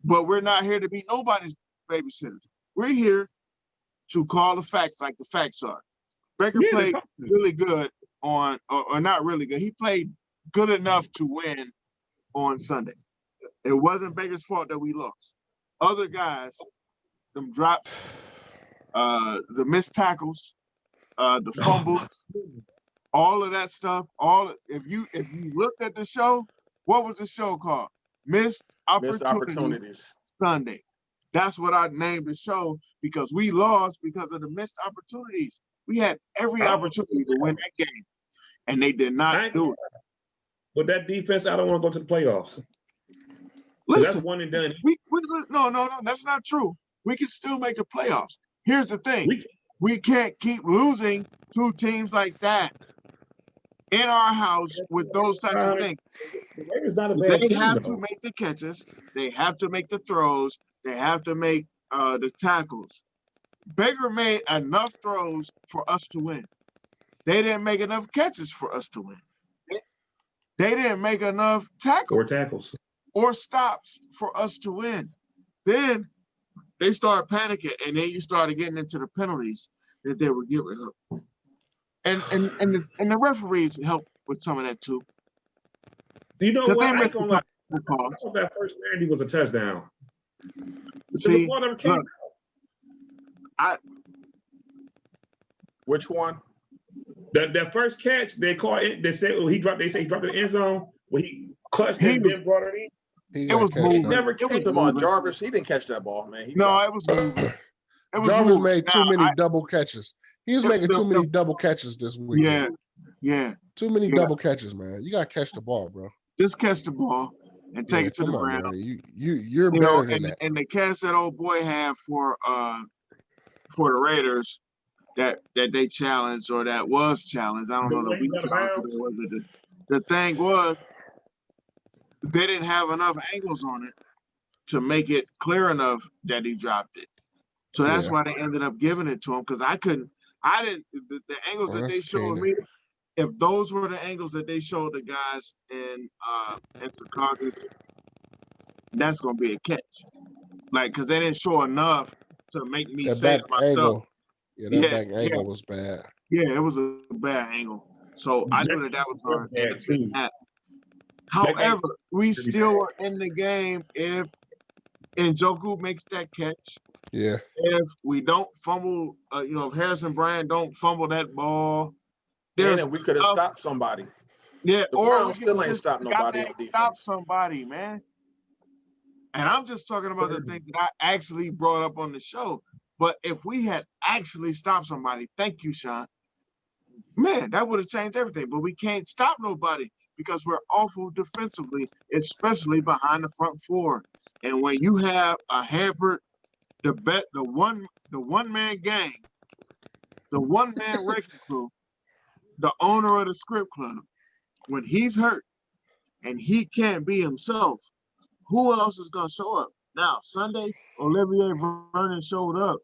but we're not here to be nobody's babysitters. We're here to call the facts like the facts are. Baker played really good or not really good. He played good enough to win on Sunday. It wasn't Baker's fault that we lost. Other guys, them drops, the missed tackles, the fumbles, all of that stuff. If you looked at the show, what was the show called? Missed Opportunities Sunday. That's what I named the show because we lost because of the missed opportunities. We had every opportunity to win that game, and they did not do it. With that defense, I don't want to go to the playoffs. Listen, that's one and done. No, that's not true. We can still make the playoffs. Here's the thing. We can't keep losing to teams like that in our house with those types of things. They have to make the catches. They have to make the throws. They have to make the tackles. Baker made enough throws for us to win. They didn't make enough catches for us to win. They didn't make enough tackles or stops for us to win. Then they started panicking, and then you started getting into the penalties that they were giving up. And the referees helped with some of that too. Do you know what? I thought that first 90 was a touchdown. See, look, which one? That first catch they caught it. They said he dropped. They say he dropped it in the end zone when he clutched and then brought it in. It was moving. Never catch the ball. Jarvis, he didn't catch that ball, man. It was moving. Jarvis made too many double catches. He was making too many double catches this week. Yeah. Too many double catches, man. You gotta catch the ball, bro. Just catch the ball and take it to the ground. You're better than that. And the catch that old boy had for the Raiders that they challenged or that was challenged. I don't know that we challenged it. The thing was they didn't have enough angles on it to make it clear enough that he dropped it. So that's why they ended up giving it to him because the angles that they showed me, if those were the angles that they showed the guys in Chicago, that's gonna be a catch. Like, because they didn't show enough to make me say it myself. Angle. Yeah, that back angle was bad. Yeah, it was a bad angle. So I knew that was hard. However, we still were in the game if Njoku makes that catch. Yeah. If we don't fumble, if Harrison Bryant don't fumble that ball, then we could have stopped somebody. Yeah, or we still ain't stopped nobody. Stop somebody, man. And I'm just talking about the thing that I actually brought up on the show. But if we had actually stopped somebody, thank you, Sean. Man, that would have changed everything. But we can't stop nobody because we're awful defensively, especially behind the front four. And when you have a hampered, the one-man gang, the one-man wrecking crew, the owner of the script club, when he's hurt and he can't be himself, who else is going to show up? Now, Sunday, Olivier Vernon showed up.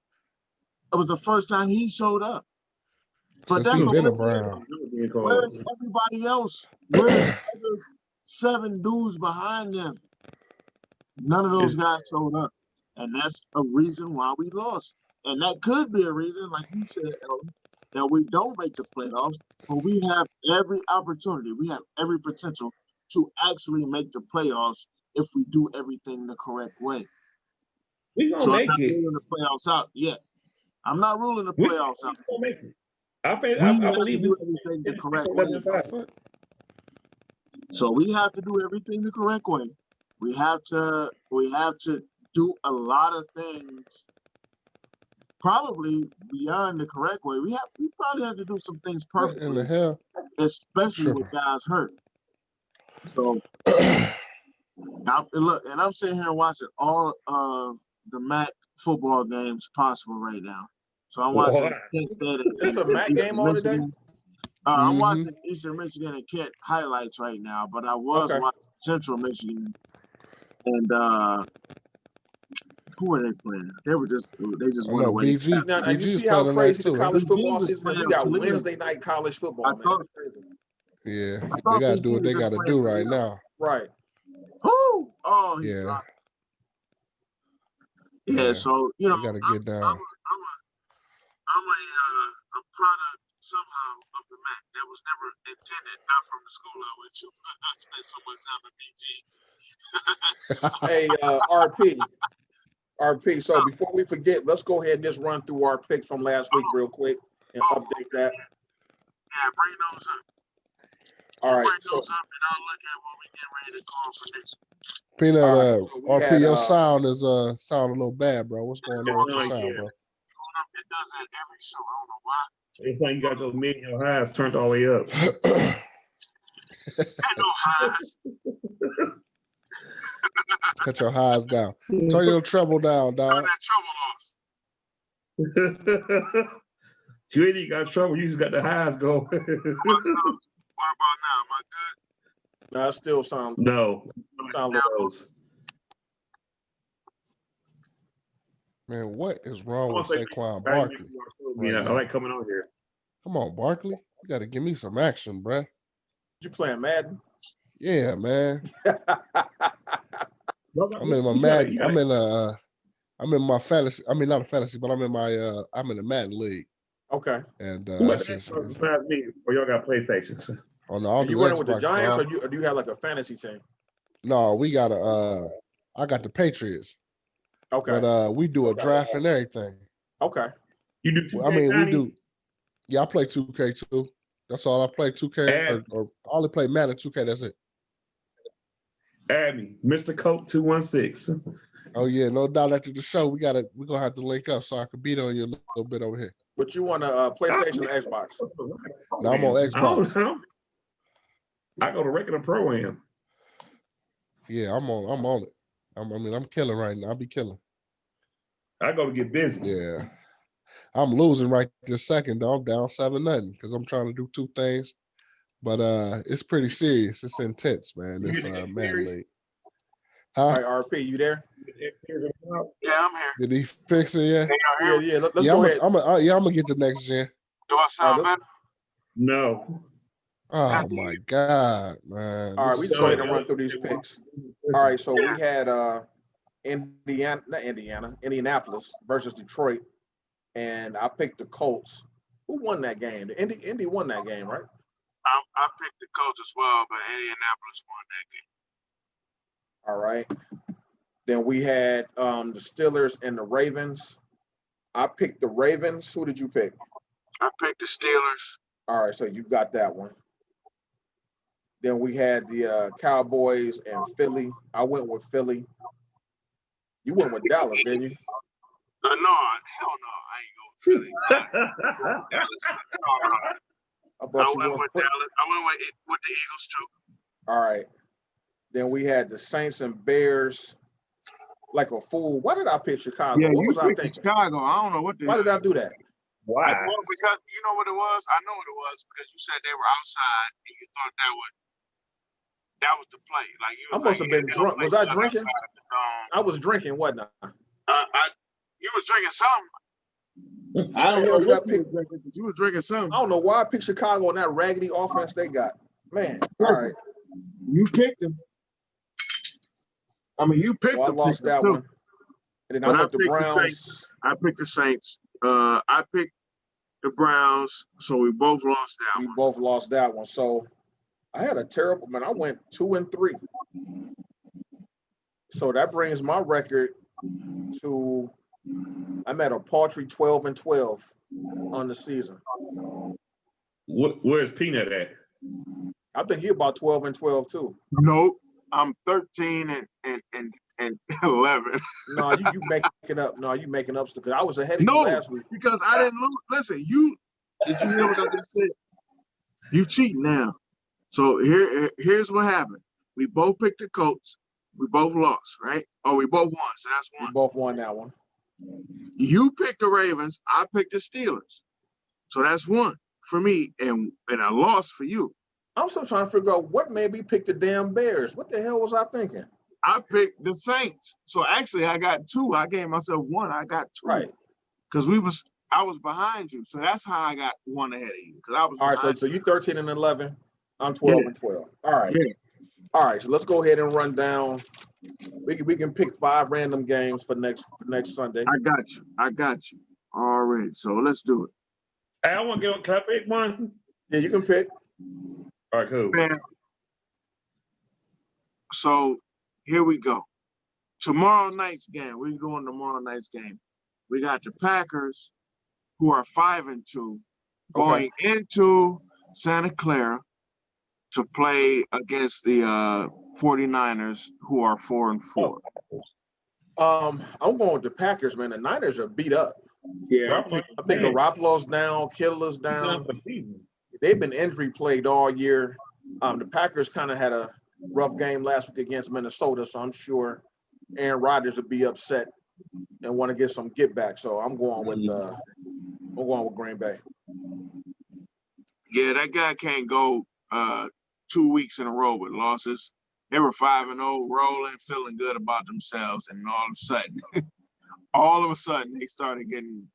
It was the first time he showed up. But that's been around. Where's everybody else? Where's the other 7 dudes behind them? None of those guys showed up. And that's a reason why we lost. And that could be a reason, like you said, Elton, that we don't make the playoffs, but we have every opportunity. We have every potential to actually make the playoffs if we do everything the correct way. We're going to make it. I'm not ruling the playoffs out yet. I'm not ruling the playoffs out. We're going to make it. I believe we do everything the correct way. So we have to do everything the correct way. We have to do a lot of things probably beyond the correct way. We probably have to do some things What in the perfectly, hell? especially Sure. with guys hurt. So look, and I'm sitting here watching all of the MAC football games possible right now. So I'm watching Kent State It's a MAC game on today? I'm watching Eastern Michigan and Kent highlights right now, but I was watching Central Michigan and who were they playing? They just went away. BG. Now you BG's see how playing crazy tonight the too, college ain't he? football BG was season is? We playing got Toledo. Wednesday night college football, man. That's crazy. Yeah, I they thought gotta BG do what was they just gotta playing do right Toledo. now. Right. Who? Oh, he Yeah. dropped. Yeah. Yeah, so you know, They gotta get down. I'm a product somehow of the MAC. That was never intended, not from the school I went to, but I spent so much time at BG. Hey, RP. So before we forget, let's go ahead and just run through our picks from last week real quick and update that. Yeah, bring those up. All right. Bring So, those up, and I'll look at what we get ready to call for next. Peanut, all right, so we RP, had, your sound is sound a little bad, bro. What's going on with your sound, bro? It does that every show. I don't know why. It's like you got those mid and your highs turned all the way up. Ain't no highs. Cut your highs down. Turn your treble down, Turn dog. that trouble off. You ain't even got trouble. You just got the highs go. What about now? Am I good? no, it still sound No. low. Man, what is wrong with Saquon I Barkley? like coming on here. Come on, Barkley. You got to give me some action, bruh. You playing Madden? Yeah, man. I'm in my Madden. I'm in my fantasy. I mean, not a fantasy, but I'm in the Madden league. Okay. And Who got besides me? Or y'all got PlayStations? Oh no, I'll do you running with the Xbox, Giants, dog. or do you have like a fantasy team? No, we got I got the Patriots. Okay. But we do a draft and everything. Okay. You do 2K, I mean, we Donnie? do. Yeah, I play 2K too. That's all I play. 2K or I only play Madden 2K. That's it. Add me, Mr. Coke 216. Oh yeah, no doubt. After the show, we're gonna have to link up so I can beat on you a little bit over here. But you want a PlayStation or Xbox? Now I'm on Xbox. I go to regular Pro-Am. Yeah, I'm on it. I'm killing right now. I'll be killing. I go to get busy. Yeah. I'm losing right this second, though. I'm down 7-0 because I'm trying to do two things. But it's pretty serious. It's intense, man. This Madden league. Huh? All right, RP, you there? Yeah, I'm here. Did he fix it yet? Yeah. Let's go ahead. I'm gonna get the next gen. Do I sound better? No. Oh my God, man. All right, we just go ahead and run through these picks. All right, so we had Indianapolis versus Detroit, and I picked the Colts. Who won that game? Indy won that game, right? I picked the Colts as well, but Indianapolis won that game. All right. Then we had the Steelers and the Ravens. I picked the Ravens. Who did you pick? I picked the Steelers. All right, so you got that one. Then we had the Cowboys and Philly. I went with Philly. You went with Dallas, didn't you? No, hell no. I ain't going with Philly. I went with Dallas. I went with the Eagles too. All right. Then we had the Saints and Bears. Like a fool. Why did I pick Chicago? Yeah, what was I picked thinking? Chicago. I don't know what the Why did I do that? Why? Well, because you know what it was? I know what it was because you said they were outside and you thought that was the play. Like you I must have been drunk. Was I drinking? I was drinking, wasn't I? You was drinking something. I don't know what you was drinking something. I don't know why I picked Chicago on that raggedy offense they got. Man, all right. You picked them. I mean, you picked them. I lost that one. And then I went the Browns. I picked the Saints. I picked the Browns. So we both lost that one. We both lost that one. So I had a terrible, man. I went 2-3. So that brings my record to, I'm at a paltry 12-12 on the season. Where's Peanut at? I think he about 12-12 too. Nope. I'm 13 and and 11. No, you making up. No, you making up stuff. Because I was ahead of you No, last week. because I didn't lose. Listen, did you hear what I just said? You cheat now. So here's what happened. We both picked the Colts. We both lost, right? Oh, we both won. So that's We one. both won that one. You picked the Ravens. I picked the Steelers. So that's one for me and a loss for you. I'm still trying to figure out what made me pick the damn Bears. What the hell was I thinking? I picked the Saints. So actually I got two. I gave myself one. I got two. Right. Because I was behind you. So that's how I got one ahead of you. Because I was All right, so you 13 and 11. I'm 12 and 12. All right. Yeah. All right, so let's go ahead and run down. We can pick 5 random games for next Sunday. I got you. Already. So let's do it. Hey, I want to get on. Can I pick one? Yeah, you can pick. All right, cool. Man. So here we go. Tomorrow night's game. We're doing tomorrow night's game. We got the Packers, who are 5-2, going into Santa Clara to play against the 49ers, who are 4-4. I'm going with the Packers, man. The Niners are beat up. Yeah. I think Garoppolo's down, Kittle's down. They've been injury plagued all year. The Packers kind of had a rough game last week against Minnesota, so I'm sure Aaron Rodgers would be upset and want to get some get back. So I'm going with Green Bay. Yeah, that guy can't go 2 weeks in a row with losses. They were 5-0, rolling, feeling good about themselves, and all of a sudden, they started getting,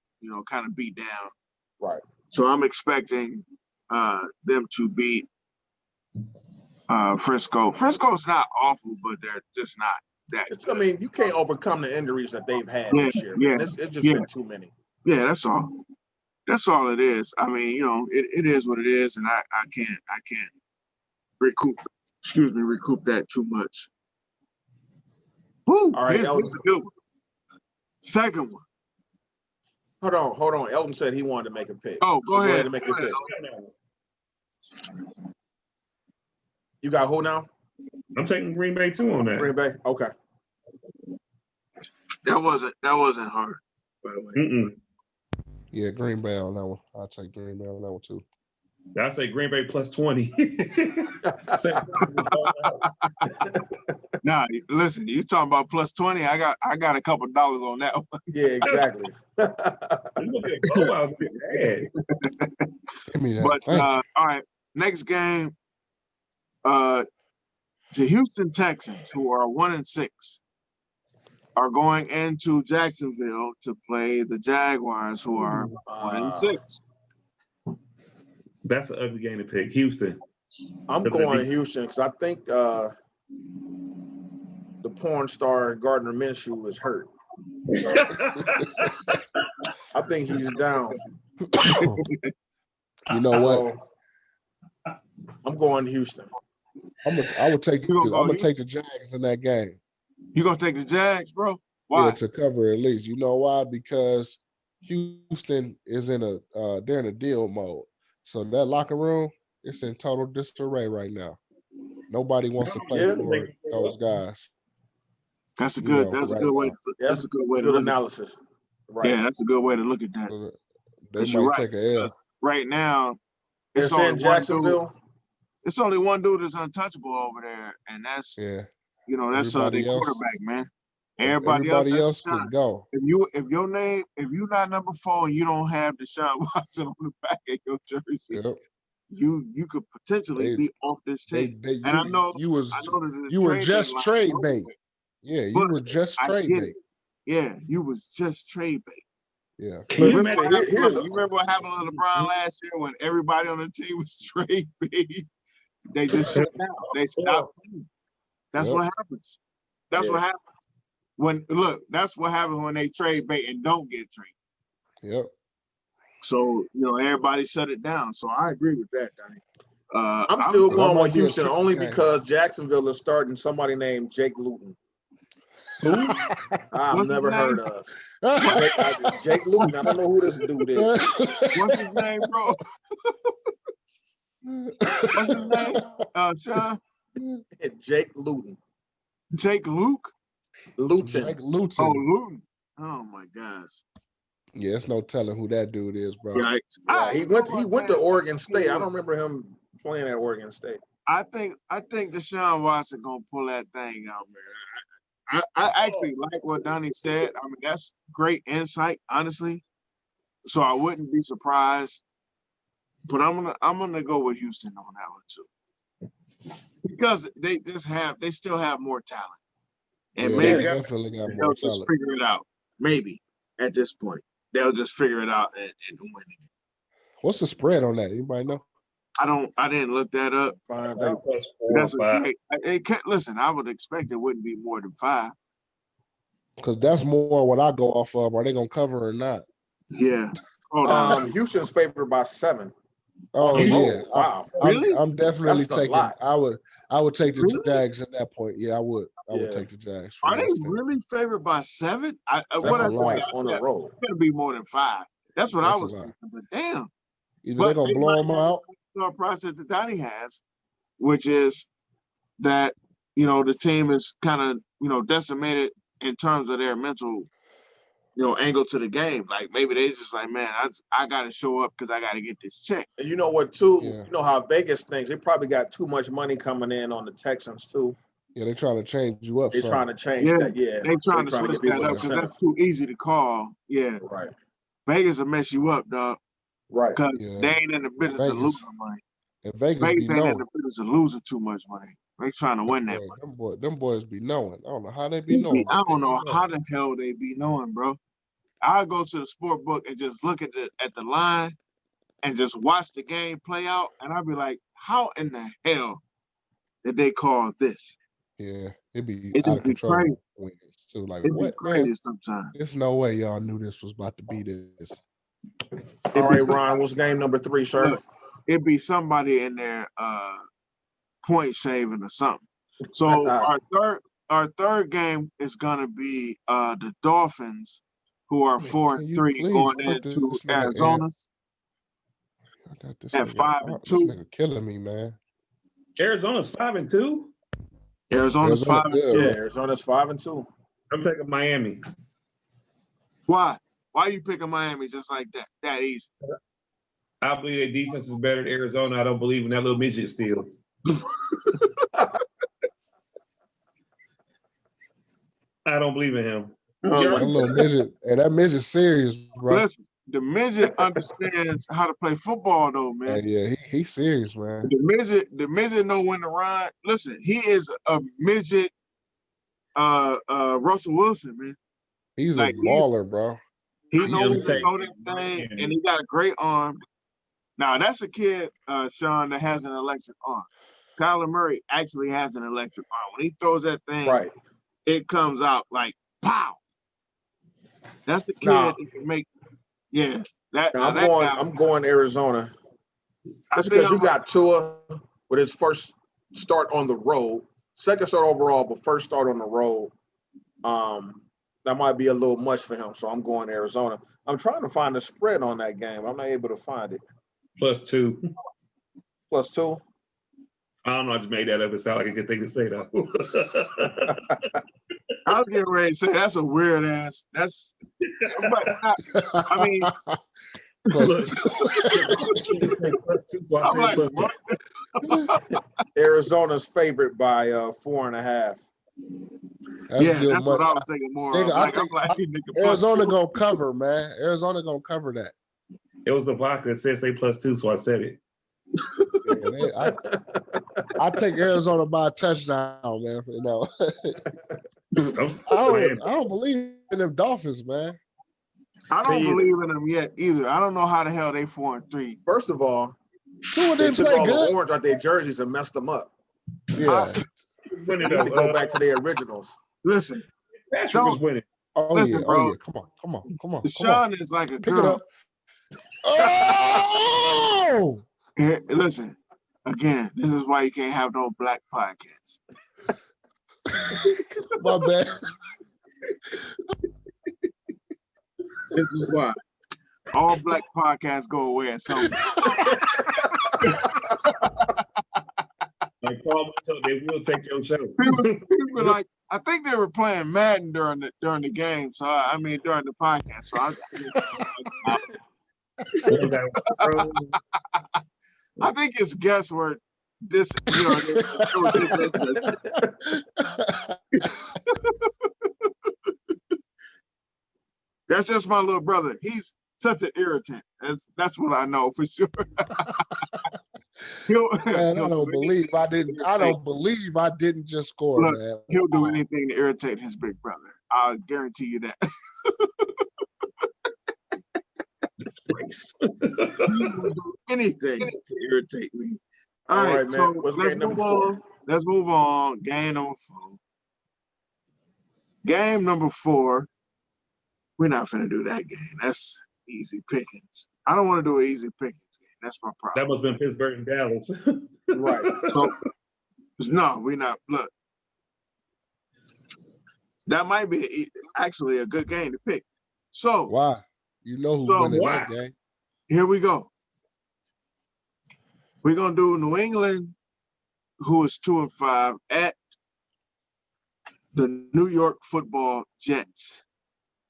kind of beat down. Right. So I'm expecting them to beat Frisco. Frisco's not awful, but they're just not that good. I mean, you can't overcome the injuries that they've had this year. Yeah, man. It's just been too many. Yeah, that's all. That's all it is. I mean, it is what it is, and I can't recoup that too much. Woo, all right, here's a good one. Second one. Hold on. Elton said he wanted to make a pick. Oh, go ahead. And make a pick. You got who now? I'm taking Green Bay too on that. Green Bay. Okay. That wasn't hard, by the way. Mm-mm. Yeah, Green Bay on that one. I'll take Green Bay on that one too. I say Green Bay plus 20. Nah, listen, you talking about plus 20? I got a couple dollars on that one. Yeah, exactly. All right, next game. The Houston Texans, who are 1-6, are going into Jacksonville to play the Jaguars, who are 1-6. That's an ugly game to pick. Houston. I'm going Houston because I think the porn star Gardner Minshew is hurt. I think he's down. You know what? I'm going Houston. I'm gonna take the Jags in that game. You gonna take the Jags, bro? Why? Yeah, to cover at least. You know why? Because Houston is they're in a deal mode. So that locker room, it's in total disarray right now. Nobody wants to play for those guys. That's a good way. That's a good way to look analysis. Right. Yeah, that's a good way to look at that. So they might take an L. Right now, it's in Jacksonville. It's only one dude that's untouchable over there, and that's the quarterback, man. Everybody else can go. If you're not number 4 and you don't have Deshaun Watson on the back of your jersey, you could potentially be off this team. You were just trade bait. Yeah, you were just trade bait. Yeah, you was just trade bait. Yeah. You remember what happened to LeBron last year when everybody on the team was trade bait? They just shut down. They stopped. That's what happens. That's what happens. That's what happens when they trade bait and don't get traded. Yep. So, everybody shut it down. So I agree with that, Donnie. I'm still going with Houston only because Jacksonville is starting somebody named Jake Luton. Who? I've never heard of. Jake Luton. I don't know who this dude is. What's his name, bro? What's his name? Sean? Jake Luton. Jake Luke? Luton. Like Luton. Oh, Luton. Oh my gosh. Yeah, it's no telling who that dude is, bro. Yikes. Yeah, he went to Oregon State. I don't remember him playing at Oregon State. I think Deshaun Watson gonna pull that thing out, man. I actually like what Donnie said. I mean, that's great insight, honestly. So I wouldn't be surprised. But I'm gonna go with Houston on that one too. Because they still have more talent. And Yeah, maybe they definitely got they'll more just talent. figure it out. Maybe at this point. They'll just figure it out and win it. What's the spread on that? Anybody know? I didn't look that up. Find Like out. plus 4 or That's 5. great. It can't, listen, I would expect it wouldn't be more than 5. Because that's more what I go off of. Are they gonna cover or not? Yeah. Hold on. Houston's favored by 7. Oh On the yeah. road. Wow. Really? I'm definitely That's a taking. lot. I would take the Really? Jags at that point. Yeah, I would. I would Yeah. take the Jags. Are they that stand. really favored by 7? That's What a I lot. think On the road. it's gonna be more than 5. That's what I That's a was lot. thinking. But damn. Either But they're gonna they blow might them have out. the same process that Donnie has, which is that the team is kind of decimated in terms of their mental angle to the game. Like maybe they just like, man, I got to show up because I got to get this check. And you know what, too? Yeah. You know how Vegas thinks. They probably got too much money coming in on the Texans, too. Yeah, they're trying to change you up. They're some. trying to change Yeah, that. Yeah. They trying to They're switch give that people up because that's incentive. too easy to call. Yeah, Right. Vegas will mess you up, dog, Right. because Yeah. they ain't in the business of Vegas. losing money. And Vegas Vegas be ain't in knowing. the business of losing too much money. They trying to win that money. Them boys be knowing. I don't know how they be knowing. I but they don't be know how knowing. the hell they be knowing, bro. I'll go to the sport book and just look at the line and just watch the game play out, and I'll be like, how in the hell did they call this? Yeah, it'd be It out just of be control crazy. wings too. Like It'd be what, crazy man? sometimes. There's no way y'all knew this was about to be this. All right, Ron, what's game number 3, sir? Look, it'd be somebody in there point shaving or something. So our third game is gonna be the Dolphins, who are Man, 4-3 please going put into this nigga Arizona I got this at nigga. 5-2. This nigga killing me, man. Arizona's 5-2. Arizona's Arizona 5-2. good, Yeah, bro. Arizona's 5-2. I'm taking Miami. Why? Why you picking Miami just like that? That easy? I believe their defense is better than Arizona. I don't believe in that little midget still. I don't believe in him. That little midget. Hey, that midget serious, bro. Listen, the midget understands how to play football, though, Hey, man. yeah, he's serious, man. The midget know when to run. Listen, he is a midget, Russell Wilson, man. He's like, a baller, bro. He He's knows a to throw that tank. thing, and he got a great arm. Now that's a kid, Sean, that has an electric arm. Kyler Murray actually has an electric arm. When he throws that thing, Right. it comes out like pow. That's the kid Now- that can make. Yeah, that. Now, now that guy, I'm going Arizona. I That's think because you I'm- got Tua with his first start on the road, second start overall, but first start on the road. That might be a little much for him, so I'm going Arizona. I'm trying to find the spread on that game. I'm not able to find it. +2. +2. I don't know. I just made that up. It sounded like a good thing to say, though. I was getting ready to say that's a weird ass. That's. I mean, Plus, +2. So I I'm say like, +2. what? Arizona's favorite by 4.5. that's Yeah, good that's what I money. was thinking more Nigga, of. I Like, I'm think like, nigga, Arizona gonna cover, man. Arizona gonna cover that. It was the vodka that said say +2, so I said it. Yeah, I take Arizona by a touchdown, man. No. I don't believe in them Dolphins, man. I don't Me either. believe in them yet either. I don't know how the hell they 4-3. First of all, Tua they didn't took play all the good. orange out their jerseys and messed them up. Yeah. Winning, They had to though. go back to their originals. Listen, Patrick was winning. Oh Listen, yeah. bro. Oh yeah. Come on. Come on. Come on. Come on. Sean is like a Pick it girl. up. Oh! Here, listen, again, this is why you can't have no black podcasts. My bad. This is why. All black podcasts go away at some point. Like Paul told, they will take your show. People like, I think they were playing Madden during the game. So I mean during the podcast. So I think it's guesswork. This, you know, that's just my little brother. He's such an irritant. That's what I know for sure. Man, I don't believe I didn't just score, Look, man. He'll do anything to irritate his big brother. I'll guarantee you that. He will do anything to irritate me. All right, man. So let's move on. Let's move on. Game number 4. Game number 4. We're not finna do that game. That's easy pickings. I don't want to do an easy pickings game. That's my problem. That must have been Pittsburgh and Dallas. Right. So no, we're not. Look, that might be actually a good game to pick. So why? You know who's winning that game. Here we go. We're gonna do New England, who is 2-5, at the New York Football Jets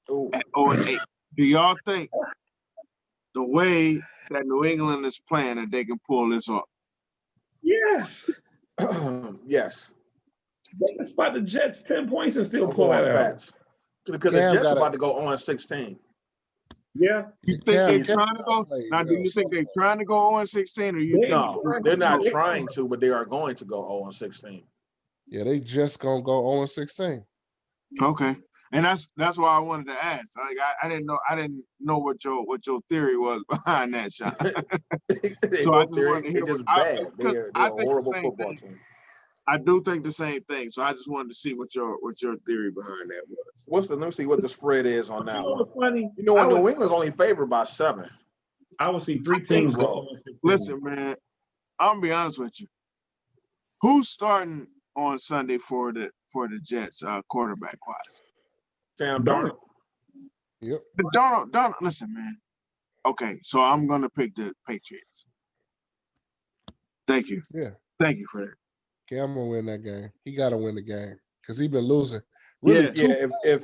at 0-8. Do y'all think the way that New England is playing that they can pull this off? Yes. Yes. They can spot the Jets 10 points and still pull that out. Because the Jets are about to go on 16. Yeah. You think they're trying to go? Now, do you think they're trying to go 0-16, or you? No, they're not trying to, but they are going to go 0-16. Yeah, they just gonna go 0-16. Okay, and that's why I wanted to ask. Like, I didn't know what your theory was behind that shot. So I just wanted to hear just bad. They're I a think horrible football team. I do think the same thing. So I just wanted to see what your theory behind that was. Let me see what the spread is on that one. Funny. You know what? New England's only favored by 7. I would see 3 teams go. Listen, man, I'm gonna be honest with you. Who's starting on Sunday for the Jets, quarterback wise? Sam Darnold. Yep. Darnold. Listen, man. Okay, so I'm gonna pick the Patriots. Thank you. Yeah. Thank you for that. Cam will win that game. He got to win the game because he's been losing. Really, if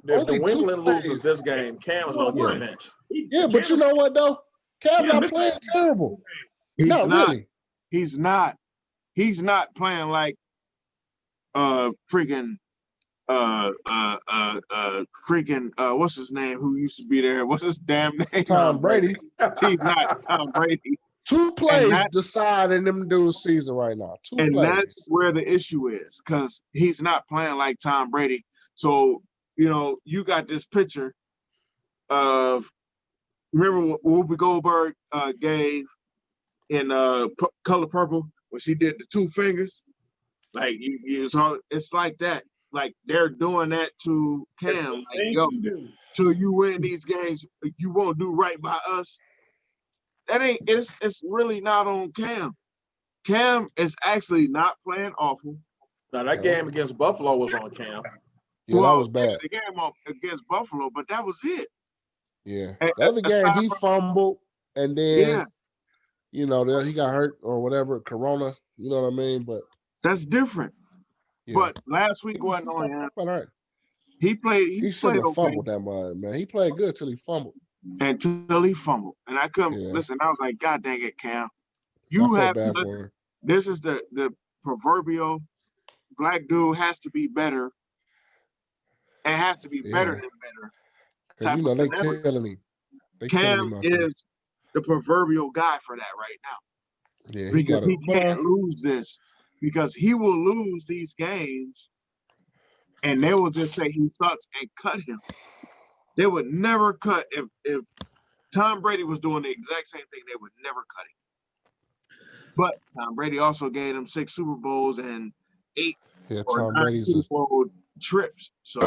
New England loses this game, Cam is going to be on the bench. Yeah, but you know what though? Cam not playing terrible. He's not. Really. He's not. He's not playing like freaking what's his name? Who used to be there? What's his damn name? Tom Brady. He's not Tom Brady. 2 plays deciding them dudes' season right now. 2 plays. And that's where the issue is, because he's not playing like Tom Brady. So, you know, you got this picture of, remember what Whoopi Goldberg gave in Color Purple when she did the 2 fingers? Like, it's like that. Like, they're doing that to Cam. Like, yo, till you win these games, you won't do right by us. That ain't, it's really not on Cam. Cam is actually not playing awful. Now that game against Buffalo was on Cam. Yeah, that was bad. The game against Buffalo, but that was it. Yeah. The other game he fumbled and then you know, he got hurt or whatever, corona, you know what I mean? But that's different. Yeah. But last week wasn't on him. All right. He shouldn't have fumbled that much, man. He played good till he fumbled. Until he fumbled. And I couldn't listen. I was like, God dang it, Cam. You have to listen. This is the proverbial black dude has to be better. And has to be better than better. You know, they killing him. Cam is the proverbial guy for that right now. Yeah, because he can't lose this. Because he will lose these games and they will just say he sucks and cut him. They would never cut if Tom Brady was doing the exact same thing, they would never cut him. But Tom Brady also gave him 6 Super Bowls and 8 Tom Brady's Super Bowl trips. So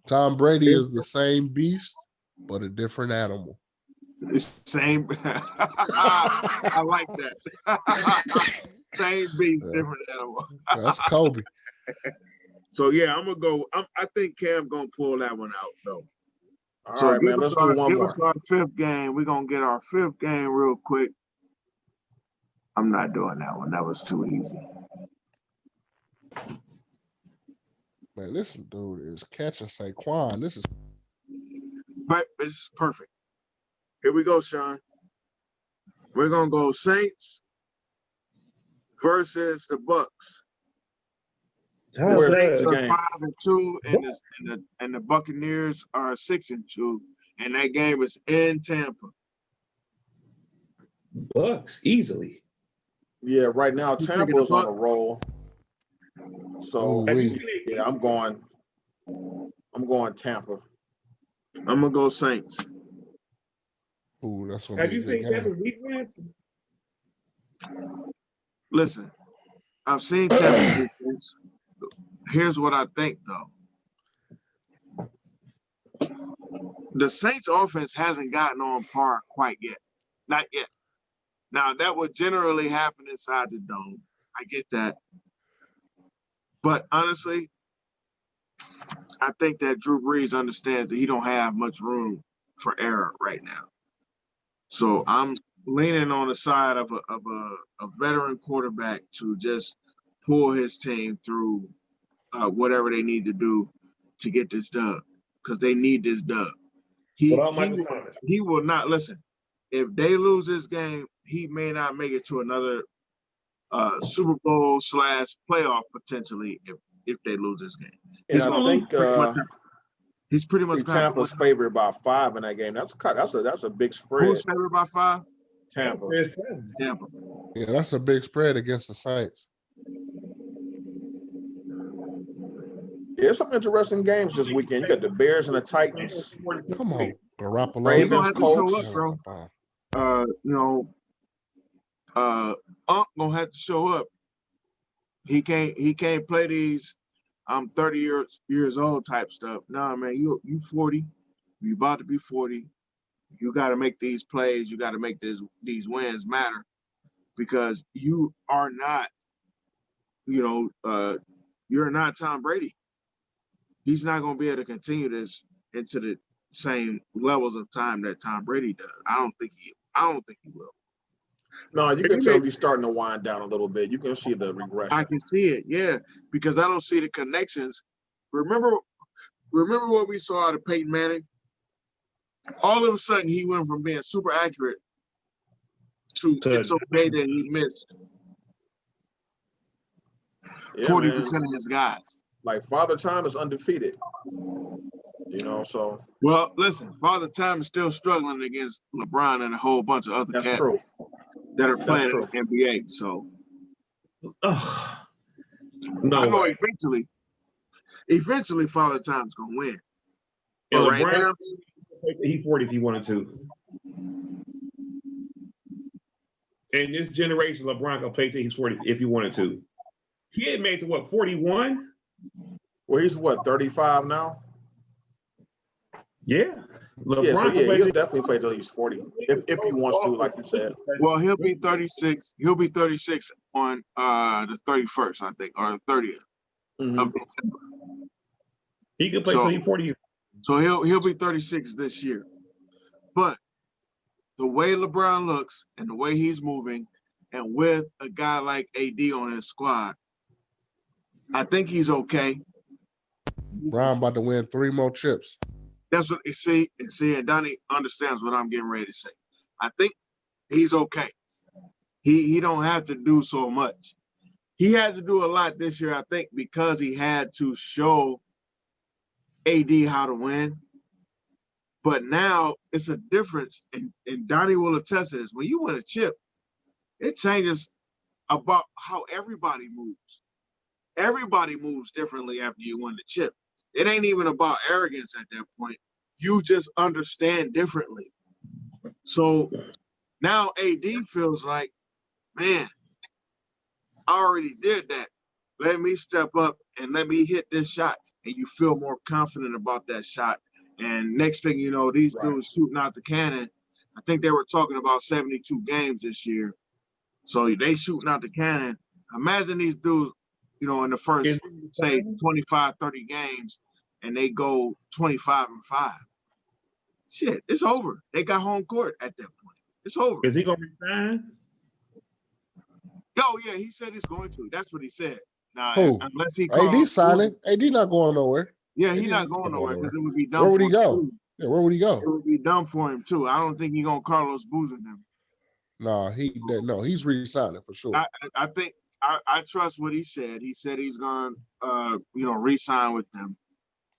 Tom Brady is the same beast, but a different animal. It's same. I like that. Same beast, different animal. That's Kobe. So yeah, I'm gonna go. I think Cam gonna pull that one out though. All right, man. Let's do one more. Give us our 5th game. We're gonna get our 5th game real quick. I'm not doing that one. That was too easy. Man, this dude is catching Saquon. This is But this is perfect. Here we go, Sean. We're gonna go Saints versus the Bucks. The Where's Saints the are game? 5-2, and the Buccaneers are 6-2, and that game is in Tampa. Bucks easily. Yeah, right now You taking Tampa's the on a Bucs? roll. So Have you Ooh-wee. seen it? yeah, I'm going Tampa. I'm gonna go Saints. Ooh, that's gonna Have be a you good seen game. Tampa's defense? Listen, I've seen Tampa defense. Here's what I think, though. The Saints offense hasn't gotten on par quite yet. Not yet. Now, that would generally happen inside the dome. I get that. But honestly, I think that Drew Brees understands that he don't have much room for error right now. So I'm leaning on the side of a veteran quarterback to just pull his team through whatever they need to do to get this dub, because they need this dub. Without Michael Thomas. He will not listen. If they lose this game, he may not make it to another Super Bowl / playoff potentially if they lose this game. And I think He's pretty much Tampa's favored by 5 in that game. That's a big spread. Who's favored by 5? Tampa. Tampa. Yeah, that's a big spread against the Saints. There's some interesting games this weekend. You got the Bears and the Titans. Come on, Garoppolo. He gonna Ravens, have to show Colts. up, bro. Unc gonna have to show up. He can't play these I'm 30 years old type stuff. Nah, man, you 40. You about to be 40. You got to make these plays. You got to make these wins matter, because you are not, you're not Tom Brady. He's not going to be able to continue this into the same levels of time that Tom Brady does. I don't think he will. No, you can tell he's starting to wind down a little bit. You can see the regression. I can see it, yeah, because I don't see the connections. Remember what we saw out of Peyton Manning? All of a sudden, he went from being super accurate to it's okay that he missed 40% of his guys. Like Father Time is undefeated. So. Well, listen, Father Time is still struggling against LeBron and a whole bunch of other cats that are playing in the NBA. So, no, I know eventually, Father Time's gonna win. Yeah, but right now, he's 40 if he wanted to. In this generation, LeBron can play till he's 40 if he wanted to. He had made to what, 41? Well, he's what, 35 now? Yeah. LeBron he'll definitely play till he's 40 if he wants to, like you said. Well, he'll be 36. He'll be 36 on the 31st, I think, or the 30th of December. He could play till he's 40. So he'll be 36 this year. But the way LeBron looks and the way he's moving, and with a guy like AD on his squad, I think he's okay. LeBron about to win 3 more chips. That's what you see, and Donnie understands what I'm getting ready to say. I think he's okay. He don't have to do so much. He had to do a lot this year, I think, because he had to show AD how to win. But now it's a difference, and Donnie will attest to this. When you win a chip, it changes about how everybody moves. Everybody moves differently after you win the chip. It ain't even about arrogance at that point. You just understand differently. So now AD feels like, man, I already did that. Let me step up and let me hit this shot. And you feel more confident about that shot. And next thing you know, these dudes shooting out the cannon. I think they were talking about 72 games this year. So they shooting out the cannon. Imagine these dudes, in the first, say, 25, 30 games, and they go 25-5. Shit, it's over. They got home court at that point. It's over. Is he going to resign? Oh, yeah, he said he's going to. That's what he said. Nah, Who? unless he AD calls signing. AD not going nowhere. Yeah, AD he's not going nowhere because it would be dumb. Where would he for go? him too. Yeah, where would he go? It would be dumb for him too. I don't think he's gonna Carlos Boozer them. No, he's re-signing for sure. I think I trust what he said. He said he's gonna re-sign with them.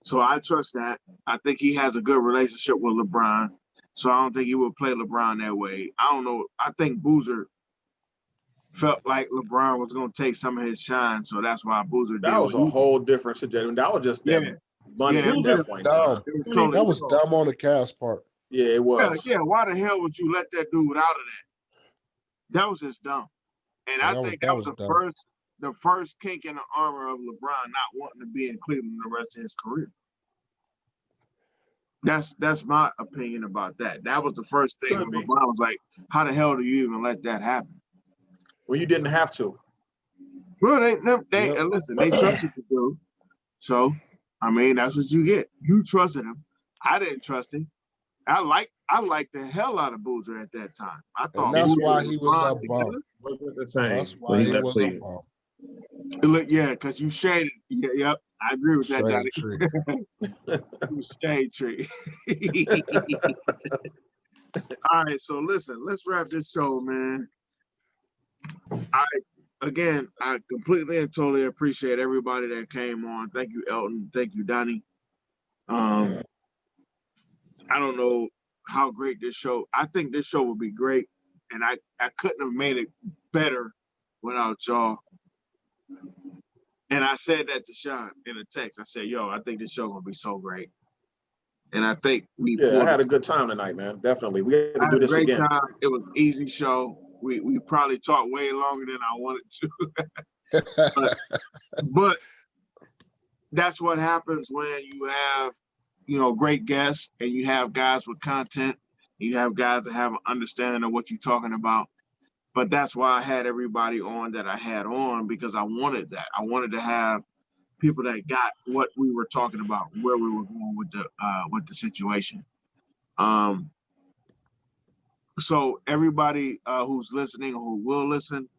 So I trust that. I think he has a good relationship with LeBron. So I don't think he would play LeBron that way. I don't know. I think Boozer felt like LeBron was going to take some of his shine. So that's why Boozer did. That was a whole different situation. That was just money at that point. Dumb. That was dumb on the Cavs part. Yeah, it was. Yeah, why the hell would you let that dude out of that? That was just dumb. And I think that was the first kink in the armor of LeBron not wanting to be in Cleveland the rest of his career. That's my opinion about that. That was the first thing when LeBron was like, how the hell do you even let that happen? Well, you didn't have to. Well, listen, they trusted the dude. So, I mean, that's what you get. You trusted him. I didn't trust him. I liked the hell out of Boozer at that time. I thought that's why he was a bum. That's why he was a bum. Look, yeah, because you shaded. Yeah, yep, I agree with that, Donnie. Shade tree. All right, so listen, let's wrap this show, man. I completely and totally appreciate everybody that came on. Thank you, Elton. Thank you, Donnie. I don't know how great this show. I think this show would be great, and I couldn't have made it better without y'all. And I said that to Sean in a text. I said, "Yo, I think this show gonna be so great." And I think I had a good time tonight, man. Definitely, we had to do this again. Time. It was an easy show. We probably talked way longer than I wanted to, but that's what happens when you have, great guests and you have guys with content. You have guys that have an understanding of what you're talking about. But that's why I had everybody on that I had on, because I wanted that. I wanted to have people that got what we were talking about, where we were going with the situation. So everybody who's listening or who will listen,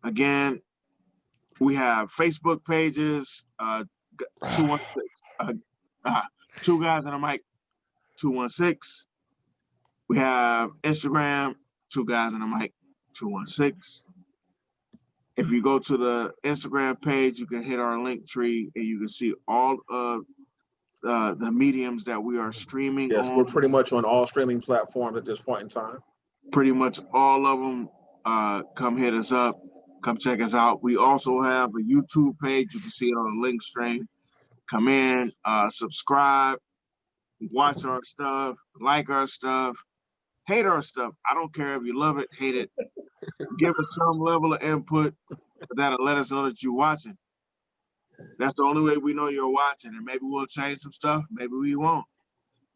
again, we have Facebook pages, 216, Two Guys and a Mic, 216. We have Instagram, 2 Guys and a Mic, 216. If you go to the Instagram page, you can hit our link tree and you can see all of the mediums that we are streaming. Yes, we're pretty much on all streaming platforms at this point in time. Pretty much all of them. Come hit us up. Come check us out. We also have a YouTube page. You can see it on the link stream. Come in, subscribe, watch our stuff, like our stuff, hate our stuff. I don't care if you love it, hate it. Give us some level of input that'll let us know that you're watching. That's the only way we know you're watching, and maybe we'll change some stuff. Maybe we won't.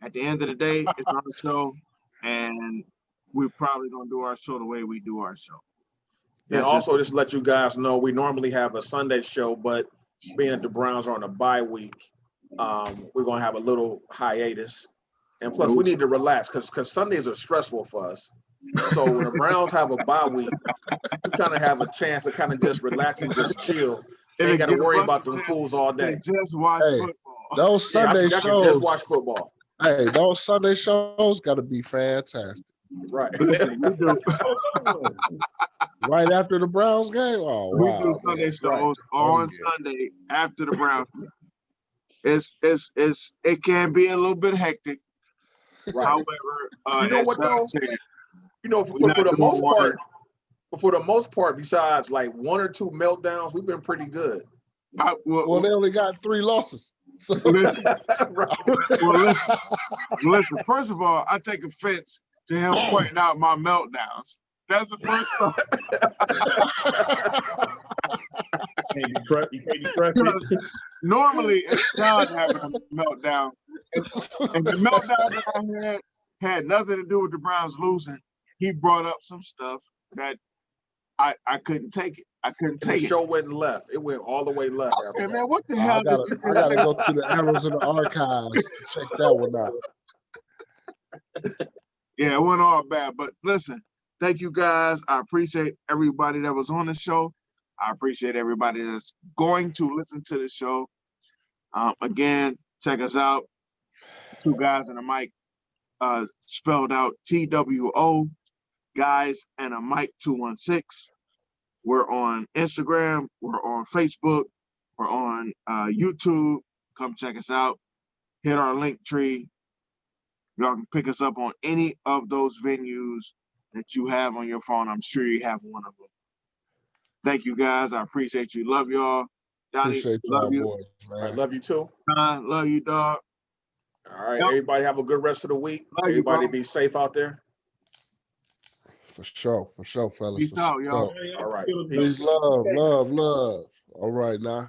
At the end of the day, it's our show, and we're probably going to do our show the way we do our show. And also, just to let you guys know, we normally have a Sunday show, but being that the Browns are on a bye week, we're going to have a little hiatus. And plus, we need to relax because Sundays are stressful for us. So when the Browns have a bye week, we kind of have a chance to kind of just relax and just chill. Ain't got to worry about the fools all day. Just watch football. Those Sunday shows. Just watch football. Hey, those Sunday shows got to be fantastic. Right. Listen, we do. Right after the Browns game? Oh, wow. We do Sunday shows on Sunday after the Browns game. It can be a little bit hectic. Right. However, you know what though? For the most part, besides like 1 or 2 meltdowns, we've been pretty good. Well, they only got 3 losses. So. Listen, first of all, I take offense to him pointing out my meltdowns. That's the first thing. You can't be trusted. Normally, it's John having a meltdown. And the meltdown that I had nothing to do with the Browns losing. He brought up some stuff that I couldn't take it. I couldn't take it. The show went left. It went all the way left. I said, man, what the hell? I gotta go through the arrows in the archives to check that one out. Yeah, it went all bad. But listen, thank you guys. I appreciate everybody that was on the show. I appreciate everybody that's going to listen to the show. Again, check us out. Two Guys and a Mic, spelled out TWO, Guys and a Mic 216. We're on Instagram. We're on Facebook. We're on YouTube. Come check us out. Hit our link tree. Y'all can pick us up on any of those venues that you have on your phone. I'm sure you have one of them. Thank you, guys. I appreciate you. Love y'all. Donnie, Appreciate love y'all, you. boys, man. I love you too. Love you, dog. All right, Yep. everybody have a good rest of the week. Love you, Everybody bro. be safe out there. For sure, fellas. Peace for out, y'all. sure. All right. Peace, love. All right, now.